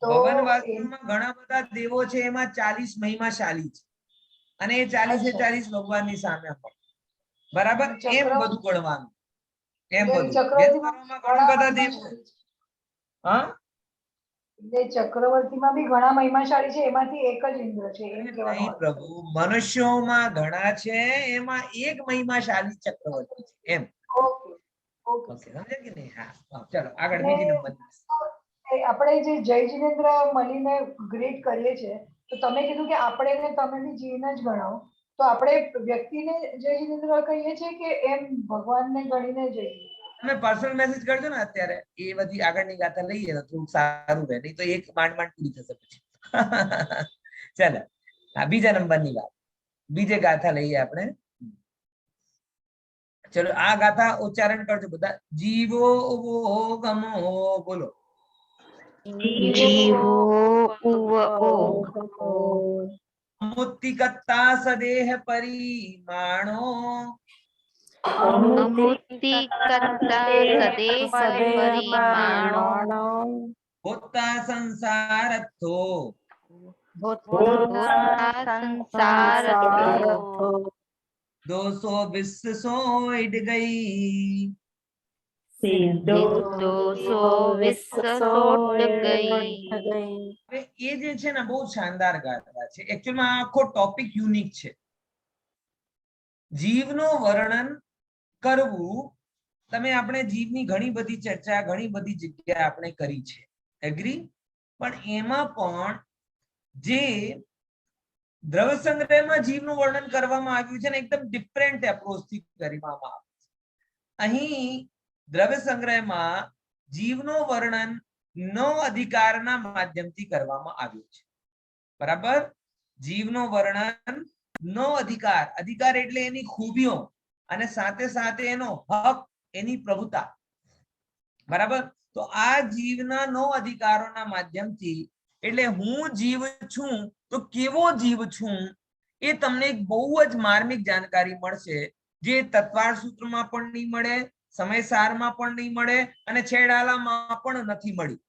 ભવનવાસીમાં ઘણા બધા દેવો છે, એમાં 40 મહિમાશાળી છે, અને એ 40 ભગવાનની સામે હોય. બરાબર? એમ બધું ગણવાનું. એમ બધું ઘણા બધા દેવો. હા, એટલે ચક્રવર્તીમાં બી ઘણા મહિમાશાળી છે, એમાંથી એક જ ઇન્દ્ર છે એમ કહેવાનું? પ્રભુ, મનુષ્યોમાં ઘણા છે, એમાં એક મહિમાશાળી ચક્રવર્તી છે એમ. ઓકે ઓકે, સમજે કે નહીં? હા, ચલો આગળ બીજી નંબર. આપણે જે જય જિનેન્દ્ર મળીને ગ્રીટ કરીએ છીએ, તો તમે કીધું કે આપણે ને તમે બી જીન જ ગણાવો, તો આપણે વ્યક્તિને જય જિનેન્દ્ર કહીએ છીએ કે એમ ભગવાનને ગણીને જઈએ? તમે પર્સનલ મેસેજ કરજો ને અત્યારે, એ બધી આગળની ગાથા લઈએ તો થોડું સારું રહે, નહીં તો એક માંડ પૂરી થશે પછી. ચાલો, હા, બીજા નંબરની વાત, બીજે ગાથા લઈએ આપણે. ચલો, આ ગાથા ઉચ્ચારણ કરજો બધા. જીવો ગમો, બોલો. જીવો મુક્તિકર્તા સદેહ પરિમાણો, અમુક્તિકર્તા સદેહ પરિમાણો, હોતા સંસારથો, સંસારથો, 220 સોઈડ ગઈ, દોષો વિસસોટ ગઈ. હવે એ જે છે ને બહુ શાનદાર ગાથા છે. એકચ્યુઅલમાં આખો ટોપિક યુનિક છે. જીવનું વર્ણન કરવું, તમે આપણે જીવની ઘણી બધી ચર્ચા ઘણી બધી જગ્યાએ આપણે કરી છે, એગ્રી, પણ એમાં પણ જે દ્રવ્ય સંગ્રહમાં જીવનું વર્ણન કરવામાં આવ્યું છે ને એકદમ ડિફરન્ટ એપ્રોચથી કરવામાં આવ્યું છે. અહીં દ્રવ્ય સંગ્રહમાં જીવનું વર્ણન 9 અધિકારના માધ્યમથી કરવામાં આવ્યું છે. બરાબર? જીવનું વર્ણન 9 અધિકાર, અધિકાર એટલે એની ખૂબીઓ અને સાથે સાથે એનો હક, એની પ્રભુતા. બરાબર? તો આ જીવના 9 અધિકારોના માધ્યમથી, એટલે હું જીવ છું તો કેવો જીવ છું એ તમને એક બહુ જ માર્મિક જાણકારી મળશે, જે તત્વાર સૂત્રમાં પણ નહીં મળે, સમયસારમાં પણ નહીં મળે અને છેડાલામાં પણ નથી મળી.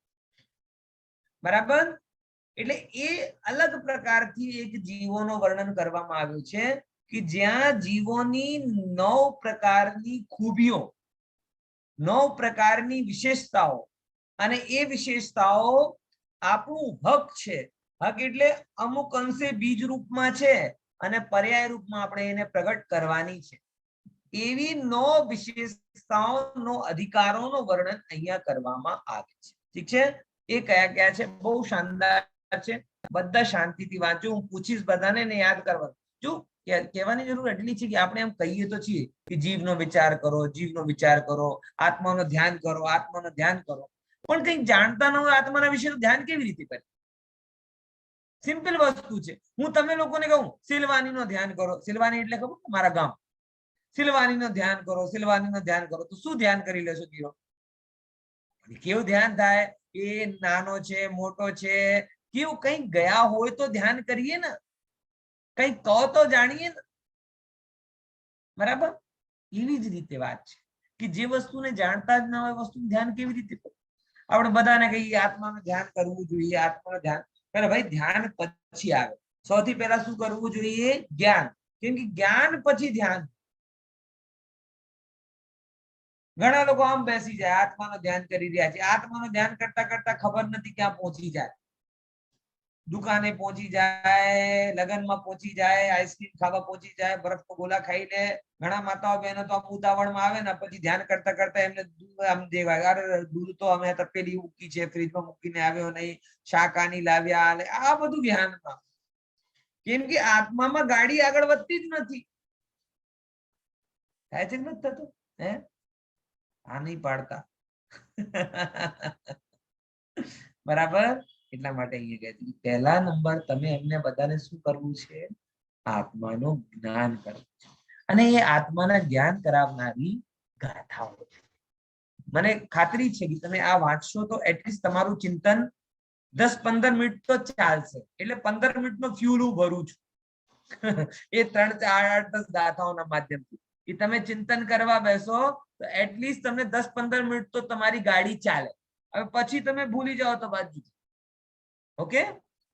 બરાબર? એટલે એ અલગ પ્રકારથી એક જીવોનો વર્ણન કરવામાં આવ્યું છે કે જ્યાં જીવોની 9 પ્રકારની ખૂબીઓ, 9 પ્રકારની વિશેષતાઓ, અને એ વિશેષતાઓ આપણું હક છે. હક એટલે અમુક અંશે બીજ રૂપમાં છે અને પર્યાય રૂપમાં આપણે એને પ્રગટ કરવાની છે. એવી 9 વિશેષતાઓ, 9 અધિકારોનું વર્ણન અહીંયા કરવામાં આવે છે. ઠીક છે? એ કયા કયા છે? બહુ શાનદાર છે. બધા શાંતિથી વાંચો. હું પૂછીશ બધાને ને યાદ કરવાનું. જો કહેવાની જરૂર એટલી છે કે આપણે એમ કહીએ તો છીએ કે જીવનો વિચાર કરો, જીવનો વિચાર કરો, આત્માનો ધ્યાન કરો, આત્માનો ધ્યાન કરો, પણ કંઈક જાણતા ન હોય આત્માના વિશે ધ્યાન કેવી રીતે કરે? સિમ્પલ વસ્તુ છે. હું તમે લોકોને કહું સિલવાનીનો ધ્યાન કરો, સિલવાની એટલે ખબર મારા ગામ, સિલવાનીનો ધ્યાન કરો, સિલવાનીનો ધ્યાન કરો, તો શું ધ્યાન કરી લેશો? કીધો કેવું ધ્યાન થાય? એ નાનો છે, મોટો છે, કેવું કંઈક ગયા હોય તો ધ્યાન કરીએ ને, કંઈક કહો તો જાણીએ ને. બરાબર? એવી જ રીતે વાત છે કે જે વસ્તુને જાણતા જ ના હોય વસ્તુનું ધ્યાન કેવી રીતે કરવું? આપણે બધાને કહીએ આત્માનું ધ્યાન કરવું જોઈએ, આત્માનું ધ્યાન. પહેલા ભાઈ ધ્યાન પછી આવે. સૌથી પહેલા શું કરવું જોઈએ? જ્ઞાન. કેમ કે જ્ઞાન પછી ધ્યાન. ઘણા લોકો આમ બેસી જાય, આત્માનું ધ્યાન કરી રહ્યા છે, આત્માનું ધ્યાન કરતા કરતા ખબર નથી ક્યાં પહોંચી જાય. દુકાને પહોંચી જાય, લગનમાં પહોંચી જાય, આઈસ્ક્રીમ ખાવા પહોંચી જાય, બરફનો ગોલા ખાઈ લે. ઘણા માતાઓ બહેનો તો આમ ઉતાવળમાં આવે ને પછી ધ્યાન કરતા કરતા એમને આમ દેવાય, અરે દૂધ તો અમે તપેલી મૂકી છે, ફ્રીજમાં મૂકીને આવ્યો નહીં, શાક આની લાવ્યા. આ બધું ધ્યાનમાં. કેમ કે આત્મામાં ગાડી આગળ વધતી જ નથી. થાય છે નથી થતું? હે આ નહીં પાડતા. બરાબર? એટલા માટે અહીંયા કહે છે પહેલા નંબર તમે એમને બધાને શું કરવું છે? આત્માનું જ્ઞાન કરવું છે. અને એ આત્માના જ્ઞાન કરાવનારી ગાથાઓ છે. મને ખાતરી છે કે તમે આ વાંચશો તો એટલીસ્ટ તમારું ચિંતન 10-15 મિનિટ તો ચાલશે. એટલે 15 મિનિટનો ફ્યુલ હું ભરું છું. એ 3, 4, 8, 10 ગાથાઓના માધ્યમથી એ તમે ચિંતન કરવા બેસો તો એટલીસ્ટ તમને 10-15 મિનિટ તો તમારી ગાડી ચાલે. હવે પછી તમે ભૂલી જાઓ તો બાજુ. ઓકે?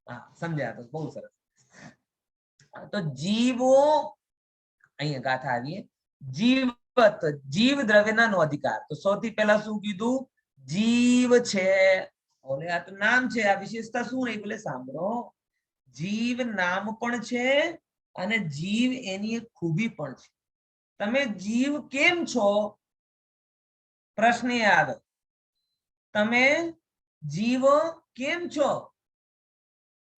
હા, સમજ્યા? તો બહુ સરસ. તો જીવો, અહીંયા ગાથા આવીએ. જીવત, જીવ દ્રવ્યના 9 અધિકાર. તો સૌથી પહેલા શું કીધું? જીવ છે. ઓલે આ તો નામ છે. આ વિશેષતા શું રહી? ભલે સાંભળો. જીવ નામ પણ છે અને જીવ એની એક ખૂબી પણ છે. તમે જીવ કેમ છો? પ્રશ્ન આવે. તમે જીવ કેમ છો?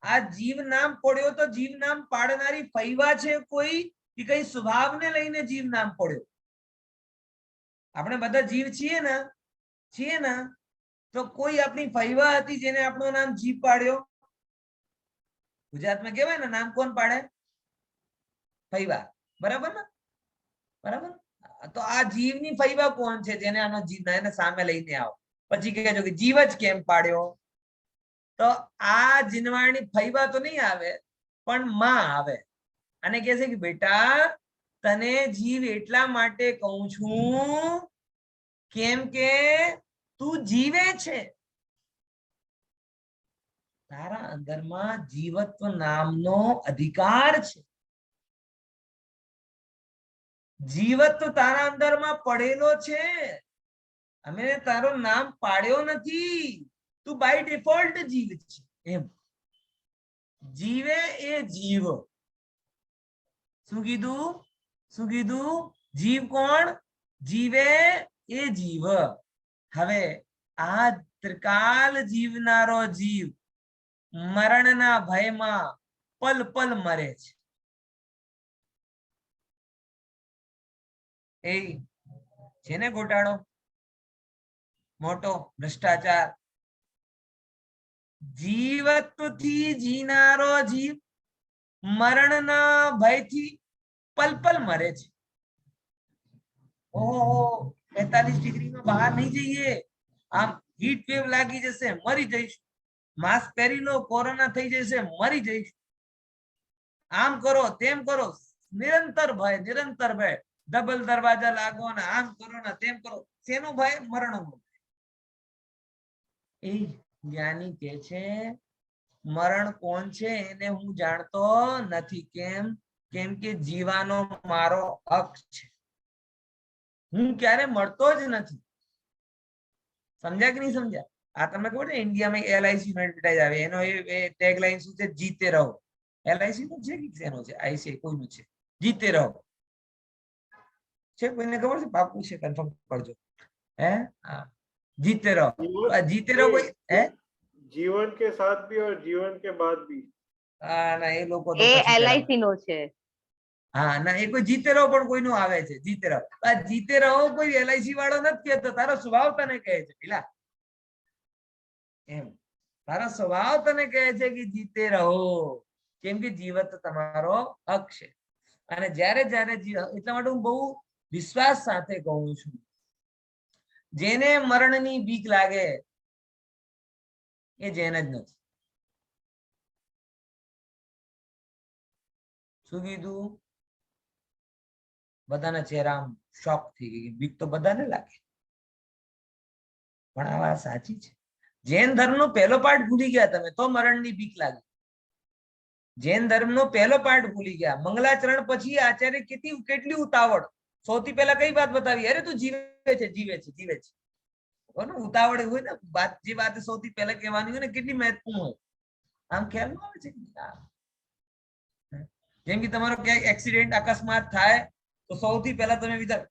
આ જીવ નામ પડ્યો તો જીવ નામ પાડનારી ફૈવા છે કોઈ કે કઈ સ્વભાવને લઈને જીવ નામ પડ્યો? આપણે બધા જીવ છીએ ને તો કોઈ આપણી ફૈવા હતી જેને આપણું નામ જીવ પાડ્યો? ગુજરાતમાં કહેવાય ને નામ કોણ પાડે? ફૈવા. બરાબર ને? બરાબર? તો આ જીવની ફૈવા કોણ છે જેને આનો જીવ એને સામે લઈને આવો? પછી કહેજો કે જીવ જ કેમ પાડ્યો? તો આ જીનવાણી ફૈવા તો નહીં આવે પણ માં આવે અને કહે છે કે બેટા તને જીવ એટલા માટે કહું છું કેમ કે તું જીવે છે. તારા અંદરમાં જીવત્વ નામનો અધિકાર છે. જીવત્વ તારા અંદરમાં પડેલો છે. અમે તારો નામ પાડ્યો નથી, તું બાય ડિફોલ્ટ જીવ છે એમ. જીવે એ જીવ. શું કીધું? શું કીધું? જીવ કોણ? જીવે એ જીવ. હવે આ ત્રિકાલ જીવનારો જીવ મરણના ભયમાં પલ પલ મરે છે. એ છે ને ગોટાળો મોટો, ભ્રષ્ટાચાર. જીવત્વથી જીનારો જીવ મરણના ભયથી પલ પલ મરે છે. ઓહો 45 ડિગ્રીમાં બહાર નહીં જઈએ, આમ હીટ વેવ લાગી જશે, મરી જઈશું. માસ્ક પહેરી લો, કોરોના થઈ જશે, મરી જઈશું. આમ કરો તેમ કરો, નિરંતર ભય, નિરંતર ભય. ડબલ દરવાજા લાગો ને આમ કરો ને તેમ કરો. શેનો ભય? મરણનો. એ જ્ઞાની કે છે મરણ કોણ છે એને હું જાણતો નથી. કેમ? કેમ કે જીવાનો મારો હક છે. હું ક્યારે મળતો જ નથી. સમજ્યા કે નહીં સમજ્યા? આ તમને ખબર છે ઇન્ડિયામાં એલઆઈસી નો એડવર્ટાઇઝ આવે, એનો એ ટેગલાઈન શું છે? જીતે રહો. એલઆઈસી નો છે કે શેનો છે? આઈસી કોઈનું છે? જીતે રહો છે. કોઈને ખબર છે? પાકું છે, કન્ફર્મ કરજો. હે? હા, जीते रहो. जीते रहो कोई है? जीवन के साथ भी और जीवन के बाद भी. હા ના, એ લોકો તો એ પછી એલઆઈસી નો છે. હા ના, એ કોઈ જીતે રહો પણ કોઈનું આવે છે. જીતે રહો. આ જીતે રહો કોઈ એલઆઈસી વાળો નથી કહેતો, તારો સ્વભાવ તને કહે છે પેલા એમ. તારો સ્વભાવ તને કહે છે કે જીતે રહો, કેમ કે જીવત તમારો હક છે. અને જ્યારે જ્યારે એટલા માટે હું બહુ વિશ્વાસ સાથે કહું છું, જેને મરણની બીક લાગે એ જૈન જ નથી. શું કીધું? બધાના ચહેરા શોક થઈ ગઈ. બીક તો બધાને લાગે, પણ આ વાત સાચી છે. જૈન ધર્મનો પહેલો પાઠ ભૂલી ગયા તમે તો મરણની બીક લાગે. જૈન ધર્મનો પહેલો પાઠ ભૂલી ગયા. મંગલાચરણ પછી આચાર્ય કેટલી ઉતાવળ. સૌથી પહેલા કઈ વાત બતાવી? અરે તું જીવે છે, જીવે છે, જીવે છે. ઉતાવળ હોય ને, જે વાત સૌથી પહેલા કહેવાની હોય ને, કેટલી મહત્વપૂર્ણ હોય. આમ ખ્યાલ આવે છે? જેમ કે તમારો ક્યાંક એક્સિડન્ટ અકસ્માત થાય તો સૌથી પહેલા તમે વિચાર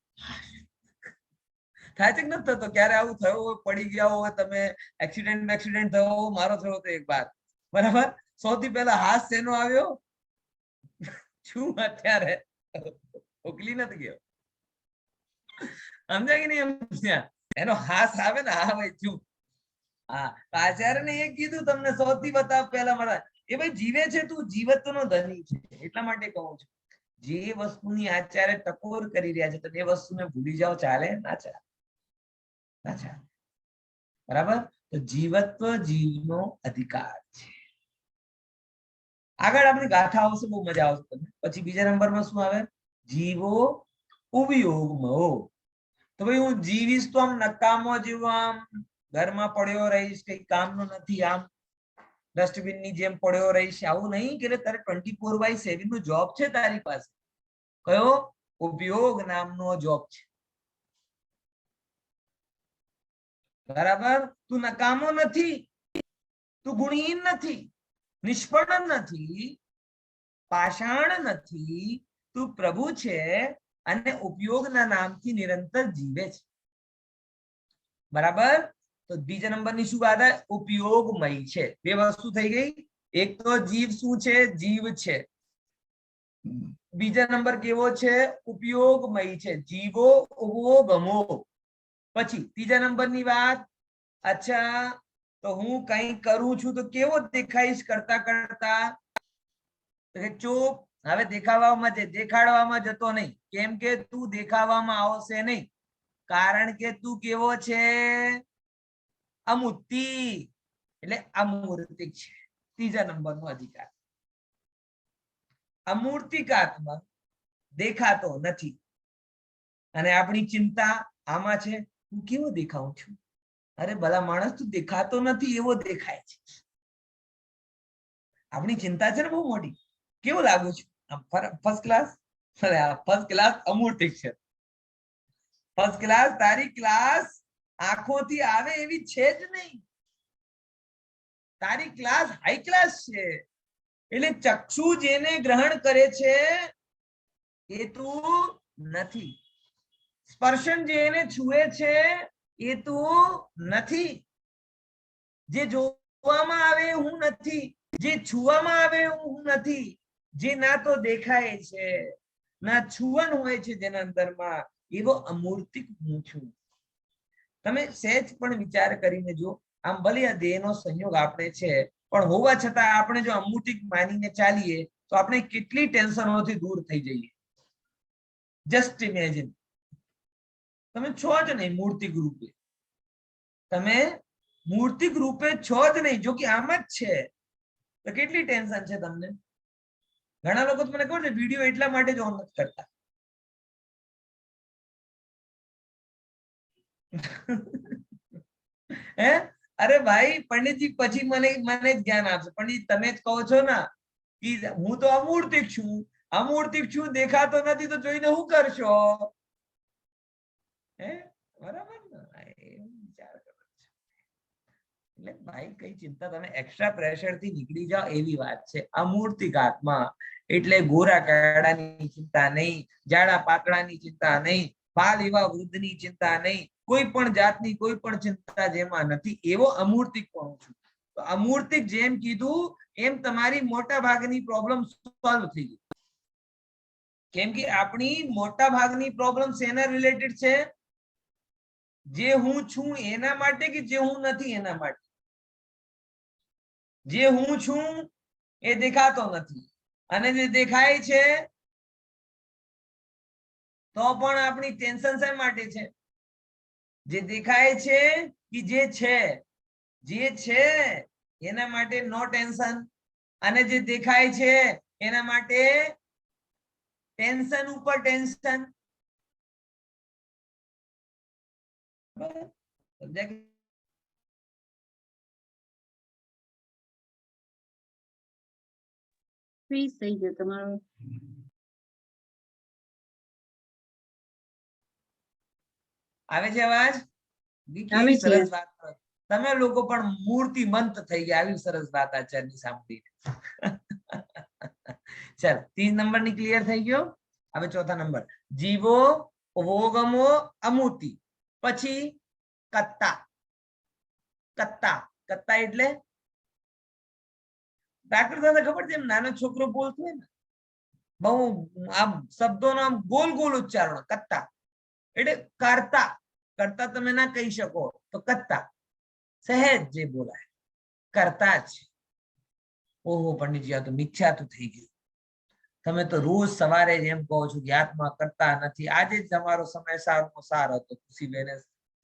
થાય છે કે નથી થતો? ક્યારે આવું થયું હોય, પડી ગયા હોય તમે, એક્સિડન્ટ થયો, મારો થયો તો એક વાર, બરાબર? સૌથી પહેલા હાથ શેનો આવ્યો? શું અત્યારે ઓકલી નથી ગયો? સમજાય કે નહીં સમજ્યા? એનો હાથ આવે ને, હા ભાઈ શું. હા, આચાર્ય ને એ કીધું તમને સૌથી બતાવ પહેલા મારા એ ભાઈ જીવે છે, તું જીવતનો ધની છે. એટલા માટે કહું છું, જે વસ્તુની આચાર્ય ટકોર કરી રહ્યા છે, તો એ વસ્તુને ભૂલી જાઓ, ચાલે? ના ચાલે, ના ચાલે. બરાબર? તો જીવત્વ જીવનો અધિકાર છે. આગળ આપણી ગાથા આવશે, બહુ મજા આવશે તમને. પછી બીજા નંબરમાં શું આવે? જીવો ઉપયોગમાં. તો ભાઈ હું જીવીશ તો આમ નકામો જેવો, આમ ઘરમાં પડ્યો રહીશ, કઈ કામનો નથી, આમ ડસ્ટબિન ની જેમ પડ્યો રહીશ, આવું નહીં. કે તારે 24/7 નો જોબ છે તારી પાસે. કયો? ઉપયોગ નામનો જોબ છે. બરાબર? તું નકામો નથી, તું ગુણહીન નથી, નિષ્ફળ નથી, પાષાણ નથી, તું પ્રભુ છે અને ઉપયોગના નામથી નિરંતર જીવે છે. બરાબર? તો બીજા નંબરની શું વાત? ઉપયોગમય છે. બે વસ્તુ થઈ ગઈ. એક તો જીવ શું છે? જીવ છે. બીજા નંબર કેવો છે? ઉપયોગમય છે. જીવો ઉપોગમો. પછી ત્રીજા નંબરની વાત, અચ્છા તો હું કઈ કરું છું તો કેવો દેખાઈશ કરતા કરતા? ચૂપ. હવે દેખાડવામાં જતો નહીં. કેમ કે તું દેખાવામાં આવશે નહીં, કારણ કે તું કેવો છે? અમૂર્તિ, એટલે અમૂર્તિક છે. ત્રીજા નંબરનો અધિકાર. અમૂર્તિકાત્મક, દેખાતો નથી. અને આપણી ચિંતા આમાં છે, હું કેવો દેખાઉં છું? અરે ભલા માણસ, તું દેખાતો નથી એવો દેખાય છે. આપણી ચિંતા છે ને બહુ મોટી. કેવું લાગુ છું? First class. ફર્સ્ટ ક્લાસ અમૂર્તિક છે. ફર્સ્ટ ક્લાસ તારી ક્લાસ આંખોથી આવે એવી છે જ નહીં. તારી ક્લાસ હાઈ ક્લાસ છે. એટલે ચક્ષુ જેને ગ્રહણ કરે છે એ તું નથી. સ્પર્શન જેને છુએ છે એ તું નથી. જે જોવામાં આવે હું નથી, જે છુવામાં આવે હું નથી, જે ના તો દેખાય છે ના છુવન હોય છે જેના અંદરમાં, એવો અમૂર્તિક હું છું. તમે સહેજ પણ વિચાર કરીને જો, આમ ભલે આ દેહનો સંયોગ આપણે છે, પણ હોવા છતાં આપણે જો અમૂર્તિક માનીને ચાલીએ તો આપણે કેટલી ટેન્શનોથી દૂર થઈ જઈએ. જસ્ટ ઇમેજિન, તમે છો જ નહીં મૂર્તિક રૂપે, તમે મૂર્તિક રૂપે છો જ નહીં, જો કે આમ જ છે, તો કેટલી ટેન્શન છે તમને. ઘણા લોકો તો મને કહો ને વિડીયો એટલા માટે જ ઓન નથી કરતા. હે અરે ભાઈ પંડિતજી પછી મને જ જ્ઞાન આપશે. પંડિત તમે જ કહો છો ને કે હું તો અમૂર્તિક છું, અમૂર્તિક છું, દેખાતો નથી, તો જોઈને શું કરશો? હે બરાબર ને? વિચાર કરો. એટલે ભાઈ કઈ ચિંતા, તમે એક્સ્ટ્રા પ્રેશર થી નીકળી જાઓ એવી વાત છે. અમૂર્તિક આત્મા એટલે ગોરા કાળાની ચિંતા નહીં, જાડા પાતળાની ચિંતા નહીં, બાલ એવા વૃદ્ધની ચિંતા નહીં, કોઈ પણ જાતની કોઈ પણ ચિંતા જેમાં નથી, એવો અમૂર્તિક પણ છું. તો અમૂર્તિક જેમ કીધું એમ તમારી મોટા ભાગની પ્રોબ્લેમ સોલ્વ થઈ ગઈ. કેમ કે આપણી મોટા ભાગની પ્રોબ્લેમ શેના રિલેટેડ છે? જે હું છું એના માટે કે જે હું નથી એના માટે? જે હું છું એ દેખાતો નથી, અને જે દેખાય છે તો પણ આપણી ટેન્શન શા માટે છે? જે દેખાય છે કે જે છે એના માટે નો ટેન્શન, અને જે દેખાય છે એના માટે ટેન્શન ઉપર ટેન્શન. ફ્રીઝ થઈ ગયો તમારો. આવે છે અવાજ? આવે છે. સરસ વાત કરો. તમે લોકો પણ મૂર્તિમંત થઈ ગયા. આવી સરસ વાત આચાર્યની સાંભળીને. ચાલ 3 નંબર ની ક્લિયર થઈ ગયો. હવે ચોથા નંબર, જીવો ભોગમો અમૂર્તિ. પછી કત્તા. કત્તા કત્તા એટલે ડાક્ટર દાદા ખબર છે, એમ નાનો છોકરો બોલતો હોય ને, બહુ આમ શબ્દોનો આમ ગોલ ગોલ ઉચ્ચારણ. કત્તા એટલે કરતા. કરતા તમે ના કહી શકો તો કત્તા, સહેજ જે બોલાય કરતા જ. ઓહો પંડિતજી, આ તો મિથ્યા થઈ ગયું. તમે તો રોજ સવારે જ એમ કહો છો કે આત્મા કરતા નથી. આજે જ તમારો સમય સારો હતો, ખુશીબેને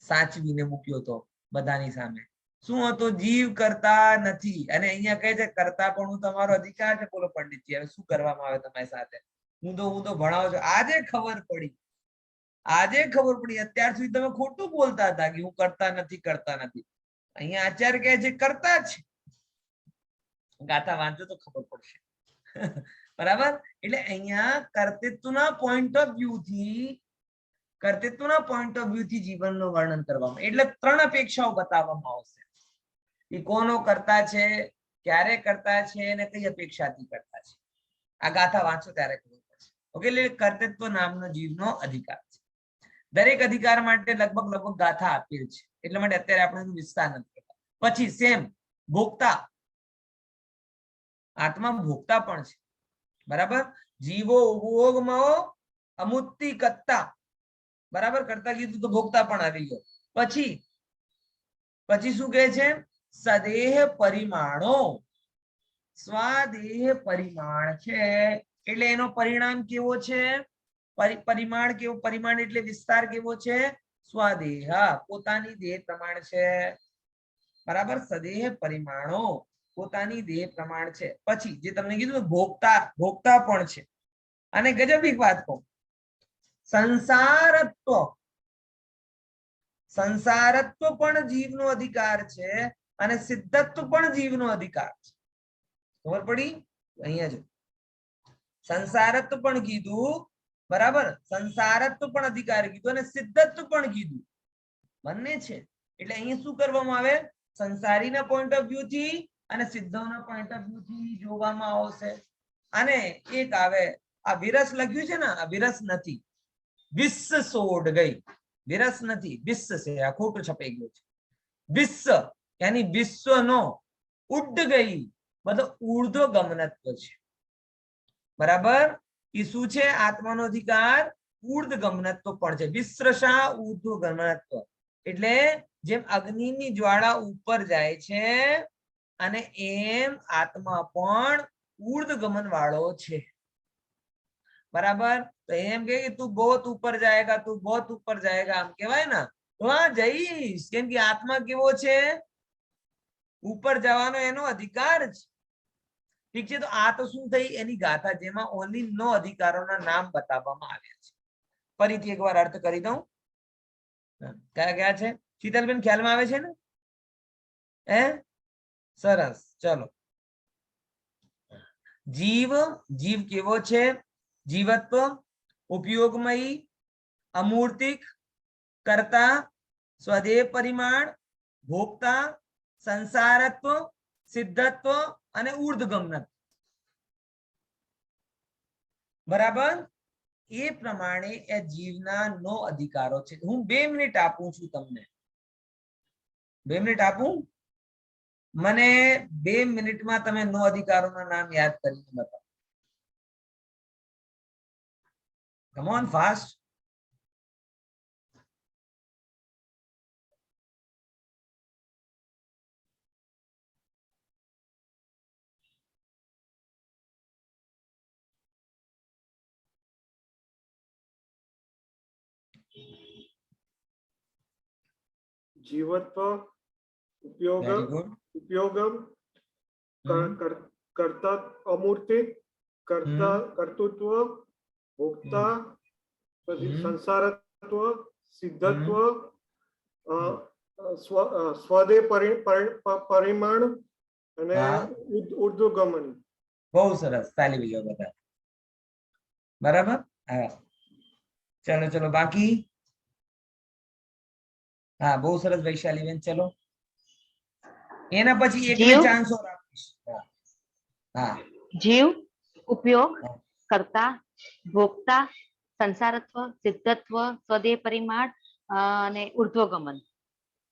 સાચવીને મૂક્યો તો બધાની સામે. શું હતો? જીવ કરતા નથી. અને અહીંયા કહે છે કરતા પણ હું તમારો અધિકાર છે. બોલો પંડિતજી, હવે શું કરવામાં આવે તમારી સાથે? હું તો ભણાવું છું. આજે ખબર પડી. અત્યાર સુધી તમે ખોટું બોલતા હતા કે હું કરતા નથી. અહીંયા આચાર્ય કહે છે કરતા છે. ગાથા વાંચો તો ખબર પડશે. બરાબર? એટલે અહીંયા કર્તૃત્વના પોઈન્ટ ઓફ વ્યૂ થી જીવનનું વર્ણન કરવામાં, એટલે 3 અપેક્ષાઓ બતાવવામાં આવશે કે કોનો કરતા છે, ક્યારે કરતા છે, અને કઈ અપેક્ષાથી કરતા છે. આ ગાથા વાંચો ત્યારે ખબર પડશે. ઓકે, એટલે કર્તૃત્વ નામનો જીવનો અધિકાર છે. દરેક અધિકાર માટે લગભગ ગાથા આપેલ છે, એટલા માટે અત્યારે આપણે વિસ્તાર નથી કરતા. પછી સેમ ભોગતા. આત્મા ભોગતા પણ છે. બરાબર? જીવો ઉપભોગમાં અમૂર્તિ કત્તા. બરાબર? કરતા કીધું તો ભોગતા પણ આવી ગયો. પછી શું કહે છે? સદેહ પરિમાણો. સ્વાદેહ પરિમાણ છે એટલે એનો પરિણામ કેવો છે? પરિમાણ કેવો? પરિમાણ એટલે વિસ્તાર કેવો છે? સ્વાદેહ, પોતાની દેહ પ્રમાણ છે. બરાબર? સદેહ પરિમાણો પોતાની દેહ પ્રમાણ છે. પછી જે તમને કીધું ભોગતા પણ છે. અને ગજબ એક વાત કહું, સંસારત્વ પણ જીવનો અધિકાર છે, અને સિદ્ધત્વ પણ જીવનો અધિકાર છે. ખબર પડી? અહીંયા જો સંસારત્વ પણ કીધું, બરાબર? સંસારત્વ પણ અધિકાર કીધું, અને સિદ્ધત્વ પણ કીધું. બંને છે. એટલે અહીંયા શું કરવામાં આવે, સંસારીના પોઈન્ટ ઓફ વ્યૂ થી અને સિદ્ધોના પોઈન્ટ ઓફ વ્યૂ થી જોવામાં આવશે. અને એક આવે આ વિરસ લખ્યું છે ને, આ વિરસ નથી, વિસ સોડ ગઈ, વિરસ નથી વિસ છે, આ ખોટું છપાઈ ગયું છે. વિસ યાની વિશ્વનો, ઉડ ગઈ મતલબ ઉર્ધ્વ ગમનત્વ છે. બરાબર, એ શું છે, આત્માનો અધિકાર ઉર્ધ્વ ગમનત્વ પણ છે. વિશ્રષા ઉર્ધ્વ ગમનત્વ એટલે જેમ અગ્નિની જ્વાળા ઉપર જાય છે અને એમ આત્મા પણ ઉર્ધ્વ ગમન વાળો છે. બરાબર, તો એમ કે તું બહોત ઉપર જાયેગા, તું બહોત ઉપર જાયેગા, આમ કહેવાય ને, તો હા જઈશ, કેમ કે આત્મા કેવો છે, ઉપર જવાનો એનો અધિકાર છે. ઠીક છે, તો આ તો શું થઈ, એની ગાથા જેમાં ઓનલી 9 અધિકારોના નામ બતાવવામાં આવ્યા છે. ફરીથી એકવાર અર્થ કરી દઉં, કયા કયા છે શીતલબેન, ખ્યાલમાં આવે છે ને? સરસ, ચલો. જીવ, જીવ કેવો છે, જીવત્વ, ઉપયોગમયી, અમૂર્તિક, કર્તા, સ્વદેહ પરિમાણ, ભોક્તા, સંસારત્વ, સિદ્ધત્વ અને ઉર્ધ્વગમનત્વ. બરાબર, એ પ્રમાણે એ જીવના 9 અધિકારો છે. હું 2 મિનિટ આપું છું તમને, 2 મિનિટ આપું, મને 2 મિનિટમાં તમે 9 અધિકારોના નામ યાદ કરીને બતાવો. Come on, fast. જીવત્વ, ઉપયોગ, વેરી ગુડ. ઉપયોગમ, કર્તા, અમૂર્તિ, કર્તા, કર્તૃત્વ, ભોક્તા, પછી સંસારત્વ, સિદ્ધત્વ, સ્વદેહ પરિમાણ અને ઉર્ધ્વગમન. બહુ સરસ, તાલી બીજો બધા. બરાબર, હા, ચલો ચલો બાકી. હા, બહુ સરસ વૈશાલીબેન, ચલો. એના પછી એકને જીવ. ચાન્સ ઓર આપીશ. હા, જીવ, ઉપયોગ, કર્તા, ભોક્તા, સંસારત્વ, સિદ્ધત્વ, સ્વદેહ પરિમાણ અને ઉર્ધ્વગમન.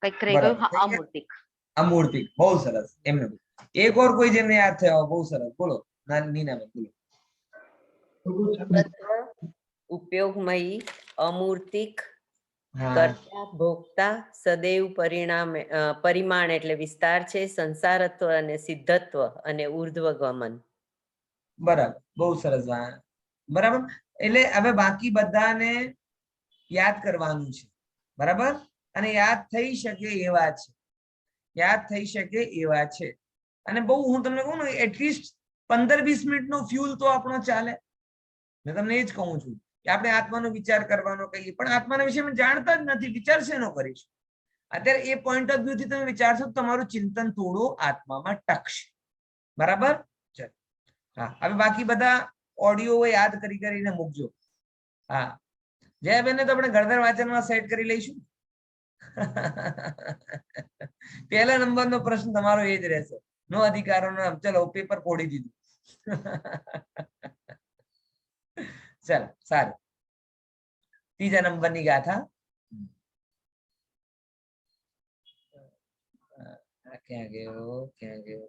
કઈક રહી ગયું, બરાબર. હા, અમૂર્તિક. અમૂર્તિક, બહુ સરસ. એમને એક ઓર કોઈ જેમને યાદ થયો, બહુ સરસ, બોલો. નીનાબેન બોલો. ઉપયોગમયી, અમૂર્તિક, હા, કર્તા, ભોક્તા, સદૈવ પરિમાણ એટલે વિસ્તાર છે, સંસારત્વ અને સિદ્ધત્વ અને ઉર્ધ્વગમન. બરાબર, બહુ સરસ. બરાબર, એટલે હવે બાકી બધાને યાદ કરવાનું છે. બરાબર, અને યાદ થઈ શકે એવા છે, યાદ થઈ શકે એવા છે. અને બહુ હું તમને કહું ને, એટલીસ્ટ 15-20 મિનિટનો ફ્યુલ તો આપણો ચાલે. મેં તમને એ જ કહું છું કે આપણે આત્માનો વિચાર કરવાનો કહીએ, પણ આત્માના વિશે અમે જાણતા જ નથી, વિચાર શેનો કરીશું? અત્યારે એ પોઈન્ટ ઓફ વ્યૂ થી તમે વિચારશો તો તમારું ચિંતન થોડું આત્મામાં ટકશે. બરાબર, ચલો. હા, હવે બાકી બધા ઓડિયો યાદ કરીને મૂકજો. હા, જયાબેનને તો આપણે ગળધર વાંચનમાં સેટ કરી લઈશું. પહેલા નંબરનો પ્રશ્ન તમારો એ જ રહેશે, 9 અધિકારોનો. ચલો, પેપર ફોડી દીધું. ચાલો, સારું. ત્રીજા નંબરની ગાથા. ક્યાં ગયો, ક્યાં ગયો?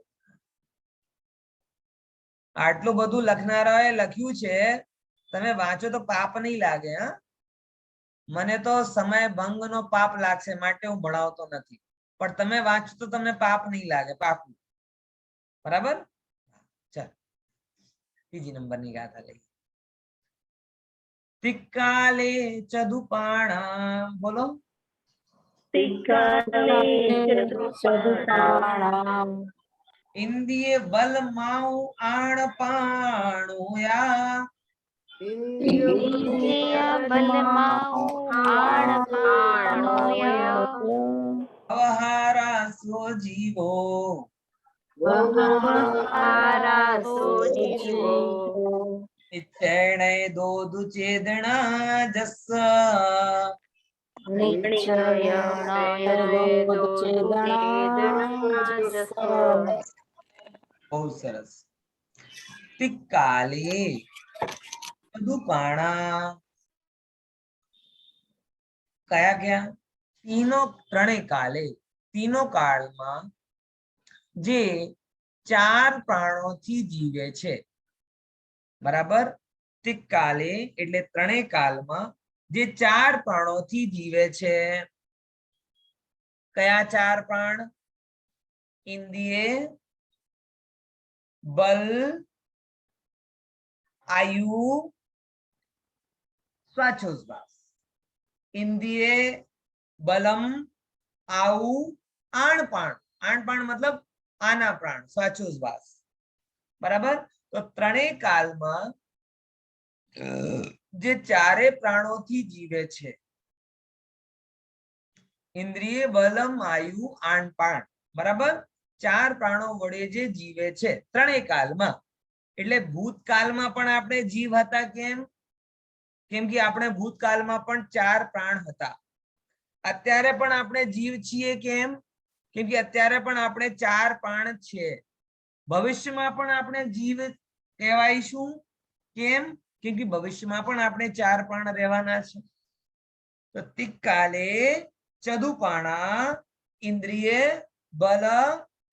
આટલું બધું લખનારાએ લખ્યું છે, તમે વાંચો તો પાપ નહીં લાગે. હા, મને તો સમય ભંગનો પાપ લાગશે, માટે હું ભણાવતો નથી, પણ તમે વાંચો તો તમને પાપ નહીં લાગે, પાકું. બરાબર, ચાલ ત્રીજી નંબરની ગાથા લઈ. તિક્કાલે ચદુપાણા, બોલો. ઇન્દ્રિય બલ માઉ આણ પાણુયા, ઇન્દ્રિય બલમાં આણપાણોયા, અવહારા સો જીવો, અવહારા સો જીવો, ઇચ્છેણે દોદુ ચેદણા જસ, બહુ સરસ. તિક્કાલે તદુપાણા કયા કયા? ત્રણેય કાલે, તીનો કાળમાં જે ચાર પ્રાણોથી જીવે છે. બરાબર? તિક્કાલે એટલે ત્રણેય કાળમાં જે ચાર પ્રાણોથી જીવે છે. કયા ચાર પ્રાણ? ઇન્દ્રિય, બલ, આયુ, શ્વાસોચ્છ્વાસ. ઇન્દ્રિય, બલમ, આયુ, આણપાણ. આણપાણ મતલબ આના પ્રાણ, શ્વાસોચ્છ્વાસ. બરાબર? તો ત્રણેય કાળમાં જે ચારે પ્રાણોથી જીવે છે, ઇન્દ્રિય, બલમ, આયુ, આણપાણ. બરાબર? ચાર પ્રાણો વડે જે જીવે છે ત્રણેય કાળમાં. એટલે ભૂતકાળમાં પણ આપણે જીવ હતા. કેમ? કેમ કે આપણે ભૂતકાળમાં પણ ચાર પ્રાણ હતા. અત્યારે પણ આપણે જીવ છીએ. કેમ? કેમ કે અત્યારે પણ આપણે ચાર પ્રાણ છે. ભવિષ્યમાં પણ આપણે જીવ કહેવાઈશું. કેમ? કેમ કે ભવિષ્યમાં પણ આપણે ચાર પ્રાણ રહેવાના છે. તો તિક્કાલે ચદુપાણા ઇન્દ્રિય, બલ,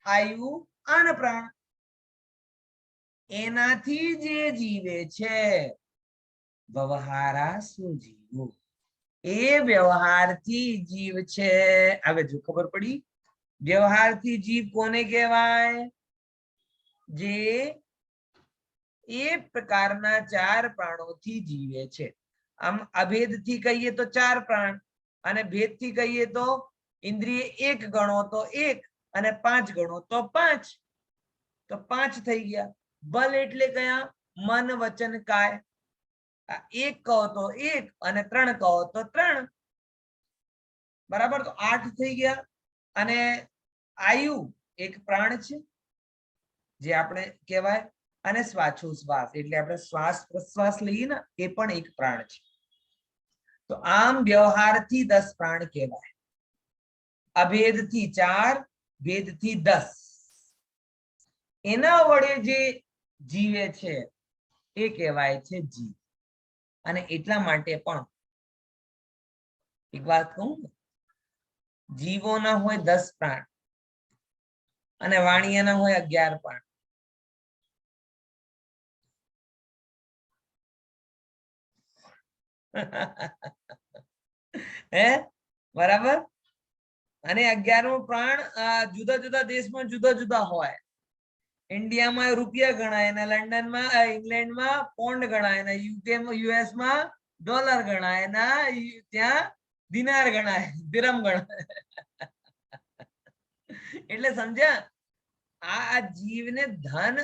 આયુ, આનપ્રાણ. એનાથી જે જીવે છે વ્યવહારા શું જીવું, એ વ્યવહારથી જીવ છે. હવે જો ખબર પડી, વ્યવહારથી જીવ કોને કહેવાય? જે એ પ્રકારના ચાર પ્રાણોથી જીવે છે. આમ અભેદથી કહીએ તો ચાર પ્રાણ, અને ભેદથી કહીએ તો ઇન્દ્રિય એક ગણો તો એક, અને પાંચ ગણો તો પાંચ. તો પાંચ થઈ ગયા. બલ એટલે કયા? મન, વચન, કાય. એક કહો તો એક, અને ત્રણ કહો તો ત્રણ. બરાબર? તો 8 થઈ ગયા. અને આયુ એક પ્રાણ છે જે આપણે કહેવાય. અને શ્વાસોચ્છ્વાસ એટલે આપણે શ્વાસ પ્રશ્વાસ લઈએ ને, એ પણ એક પ્રાણ છે. તો આમ વ્યવહારથી 10 પ્રાણ કહેવાય. અભેદથી 4, ભેદથી 10. એના વડે જે જીવે છે એ કહેવાય છે જીવ. અને એટલા માટે પણ એક વાત કહું, જીવોના હોય 10 પ્રાણ અને વાણિયાના હોય 11 પ્રાણ. હે? બરાબર? અને 11મો પ્રાણ જુદા જુદા દેશમાં જુદા જુદા હોય. ઇન્ડિયામાં રૂપિયા ગણાય, ને લંડનમાં, ઇંગ્લેન્ડમાં પોન્ડ ગણાય, ને યુએસમાં ડોલર ગણાય, ના ત્યાં દિનાર ગણાય, દિરહમ ગણાય. એટલે સમજ્યા? આ જીવને ધન,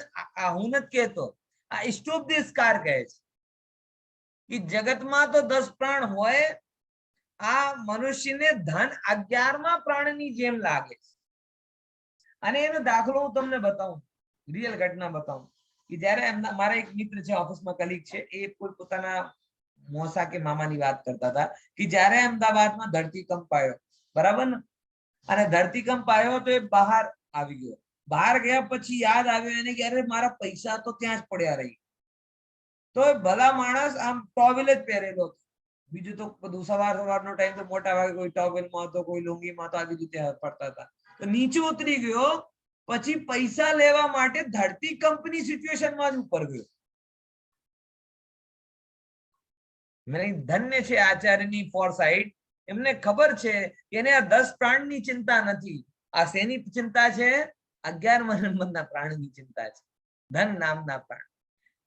હું નથી કહેતો, આ ઇષ્ટોપદેશકાર કહે છે કે જગતમાં તો 10 પ્રાણ હોય. આ મનુષ્યને ધન 11મા પ્રાણની જેમ લાગે છે. અને એનો દાખલો હું તમને બતાવું, રિયલ ઘટના બતાવું. કે જ્યારે મારા એક મિત્ર છે, ઓફિસમાં કલીગ છે, એ પોતાના મોસા કે મામાની વાત કરતા હતા કે જ્યારે અમદાવાદમાં ધરતીકંપ આવ્યો. બરાબર ને? અને ધરતીકંપ આવ્યો તો એ બહાર આવી ગયો. બહાર ગયા પછી યાદ આવ્યો એને કે અરે મારા પૈસા તો ત્યાં જ પડ્યા રહી. તો ભલા માણસ આમ ટોવેલ જ પહેરેલો હતો. બીજું તો બધું સવારનો ટાઈમ તો મોટા ભાગે કોઈ ટોવેલમાં હતો, કોઈ લુંગીમાં તો આવી રીતે પડતા હતા. તો નીચે ઉતરી ગયો. પછી પૈસા લેવા માટે ધરતીકંપની સિચ્યુએશનમાં જ ઉપર ગયો. ધન્ય છે આચાર્યની ફોરસાઇટ. એમને ખબર છે કે એને આ 10 પ્રાણની ચિંતા નથી. આ શેની ચિંતા છે? 11મા નંબરના પ્રાણની ચિંતા છે, ધન નામના પ્રાણ.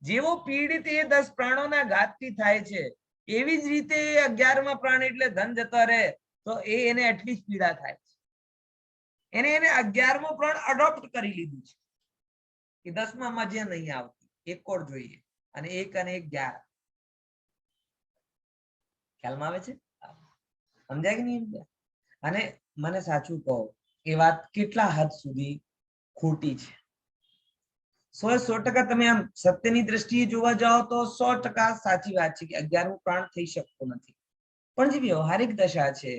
જેવો પીડિત એ 10 પ્રાણોના ઘાતથી થાય છે, એવી જ રીતે 11મા પ્રાણ એટલે ધન જતો રહે તો એને એટલી જ પીડા થાય છે. એને 11મો પ્રાણ અડોપ્ટ કરી લીધું છે કે 10મા મજા નહીં આવતી, એક કોડ જોઈએ. અને 1 અને 1 11. ખ્યાલમાં આવે છે? સમજાય કે નહીં? અને મને સાચું કહો, એ વાત કેટલા હદ સુધી ખોટી છે? 100% તમે આમ સત્યની દ્રષ્ટિએ જોવા જાઓ તો 100% સાચી વાત છે કે 11મું પ્રાણ થઈ શકતો નથી. પણ જે વ્યવહારિક દશા છે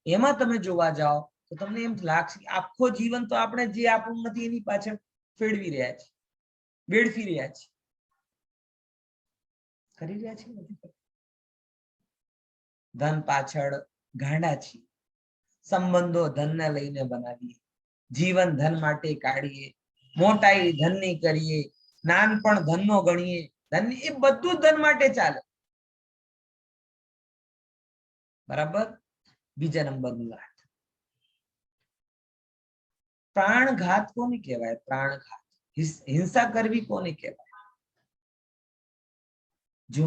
એમાં તમે જોવા જાઓ તો તમને એમ લાગશે કે આખો જીવન તો આપણે જે આપણું નથી એની પાછળ ફેરવી રહ્યા છે, વેડફી રહ્યા છે, કરી રહ્યા છે, નથી કરતા. ધન પાછળ ગાંડા છીએ, સંબંધો ધનને લઈને બનાવીએ, જીવન ધન માટે કાઢીએ, મોટાઈ ધનની કરીએ, નાનપણ ધનનો ગણીએ, ધન એ બધું ધન માટે ચાલે. બરાબર. બીજા નંબરની વાત, પ્રાણઘાત કોને કહેવાય? પ્રાણઘાત, હિંસા કરવી કોને કહેવાય? જો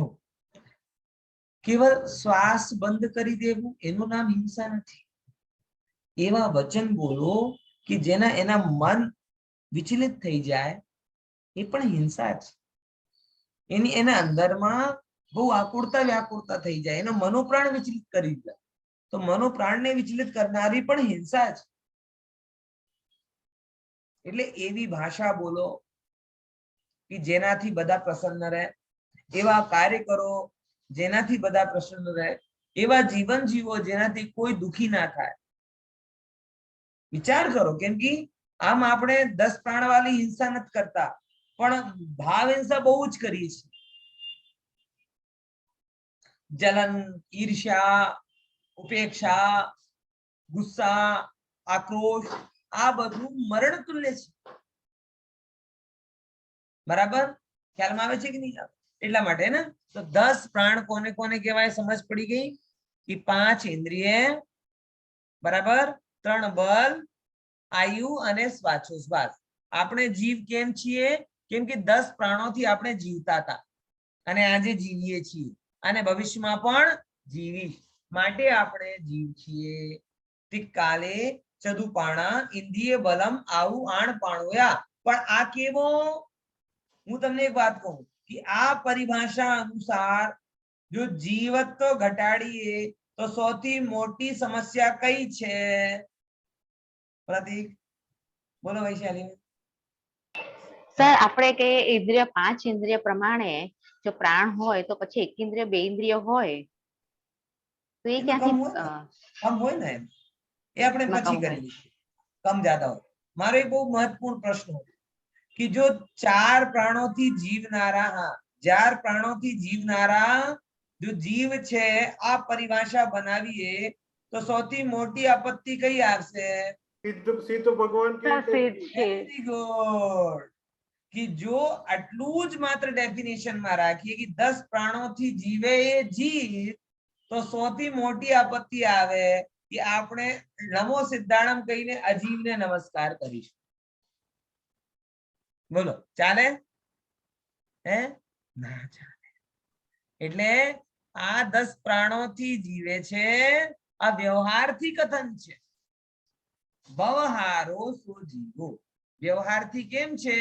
કેવળ શ્વાસ બંધ કરી દેવું એનું નામ હિંસા નથી. એવા વચન બોલો કે જેના એના મન વિચલિત થઈ જાય, એ પણ હિંસા છે. એના અંદરમાં બહુ આકુરતા વ્યાકુરતા થઈ જાય, એનો મનોપ્રાણ વિચલિત કરી દે, તો મનોપ્રાણને વિચલિત કરનારી પણ હિંસા છે. એટલે એવી ભાષા બોલો કે જેનાથી બધા પ્રસન્ન રહે, એવા કાર્ય કરો જેનાથી બધા પ્રસન્ન રહે, એવા જીવન જીવો જેનાથી કોઈ દુખી ના થાય. વિચાર કરો, કેમ કે આમ આપણે 10 પ્રાણ વાળી હિંસા નથી કરતા, પણ ભાવ હિંસા બહુ જ કરીએ છીએ. જલન, ઈર્ષ્યા, ઉપેક્ષા, ગુસ્સા, આક્રોશ, આ બધું મરણ તુલ્ય છે. બરાબર? ખ્યાલમાં આવે છે કે નહીં? એટલા માટે ને તો 10 પ્રાણ કોને કોને કહેવાય? સમજ પડી ગઈ કે 5 ઇન્દ્રિય, બરાબર, 3 બલ, આયુ અને શ્વાસોશ્વાસ. આપણે જીવ કેમ છીએ? કેમ કે 10 પ્રાણોથી આપણે જીવતા હતા અને આજે જીવીએ છીએ અને ભવિષ્યમાં પણ જીવીશ, માટે આપણે જીવ છીએ. કાલે ચદુપાણા ઇન્દ્રિય બલમ આવું આણ પાણોયા. પણ આ કેવો? હું તમને એક વાત કહું કે આ પરિભાષા અનુસાર જો જીવત્વ ઘટાડીએ તો સૌથી મોટી સમસ્યા કઈ છે? પ્રતીક બોલો. વૈશાલી સર, આપણે કે ઇન્દ્રિય 5 ઇન્દ્રિય પ્રમાણે જો પ્રાણ હોય તો પછી એક ઇન્દ્રિય 2 ઇન્દ્રિય હોય તો એ ક્યાંથી કમ હોય ને? એ આપણે પછી કરીએ, કમ જ્યાદા હોય. મારો એક બહુ મહત્વપૂર્ણ પ્રશ્ન હતો કે જો 4 પ્રાણોથી જીવનારા, હા, 4 પ્રાણોથી જીવનારા જો જીવ છે, આ પરિભાષા બનાવીએ તો સૌથી મોટી આપત્તિ કઈ આવશે? સિદ્ધ ભગવાન વેરી ગુડ. કે જો આટલું જ માત્ર ડેફિનેશન માં રાખીએ કે 10 પ્રાણોથી જીવે એ જીવ, તો સૌથી મોટી આપત્તિ આવે કે આપણે નમો સિદ્ધાણમ કહીને અજીવને નમસ્કાર કરીશું. બોલો, ચાલે? હે? ના ચાલે. એટલે આ 10 પ્રાણોથી જીવે છે, આ વ્યવહારથી કથન છે. વ્યવહારો સો જીવો. વ્યવહારથી કેમ છે?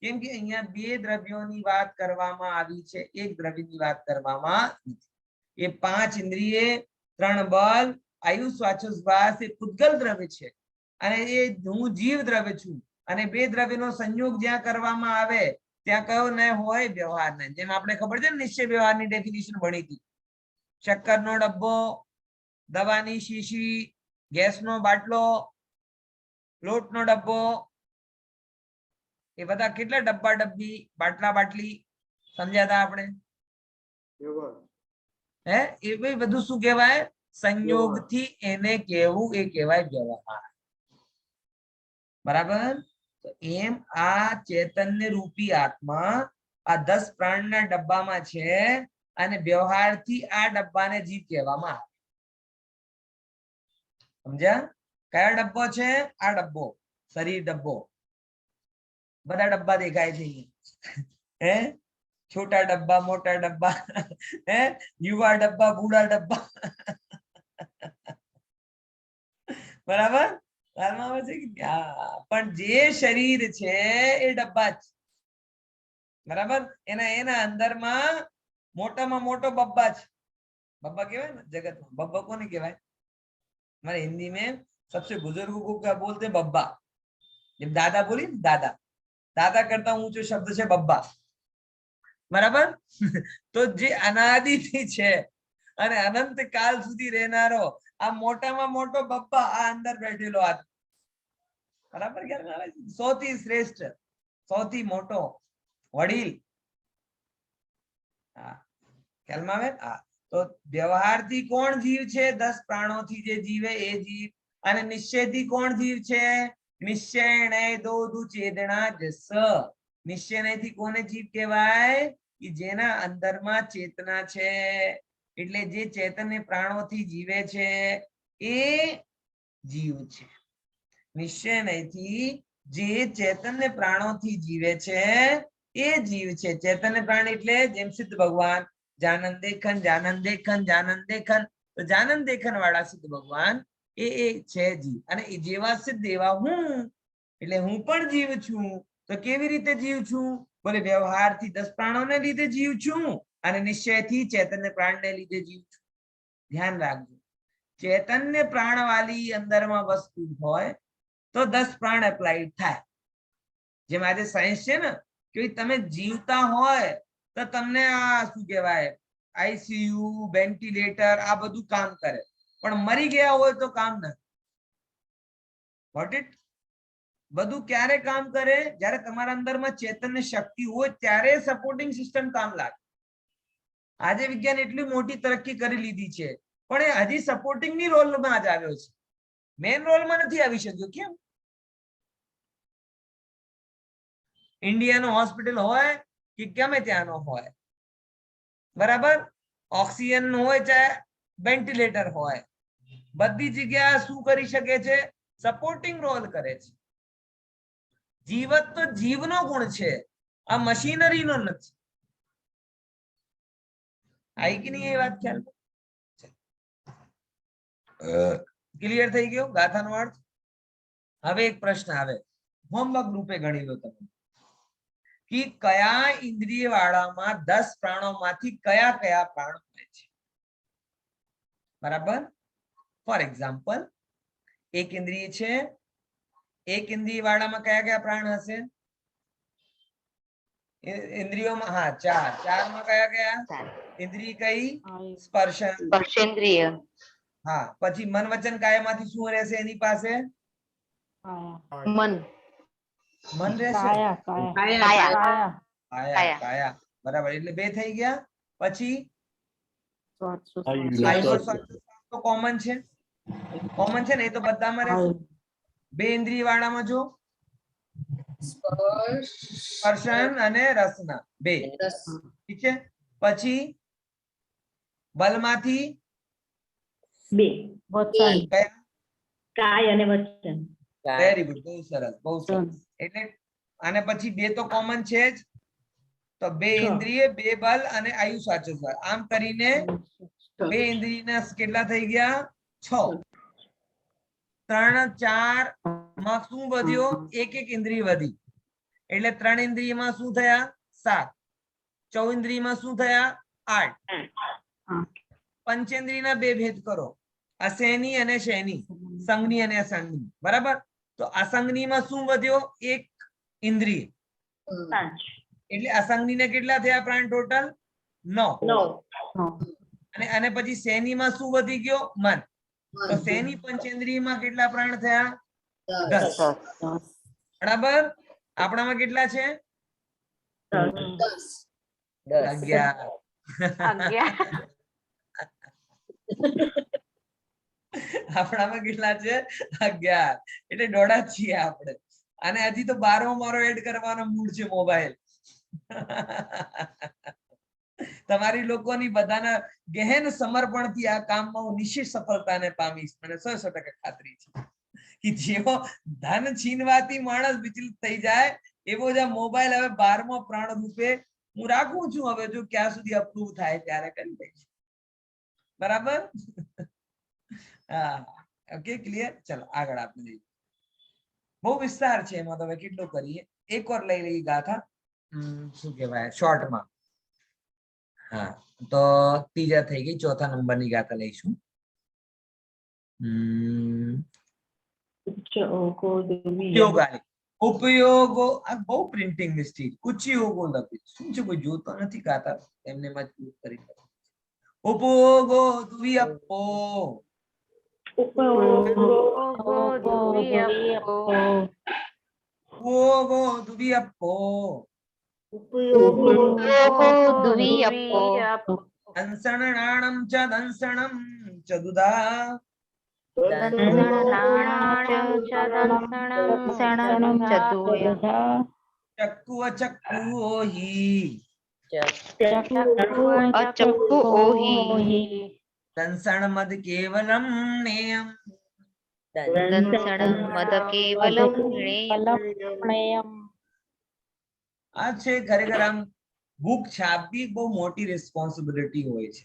કેમ કે અહીંયા 2 દ્રવ્યોની વાત કરવામાં આવી છે, એક દ્રવ્યની વાત કરવામાં નથી. એ 5 ઇન્દ્રિય, 3 બલ, આયુ, શ્વાસોશ્વાસ એ પૂતગલ દ્રવ્ય છે અને એ હું જીવ દ્રવ્ય છું. અને 2 દ્રવ્યનો સંયોગ જ્યાં કરવામાં આવે ત્યાં કયો ન હોય? વ્યવહાર ન. જેમ આપણે ખબર છે ને નિશ્ચય વ્યવહારની ડેફિનેશન ભણી હતી, શક્કરનો ડબ્બો, દવાની શીશી, ગેસનો બાટલો, લોટનો ડબ્બો, એ બધા કેટલા ડબ્બા ડબ્બી, બાટલા બાટલી સમજ્યા હતા આપણે? હે? એ બધું શું કહેવાય? સંયોગથી એને કહેવું, એ કહેવાય વ્યવહાર. બરાબર? તો એમ આ ચૈતન્ય રૂપી આત્મા આ 10 પ્રાણના ડબ્બામાં છે અને વ્યવહારથી આ ડબ્બાને જીવ કહેવામાં આવે. સમજ્યા? કયો ડબ્બો છે? આ ડબ્બો, શરીર ડબ્બો. બધા ડબ્બા દેખાય છે હે? छोटा डब्बा, मोटा डब्बा, है युवा डब्बा, बूढ़ा डब्बा. बराबर? પણ જે શરીર છે એ ડબ્બા છે. બરાબર? એના અંદરમાં મોટામાં મોટો બબ્બા છે. बब्बा કહેવાય ને જગતમાં. बब्बा કોને કહેવાય? हमारे हिंदी में सबसे बुजुर्गों को क्या बोलते हैं? बब्बा. जब दादा बोली दादा, दादा करता ऊंचो शब्द છે बब्बा. बराबर? तो जे अनादिથી છે અને અનંત કાળ સુધી રહેનારો આ મોટામાં મોટો બપ્પા આ અંદર બેઠેલો આત્મા. બરાબર ખ્યાલ આવે છે? સૌથી શ્રેષ્ઠ, સૌથી મોટો વડીલ. હા, ખ્યાલમાં આવે? હા. તો વ્યવહારથી કોણ જીવ છે? 10 પ્રાણોથી જે જીવે એ જીવ. અને નિશ્ચયથી કોણ જીવ છે? નિશ્ચયણે દોધુ ચેતના જસ. નિશ્ચયથી કોને જીવ કહેવાય? કે જેના અંદરમાં ચેતના છે. એટલે જે ચૈતન્ય પ્રાણોથી જીવે છે એ જીવ છે. નિશ્ચયથી જે ચૈતન્ય પ્રાણોથી જીવે છે એ જીવ છે. ચૈતન્ય પ્રાણ એટલે જેમ સિદ્ધ ભગવાન જાનંદ દેખન જાનંદ દેખન જાનંદ દેખન. તો જાનંદ દેખન વાળા સિદ્ધ ભગવાન એ છે જીવ. અને એ જેવા સિદ્ધ એવા હું, એટલે હું પણ જીવ છું. તો કેવી રીતે જીવ છું? બોલે વ્યવહારથી 10 પ્રાણોને લીધે જીવ છું અને નિશ્ચયથી ચૈતન્ય પ્રાણને લીધે જીવ છું. ધ્યાન રાખજો, ચૈતન્ય પ્રાણ વાળી અંદરમાં વસ્તુ હોય તો 10 પ્રાણ એપ્લાઈડ થાય. જેમ આજે સાયન્સ છે ને કે તમે જીવતા હોય તો તમને આ શું કહેવાય, આઈસીયુ, વેન્ટિલેટર આ બધું કામ કરે, પણ મરી ગયા હોય તો કામ ન. What it? બધું ક્યારે કામ કરે? જ્યારે તમારા અંદરમાં ચેતન્ય શક્તિ હોય ત્યારે સપોર્ટિંગ સિસ્ટમ કામ લાગે. આજે વિજ્ઞાન એટલી મોટી તરક્કી કરી લીધી છે પણ એ હજી સપોર્ટિંગ ની રોલમાં જ આવ્યો છે, મેઇન રોલમાં નથી આવી શક્યો. કેમ? ઇન્ડિયાનો હોસ્પિટલ હોય કે ગમે ત્યાંનો હોય, બરાબર, ઓક્સિજન હોય ચાહે વેન્ટિલેટર હોય, બધી જગ્યા શું કરી શકે છે? સપોર્ટિંગ રોલ કરે છે. જીવત તો જીવનો ગુણ છે, આ મશીનરીનો નથી. આવી કે નહીં એ વાત? ખ્યાલ ક્લિયર થઈ ગયો ગાથાનો અર્થ? હવે એક પ્રશ્ન આવે, હોમવર્ક રૂપે ગણી લો તમે કે કયા ઇન્દ્રિય વાળામાં 10 પ્રાણોમાંથી કયા કયા પ્રાણ હોય છે? બરાબર. ફોર એક્ઝામ્પલ, એક ઇન્દ્રિય છે, એક ઇન્દ્રિય વાળામાં કયા કયા પ્રાણ હશે? ઇન્દ્રિયોમાં હા 4. 4 માં કયા કયા ઇન્દ્રિય? કઈ? સ્પર્શન, સ્પર્શેન્દ્રિય. હા. પછી મન વચન કાયા માંથી શું રહેશે એની પાસે? મન. મન રહેશે. કાયા કાયા કાયા. કાયા કાયા કાયા, બરાબર. એટલે 2 થઈ ગયા. પછી સ્વાદ આયુ તો કોમન છે, કોમન છે ને, એ તો બધામાં રહેશે. 2 ઇન્દ્રિય વાળામાં જો સ્પર્શન અને રસના 2, ઠીક છે. પછી બલમાંથી 2 વચન, કયા? કાય અને વચન. વેરી ગુડ, બહુ સરસ, બહુ સરસ. એટલે અને પછી 2 તો કોમન છે જ, તો 2 ઇન્દ્રિય, 2 બલ અને આયુ સાચો સ્વર. આમ કરીને 2 ઇન્દ્રિયના કેટલા થઈ ગયા? 6. 3 4 માં શું વધ્યો? એક ઇન્દ્રિય વધી, એટલે 3 ઇન્દ્રિયમાં શું થયા? 7. 4 ઇન્દ્રિયમાં શું થયા? 8. પંચેન્દ્રિયના 2 ભેદ કરો, અસેની અને શેની, સંગની અને અસંગની. બરાબર. તો અસંગનીમાં શું વધ્યો? 1 ઇન્દ્રિય, એટલે અસંગની ને કેટલા થયા પ્રાણ? ટોટલ 9. અને પછી શેનીમાં શું વધી ગયો? મન. તો શેની પંચેન્દ્રિયમાં કેટલા પ્રાણ થયા? 10. બરાબર. આપણામાં કેટલા છે? 11. આપણામાં કેટલા છે? 11. એટલે દોડા છીએ આપણે. અને હજી તો 12મો મારો એડ કરવાનો મૂડ છે મોબાઈલ. તમારી લોકોની બધાના ગહેન સમર્પણથી આ કામમાં હું નિશ્ચિત સફળતાને પામીશ, મને 100% ખાતરી છે. કે જેવો ધન છીનવાથી માણસ વિચલિત થઈ જાય એવો જ આ મોબાઈલ હવે 12મો પ્રાણ રૂપે હું રાખું છું. હવે જો ક્યાં સુધી અપ્રૂવ થાય ત્યારે કરી દઈશ. બરાબર. હા, ઓકે, ક્લિયર. ચલો આગળ આપણે જઈએ. બહુ વિસ્તાર છે એમાં, તો હવે કેટલું કરીએ? એક વાર લઈ લઈએ ગાથા, શું કહેવાય, શોર્ટમાં. હા, તો ત્રીજા થઈ ગઈ. ચોથા નંબરની ગાથા લઈશું. ઉપયોગો. આ બહુ પ્રિન્ટિંગ મિસ્ટેક. ઉચ્ચયોગો લખ્યું. શું છે? કોઈ જોતો નથી ગાથા, એમને મજબૂત કરી. उपयोगो द्विअप्पो उपयोगो द्विअप्पो उपयोगो दंसनाणं च दंसनं च दुधा चक्कु अचक्कुओ हि अचक्कु ओहि दंसण मद केवलम नेयम દંસણં મદ કેવલં જ્ઞેયં. આ છે ખરેખર આમ બુક છાપવી બહુ મોટી રિસ્પોન્સિબિલિટી હોય છે.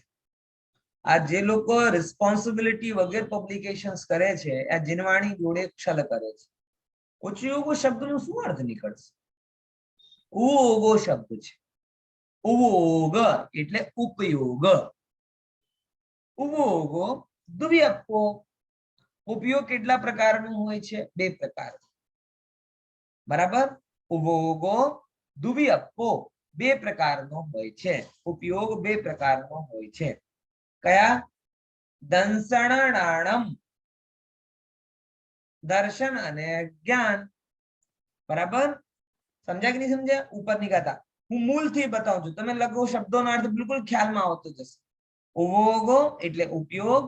આ જે લોકો રિસ્પોન્સિબિલિટી વગર પબ્લિકેશન્સ કરે છે આ જીનવાણી જોડે છલ કરે છે. ઉપયોગો શબ્દનો શું અર્થ નીકળશે? ઉગો શબ્દ છે. ઉગોગ એટલે ઉપયોગ. ઉગોગો દ્વિઅપ્પો. ઉપયોગ કેટલા પ્રકારનો હોય છે? બે પ્રકાર. બરાબર. ઉગોગો દ્વિઅપ્પો બે પ્રકારનો હોય છે. ઉપયોગ બે પ્રકારનો હોય છે. કયા? દંસણાણમ દર્શન અને જ્ઞાન. બરાબર. સમજ્યા કે નહીં સમજ્યા? ઉપરની ગાથા હું મૂળથી બતાવું છું, તમે લખો શબ્દોનો અર્થ બિલકુલ ખ્યાલમાં આવતો જશે. ઉગોગો એટલે ઉપયોગ,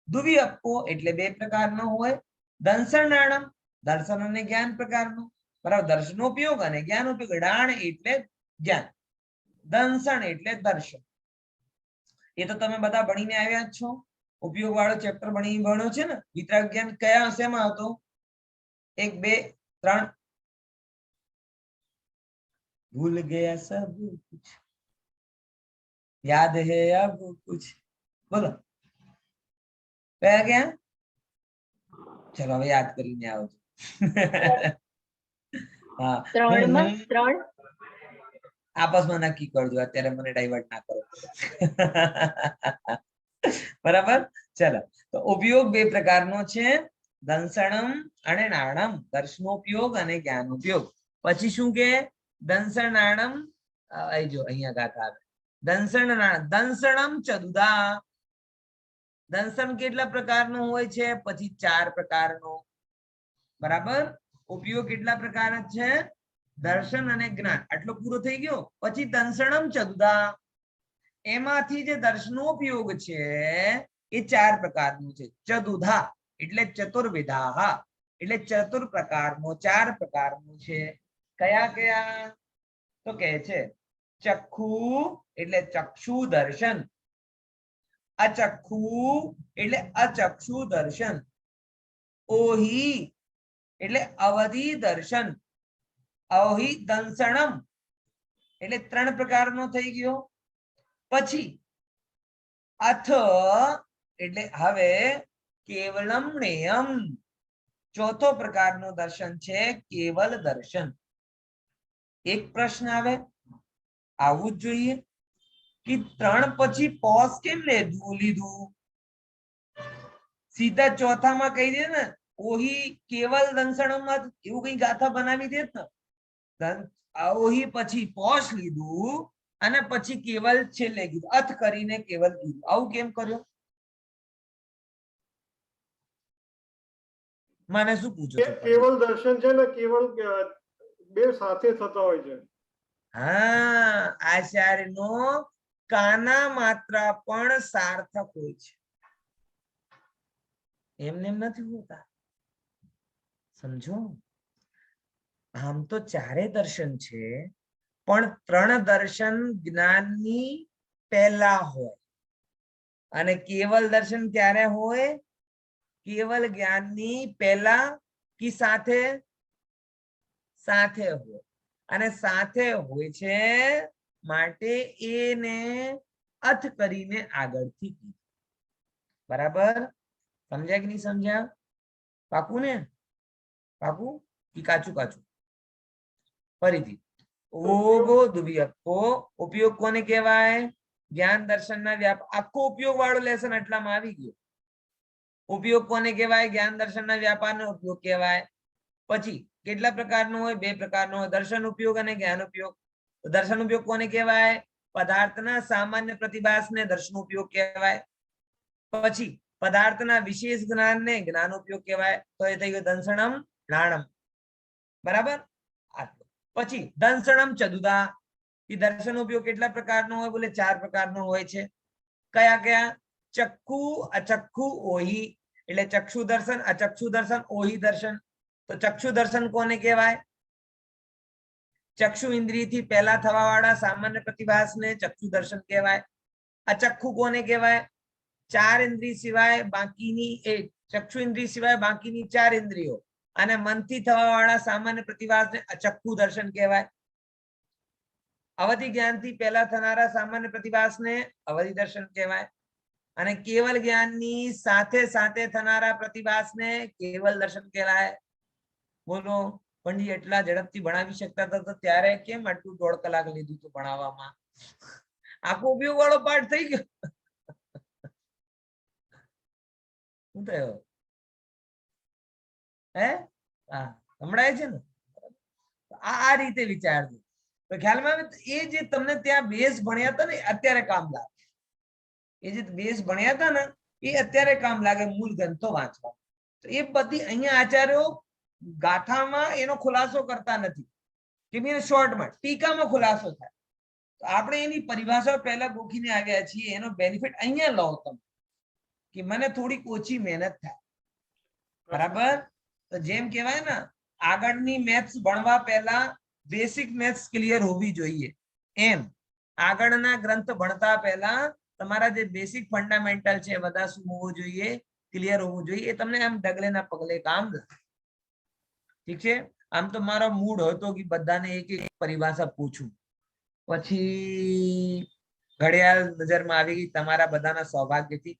દ્વિઅપ્પો એટલે બે પ્રકારનો હોય, દંસણાણમ દર્શન અને જ્ઞાન પ્રકારનો. બરાબર. દર્શનોપયોગ અને જ્ઞાન ઉપયોગ. ડાણ એટલે જ્ઞાન, દંસણ એટલે દર્શન. એ તો તમે બધા ભણીને આવ્યા જ છો. ઉપયોગ વાળો ચેપ્ટર ભણ્યો છે ને. વિતરાગ જ્ઞાન કયા શેમાં હતો? 1 2 3 भूल गया सब कुछ याद है अब कुछ. बोलो कया क्या? चलो હવે યાદ કરીને આવજો. હા, આપસમાં નક્કી કરજો, અત્યારે મને ડાયવર્ટ ના કરો. બરાબર. ચલો, તો ઉપયોગ બે પ્રકારનો છે, દંસણમ અને નાણમ. દર્શનોપયોગ અને જ્ઞાનોપયોગ. પછી શું કે? દંસણાણમ આઈ જો અહીંયા ગાથા આવે. દંસણમ ચદુદા. દંસણ કેટલા પ્રકારનું હોય છે? પછી 4 પ્રકારનો. બરાબર. ઉપયોગ કેટલા પ્રકાર છે? દર્શન અને જ્ઞાન. આટલો પૂરો થઈ ગયો. પછી દંસણમ ચદુદા. એમાંથી જે દર્શનોપયોગ છે એ 4 પ્રકારનું છે. ચદુધા એટલે ચતુર્વિધા એટલે ચતુર પ્રકારનો, 4 પ્રકારનું છે. કયા કયા? તો કહે છે ચક્ષુ એટલે ચક્ષુ દર્શન, અચક્ષુ એટલે અચક્ષુ દર્શન, ઓહી એટલે અવધિ દર્શન, ઓહી દંસણમ એટલે 3 પ્રકારનો થઈ ગયો. પછી અથ એટલે હવે કેવલમ નેયમ, ચોથો પ્રકારનો દર્શન છે કેવલ દર્શન. એક પ્રશ્ન આવે, આવું જ જોઈએ કે 3 પછી પોઝ કેમ લીધું? સીધા ચોથામાં કહી દે ને, ઓહી કેવલ દંસણમાં, એવું કઈ ગાથા બનાવી દે ને. ઓહી પછી પોઝ લીધું અને પછી કેવલ છેલ્લે કીધું, અથ કરીને કેવલ કીધું. આવું કેમ કર્યું? મને શું પૂછો છો? કેવલ દર્શન છે ને, કેવલ બે સાથે થતા હોય છે. હા, આચાર્યનો કાના માત્રા પણ સાર્થક હોય છે, એમને એમ નથી હોતા. સમજો. આમ તો 4 દર્શન છે, પણ 3 દર્શન જ્ઞાનની પહેલા હોય અને કેવલ દર્શન ક્યારે હોય? કેવલ જ્ઞાનની પહેલા કે સાથે? સાથે હોય. અને સાથે હોય છે માટે એને અથ કરીને આગળથી કીધું. બરાબર. સમજ્યા કે નહીં સમજ્યા? પાકું ને? પાકું કે કાચું કાચું? ફરીથી. ઓગો દ્વિઅપ્પો. ઉપયોગ કોને કહેવાય? જ્ઞાન દર્શનના વ્યાપ. આખો ઉપયોગ વાળો લેસન એટલામાં આવી ગયો. ઉપયોગ કોને કહેવાય? જ્ઞાન દર્શનના વ્યાપારનો ઉપયોગ કહેવાય. પછી કેટલા પ્રકારનો હોય? 2 પ્રકારનો હોય, દર્શન ઉપયોગ અને જ્ઞાન ઉપયોગ. દર્શન ઉપયોગ કોને કહેવાય? પદાર્થના સામાન્ય પ્રતિભાસને દર્શનોપયોગ કહેવાય. પછી પદાર્થના વિશેષ જ્ઞાનને જ્ઞાનોપયોગ કહેવાય. તો એ થઈ ગયું દંસણમ જ્ઞાનમ. બરાબર. આટલું. પછી દંસણમ ચતુદા. એ દર્શનોપયોગ કેટલા પ્રકારનો હોય? બોલે 4 પ્રકારનો હોય છે. કયા કયા? ચક્ષુ, અચક્ષુ, ઓહી. એટલે ચક્ષુ દર્શન, અચક્ષુ દર્શન, ઓહી દર્શન. તો ચક્ષુ દર્શન કોને કહેવાય? ચક્ષુ ઇન્દ્રિય થી પહેલા થવા વાળા સામાન્ય પ્રતિભાસને ચક્ષુ દર્શન કહેવાય. અચક્ષુ કોને કહેવાય? 4 ઇન્દ્રિય સિવાય બાકીની ચક્ષુ ઇન્દ્રિય સિવાય બાકીની 4 ઇન્દ્રિયો અને મનથી થવા વાળા સામાન્ય પ્રતિભાસને અચક્ષુ દર્શન કહેવાય. અવધિ જ્ઞાનથી પહેલા થનારા સામાન્ય પ્રતિભાસને અવધિ દર્શન કહેવાય. અને કેવલ જ્ઞાનની સાથે સાથે થનારા પ્રતિભાસને કેવલ દર્શન કહેવાય. બોલો પંડિત એટલા ઝડપથી ભણાવી શકતા હતા તો ત્યારે કેમ આટલું 1.5 કલાક લીધું હતું ભણાવવામાં? આખો ઉપયોગ વાળો પાઠ થઈ ગયો. શું થયો? હે? હા, સંભળાય છે ને? આ રીતે વિચારજો તો ખ્યાલમાં આવે. એ જે તમને ત્યાં બેઝ ભણ્યા હતા ને અત્યારે કામ લાગે. એ જે બેઝ ભણ્યા હતા ને એ અત્યારે કામ લાગે મૂળ ગ્રંથો વાંચવા. તો એ બધી અહીંયા આચાર્યો ગાથામાં એનો ખુલાસો કરતા નથી કે શોર્ટમાં ટીકામાં ખુલાસો થાય. તો આપણે એની પરિભાષા પહેલા ગોખીને આવ્યા છીએ. એનો બેનિફિટ અહીંયા લો તમે કે મને થોડીક ઓછી મહેનત થાય. બરાબર. તો જેમ કહેવાય ને આગળની મેથ્સ ભણવા પહેલા બેસિક મેથ્સ ક્લિયર હોવી જોઈએ, એમ આગળના ગ્રંથ ભણતા પહેલા તમારા જે બેસિક ફંડામેન્ટલ છે બધા શું હોવું જોઈએ? ક્લિયર હોવું જોઈએ. એ તમને આમ ડગલે ના પગલે કામ લાગે. ઠીક છે. આમ તો મારો મૂડ હતો કે બધાને એક એક પરિભાષા પૂછું. પછી ઘડિયાળ નજરમાં આવી ગઈ તમારા બધાના સૌભાગ્યથી.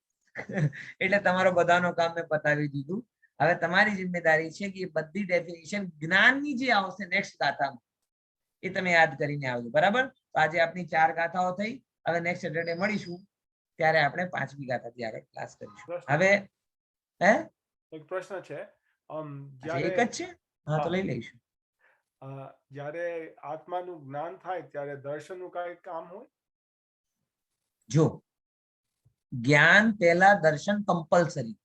એટલે તમારો બધાનો કામ મેં પતાવી દીધું. હવે તમારી જિમ્મેદારી છે કે બધી ડેફિનેશન જ્ઞાનની જે આવશે નેક્સ્ટ ગાથામાં એ તમે યાદ કરીને આવજો. બરાબર. તો આજે આપણી 4 ગાથાઓ થઈ. હવે નેક્સ્ટ સેટરડે મળીશું ત્યારે આપણે 5મી ગાથાથી આગળ ક્લાસ કરીશું. હવે એક પ્રશ્ન છે. એક જ છે? હા તો લઈ લઈશું. જ્યારે આત્માનું જ્ઞાન થાય ત્યારે દર્શનનું કઈ કામ હોય? જો જ્ઞાન પહેલા દર્શન કમ્પલસરી.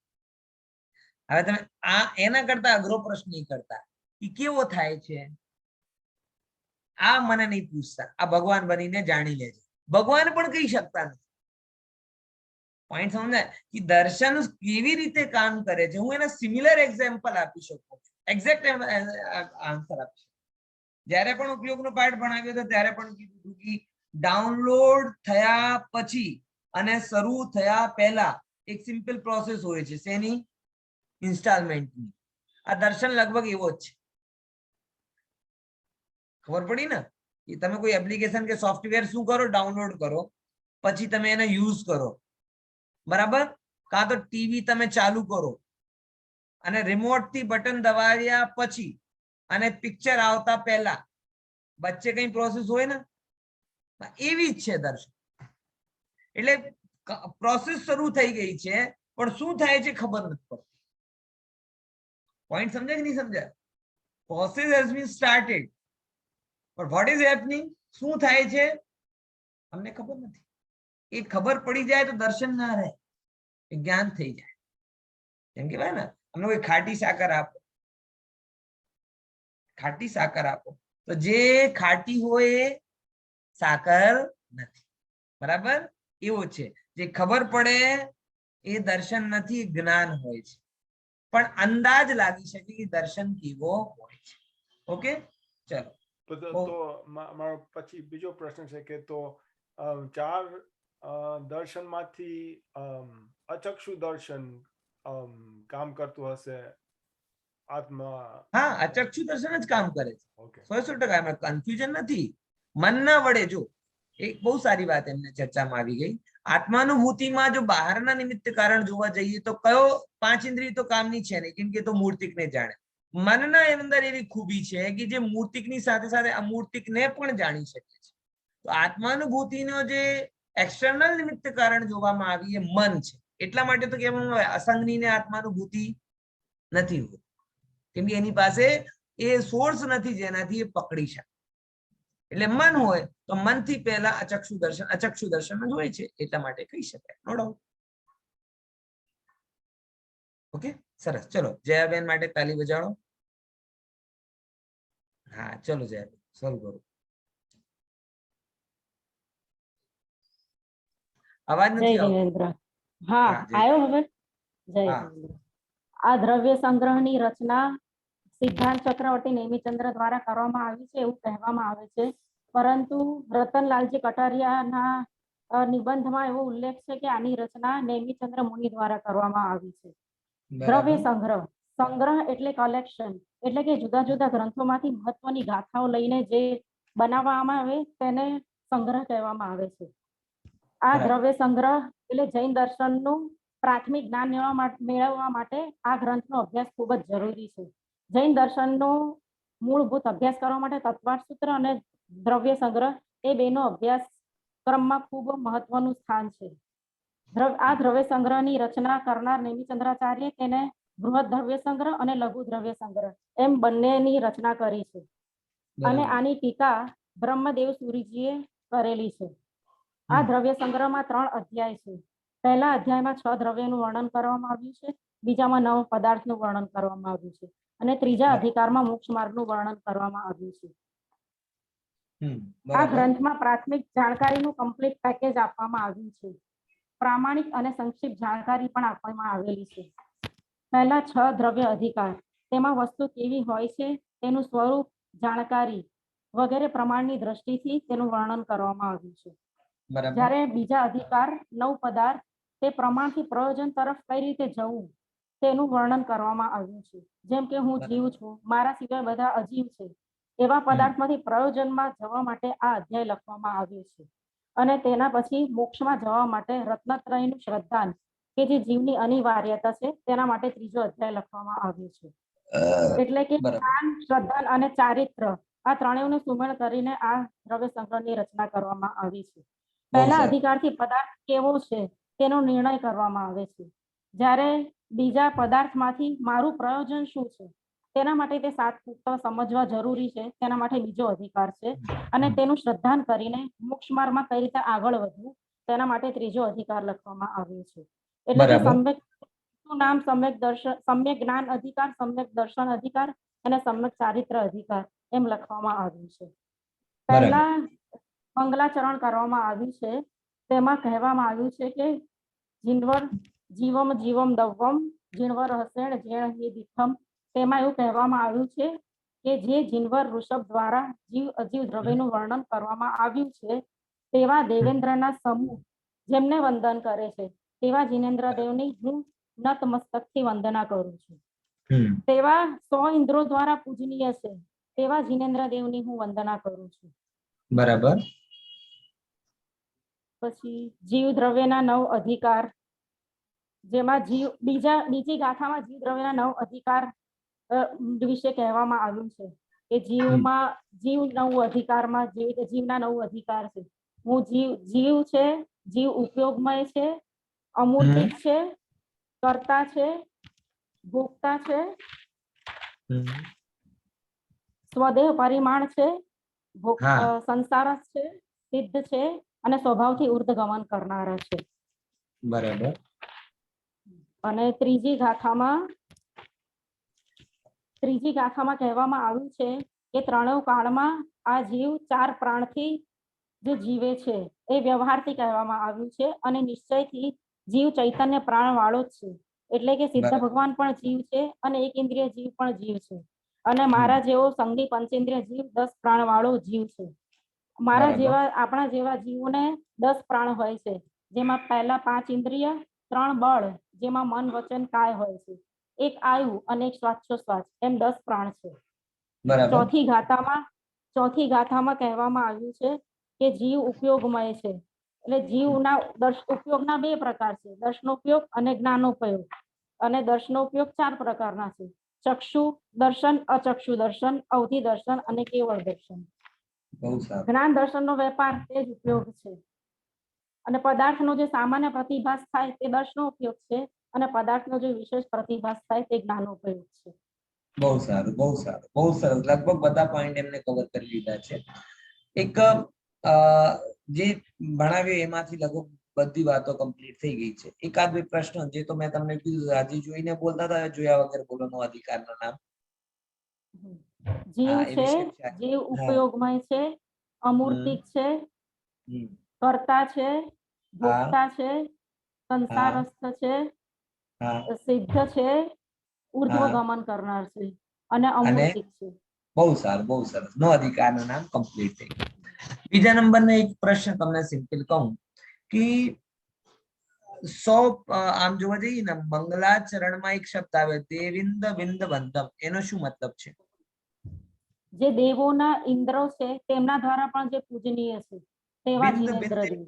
હવે તમે આ એના કરતા અઘરો પ્રશ્ન નહીં કરતા એ કેવો થાય છે આ મને નહીં પૂછતા. આ ભગવાન બનીને જાણી લેજો. ભગવાન પણ કહી શકતા નથી. પોઈન્ટ સમજાય કે દર્શન કેવી રીતે કામ કરે છે? હું એના સિમિલર એક્ઝામ્પલ આપી શકું છું. એક્ઝેક્ટ આન્સર આપી શકું. જ્યારે પણ ઉપયોગનો પાઠ ભણાવ્યો હતો ત્યારે પણ કીધું હતું કે ડાઉનલોડ થયા પછી અને શરૂ થયા પહેલા એક સિમ્પલ પ્રોસેસ હોય છે. શેની? ઇન્સ્ટોલમેન્ટની. આ દર્શન લગભગ એવો જ છે. ખબર પડી ને? કે તમે કોઈ એપ્લિકેશન કે સોફ્ટવેર શું કરો? ડાઉનલોડ કરો, પછી તમે એને યુઝ કરો. બરાબર. કાં તો ટીવી તમે ચાલુ કરો અને રિમોટ થી બટન દબાવ્યા પછી અને પિક્ચર આવતા પહેલા વચ્ચે કઈ પ્રોસેસ હોય ને, એવી જ છે દર્શન. એટલે પ્રોસેસ શરૂ થઈ ગઈ છે પણ શું થાય છે ખબર નથી પડતી. પોઈન્ટ સમજાય કે નહીં સમજાય? Process has been started but what is happening? શું થાય છે અમને ખબર નથી. એ ખબર પડી જાય તો દર્શન ના રહે, જ્ઞાન થઈ જાય. એમ કહેવાય ને અમને કોઈ ખાટી સાકર આપો, ખાટી સાકર આપો તો જે ખાટી હોય એ સાકર નથી. બરાબર. એવું છે. જે ખબર પડે એ દર્શન નથી, જ્ઞાન હોય છે. પણ અંદાજ લાગી શકે કે દર્શન કેવો હોય છે. ઓકે ચલો. તો મારો પછી બીજો પ્રશ્ન છે કે તો 4 દર્શનમાંથી અચક્ષુ દર્શન કામ કરતું હશે આત્મા? હા, અચક્ષુ દર્શન જ કામ કરે છે. 100% એમાં કન્ફ્યુઝન નથી. મનના વડે જો એક બહુ સારી વાત એમને ચર્ચામાં આવી ગઈ. આત્માનુભૂતિમાં જો બહારના નિમિત્ત કારણ જોવા જઈએ તો કયો 5 ઇન્દ્રિય તો કામની છે નહીં, કેમ કે તો મૂર્તિકને જાણે. મનના અંદર એવી ખૂબી છે કે જે મૂર્તિકની સાથે સાથે અમૂર્તિકને પણ જાણી શકે છે. તો આત્માનુભૂતિનો જે એક્સટર્નલ નિમિત્ત કારણ જોવામાં આવી એ મન છે. એટલા માટે તો કહેવામાં આવે અસંગની ને આત્માનુભૂતિ નથી હોતી, કેમ કે એની પાસે એ સોર્સ નથી જેનાથી એ પકડી શકે. એટલે મન હોય તો મનથી પહેલા અચક્ષુ દર્શન જ હોય છે, એટલા માટે કહી શકાય. No doubt. ઓકે, સરસ. ચલો જયાબેન માટે તાલી બજાડો. હા ચલો જયાબેન શરૂ કરો. અવાજ જય નથી આવતો. જિનેન્દ્ર. હા, હા, જય. આવ્યો હવે. જય હા. જિનેન્દ્ર. આ દ્રવ્ય સંગ્રહની રચના સિદ્ધાંત ચક્રવર્તી નેમિચંદ્ર દ્વારા કરવામાં આવી છે એવું કહેવામાં આવે છે, પરંતુ રતનલાલજી કટારિયાના નિબંધમાં એવો ઉલ્લેખ છે કે આની રચના નેમિચંદ્ર મુનિ દ્વારા કરવામાં આવી છે. દ્રવ્ય સંગ્રહ, સંગ્રહ એટલે કલેક્શન, એટલે કે જુદા જુદા ગ્રંથોમાંથી મહત્વની ગાથાઓ લઈને જે બનાવવામાં આવે તેને સંગ્રહ કહેવામાં આવે છે. આ દ્રવ્ય સંગ્રહ એટલે જૈન દર્શનનું પ્રાથમિક જ્ઞાન મેળવવા માટે આ ગ્રંથનો અભ્યાસ ખૂબ જ જરૂરી છે. જૈન દર્શનનો મૂળભૂત અભ્યાસ કરવા માટે તત્વાર્થ સૂત્ર અને દ્રવ્ય સંગ્રહ એ બેનો અભ્યાસ ક્રમમાં ખૂબ મહત્વનું સ્થાન છે. આ દ્રવ્ય સંગ્રહની રચના કરનાર નેમિચંદ્રાચાર્ય તેને બૃહદ દ્રવ્ય સંગ્રહ અને લઘુ દ્રવ્ય સંગ્રહ એમ બંનેની રચના કરી છે, અને આની ટીકા બ્રહ્મદેવ સુરીજીએ કરેલી છે. આ દ્રવ્ય સંગ્રહમાં 3 અધ્યાય છે. પહેલા અધ્યાયમાં 6 દ્રવ્યનું વર્ણન કરવામાં આવ્યું છે, બીજામાં 9 પદાર્થનું વર્ણન કરવામાં આવ્યું છે, અને ત્રીજા અધિકારમાં મોક્ષ માર્ગનું વર્ણન કરવામાં આવ્યું છે. આ ગ્રંથમાં પ્રાથમિક જાણકારીનું કમ્પ્લીટ પેકેજ આપવામાં આવ્યું છે. પ્રામાણિક અને સંક્ષિપ્ત જાણકારી પણ આપવામાં આવેલી છે. પહેલા 6 દ્રવ્ય અધિકાર, તેમાં વસ્તુ કેવી હોય છે તેનું સ્વરૂપ, જાણકારી વગેરે પ્રમાણની દ્રષ્ટિથી તેનું વર્ણન કરવામાં આવ્યું છે. જ્યારે બીજા અધિકાર 9 પદાર્થ, તે પ્રમાણથી પ્રયોજન તરફ કઈ રીતે જવું તેનું વર્ણન કરવામાં આવ્યું છે. જેમ કે હું જીવ છું, મારા સિવાય બધા અજીવ છે, એવા પદાર્થમાંથી પ્રયોજનમાં જવા માટે આ અધ્યાય લખવામાં આવ્યો છે. અને તેના પછી મોક્ષમાં જવા માટે રત્નત્રયનું શ્રદ્ધાન, કે જે જીવની અનિવાર્યતા છે, તેના માટે ત્રીજો અધ્યાય લખવામાં આવ્યો છે. એટલે કે જ્ઞાન, શ્રદ્ધાન અને ચારિત્ર આ ત્રણેયનું સુમેળ કરીને આ દ્રવ્ય સંગ્રહની રચના કરવામાં આવી છે. પહેલા અધિકારથી પદાર્થ કેવો છે તેનો નિર્ણય કરવામાં આવે છે, જ્યારે બીજા પદાર્થમાંથી મારું પ્રયોજન શું છે તેના માટે તે 7 તત્વ સમજવા જરૂરી છે, તેના માટે બીજો અધિકાર છે. અને તેનું શ્રદ્ધાન કરીને મોક્ષ માર્ગમાં કઈ રીતે આગળ વધવું તેના માટે ત્રીજો અધિકાર લખવામાં આવ્યો છે. એટલે કે સમ્યક નામ સમ્યક જ્ઞાન અધિકાર, સમ્યક દર્શન અધિકાર અને સમ્યક ચારિત્ર અધિકાર એમ લખવામાં આવ્યું છે. પહેલા મંગલાચરણ કરવામાં આવ્યું છે, તેમાં કહેવામાં આવ્યું છે કે જીનવર જીવમ જીવમ દવમ જીણવર હસેણ જેણ હિ દીઠમ. તેમાં એવું કહેવામાં આવ્યું છે કે જે જીનવર ઋષભ દ્વારા જીવ અજીવ દ્રવ્યનું વર્ણન કરવામાં આવ્યું છે, તેવા દેવેન્દ્રના સમૂહ જેમને વંદન કરે છે તેવા જીનેન્દ્ર દેવની હું નતમસ્તકથી વંદના કરું છું. તેવા 100 ઇન્દ્રો દ્વારા પૂજનીય છે, તેવા જીનેન્દ્ર દેવની હું વંદના કરું છું. બરાબર. પછી જીવ દ્રવ્યના 9 અધિકાર, જેમાં બીજી ગાથામાં જીવ દ્રવ્યના 9 અધિકાર વિશે કહેવામાં આવ્યું છે કે જીવ 9 અધિકારમાં જીવના 9 અધિકાર છે. હું જીવ છે, જીવ ઉપયોગમય છે, અમૂર્તિક છે, કર્તા છે, ભોગતા છે, સ્વદેહ પરિમાણ છે, સંસારસ છે, સિદ્ધ છે અને સ્વભાવથી ઉર્ધગમન કરનારા છે. બરાબર. અને ત્રીજી ગાથામાં કહેવામાં આવ્યું છે કે ત્રણેય કાળમાં આ જીવ 4 પ્રાણથી જે જીવે છે એ વ્યવહારથી કહેવામાં આવ્યું છે, અને નિશ્ચયથી જીવ ચૈતન્ય પ્રાણ વાળો જ છે. એટલે કે સિદ્ધ ભગવાન પણ જીવ છે અને એક ઇન્દ્રિય જીવ પણ જીવ છે, અને મારા જેવો સંગી પંચેન્દ્રિય જીવ 10 પ્રાણ વાળો જીવ છે. આપણા જેવા જીવોને 10 પ્રાણ હોય છે, જેમાં પહેલા 5 ઇન્દ્રિય, 3 બળ, જેમાં મન વચન કાય હોય છે, 1 આયુ અને 1 શ્વાસોશ્વાસ, એમ 10 પ્રાણ છે. ચોથી ગાથામાં કહેવામાં આવ્યું છે કે જીવ ઉપયોગમય છે. એટલે જીવના ઉપયોગના 2 પ્રકાર છે, દર્શનોપયોગ અને જ્ઞાનોપયોગ. અને દર્શનોપયોગ 4 પ્રકારના છે: ચક્ષુ દર્શન, અચક્ષુ દર્શન, અવધિ દર્શન અને કેવળ દર્શન. જ્ઞાન દર્શનનો વેપાર તે જ ઉપયોગ છે, અને પદાર્થનો જે સામાન્ય પ્રતિભાસ થાય તે દર્શનો ઉપયોગ છે, અને પદાર્થનો જે વિશેષ પ્રતિભાસ થાય તે જ્ઞાનોપયોગ છે. બહુ સારું, બહુ સારું, બહુ સરસ. લગભગ બધા પોઈન્ટ એમને કવર કરી લીધા છે. એક જે ભણાવ્યું એમાંથી લગભગ બધી વાતો કમ્પ્લીટ થઈ ગઈ છે. એકાદ બે પ્રશ્ન જે તો મેં તમને કીધું હજી જોઈને બોલતા હતા, જોયા વગર બોલવાનો અધિકારનું નામ. જીવ હા, એ છે, વિશે છે. જીવ હા. ઉપયોગમય છે, અમૂર્તિક છે, હમ. કર્તા છે, ભોક્તા છે, હા. સંસારસ્થ છે, હા. સિદ્ધ છે, ઉર્ધ્વગમન કરનાર છે અને અમૂર્તિક છે. બહુ સારું, બહુ સરસ. નો અધિકારનું નામ કમ્પ્લીટ થઈ ગયું. બીજા નંબરનો એક પ્રશ્ન તમને સિમ્પલ કહું કે આમ જોવા જઈએ ને, મંગલાચરણમાં એક શબ્દ આવે દેવિંદ વિંદ બંધમ, એનો શું મતલબ છે? જે દેવોના ઇન્દ્રો છે તેમના દ્વારા પણ જે પૂજનીય છે તેવા જીનેન્દ્ર દેવ.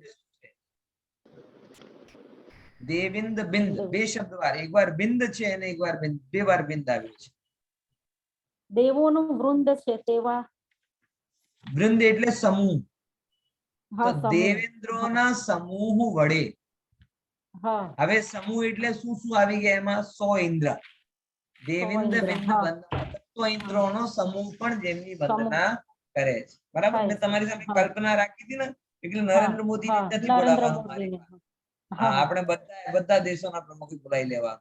દેવિંદ બિંદ બે શબ્દ વાર, એક વાર બિંદ છે અને એક વાર બિંદ, બે વાર બિંદ આવ્યું છે. દેવોનું વૃંદ છે તેવા. વૃંદ એટલે સમૂહ. તો હા, સમૂહ. દેવેન્દ્રોના સમૂહ વડે. હા. હવે સમૂહ એટલે શું શું આવી ગયા એમાં? 100 ઇન્દ્ર. દેવિંદ ઇન્દ્ર, વિંદ હા. બંધ 100 ઇન્દ્રોનો સમૂહ પણ જેમની સમૂહ વંદના કરે છે. બરાબર? થાય મેં છે. તમારી સામે હા. કલ્પના રાખી હતી ને, એટલે હા, નરેન્દ્ર મોદી હા, નથી નરેન્દ્ર બોલાવવાનું મારી મોદીને. પાસે. હા, આપણે બધા દેશોના પ્રમુખ બોલાવી લેવા.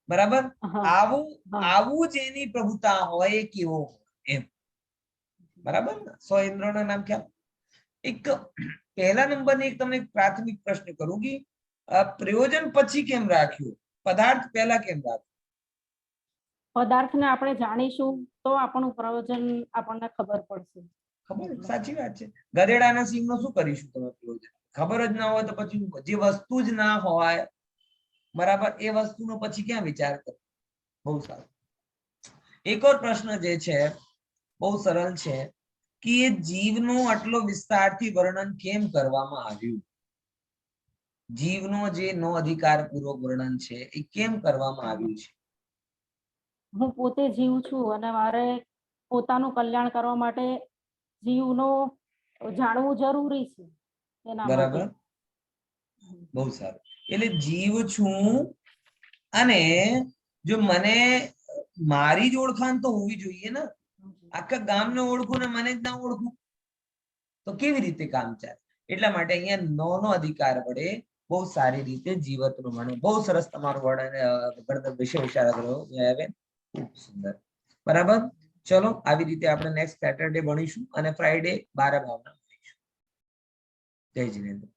બરાબર? હા, આવું હા. આવું જેની પ્રભુતા હોય એ કેવો એમ. બરાબર ને? 100 ઇન્દ્રોના નામ ખ્યાલ. એક પહેલા નંબરની એક તમને પ્રાથમિક પ્રશ્ન કરું કે પ્રયોજન પછી કેમ રાખ્યું, પદાર્થ પહેલા કેમ રાખ્યું? પદાર્થને આપણે જાણીશું તો આપણું પ્રયોજન આપણને ખબર પડશે. ખબર? સાચી વાત છે. ગધેડાના સિંહનો શું કરીશું તમે પ્રયોજન? ખબર જ ના હોય તો પછી જે વસ્તુ જ ના હોય, બરાબર, એ વસ્તુનો પછી ક્યાં વિચાર કરો? બહુ સારું. એક ઓર પ્રશ્ન જે છે બહુ સરળ છે કે જીવનો આટલો વિસ્તારથી વર્ણન કેમ કરવામાં આવ્યું? જીવનો જે નો અધિકાર પૂર્વક વર્ણન છે એ કેમ કરવામાં આવ્યું છે? હું પોતે જીવ છું અને મારે પોતાનું કલ્યાણ કરવા માટે જીવનો જાણવું જરૂરી છે. એના માટે. બરાબર, બહુ સારું. એટલે જીવ છું અને જો મને મારી જ ઓળખાણ તો હોવી જોઈએ ને. આખા ગામને ઓળખું ને મને જ ના ઓળખું તો કેવી રીતે કામ ચાલે? એટલા માટે અહીંયા નો અધિકાર વડે બહુ સારી રીતે જીવતનું વર્ણન. બહુ સરસ તમારું વર્ણન વિશે વિચાર કર્યો બેન. ખૂબ સુંદર. બરાબર, ચલો આવી રીતે આપણે નેક્સ્ટ સેટરડે ભણીશું અને ફ્રાઈડે 12 ભાવના ભણીશું. જય જીનેન્દ્ર.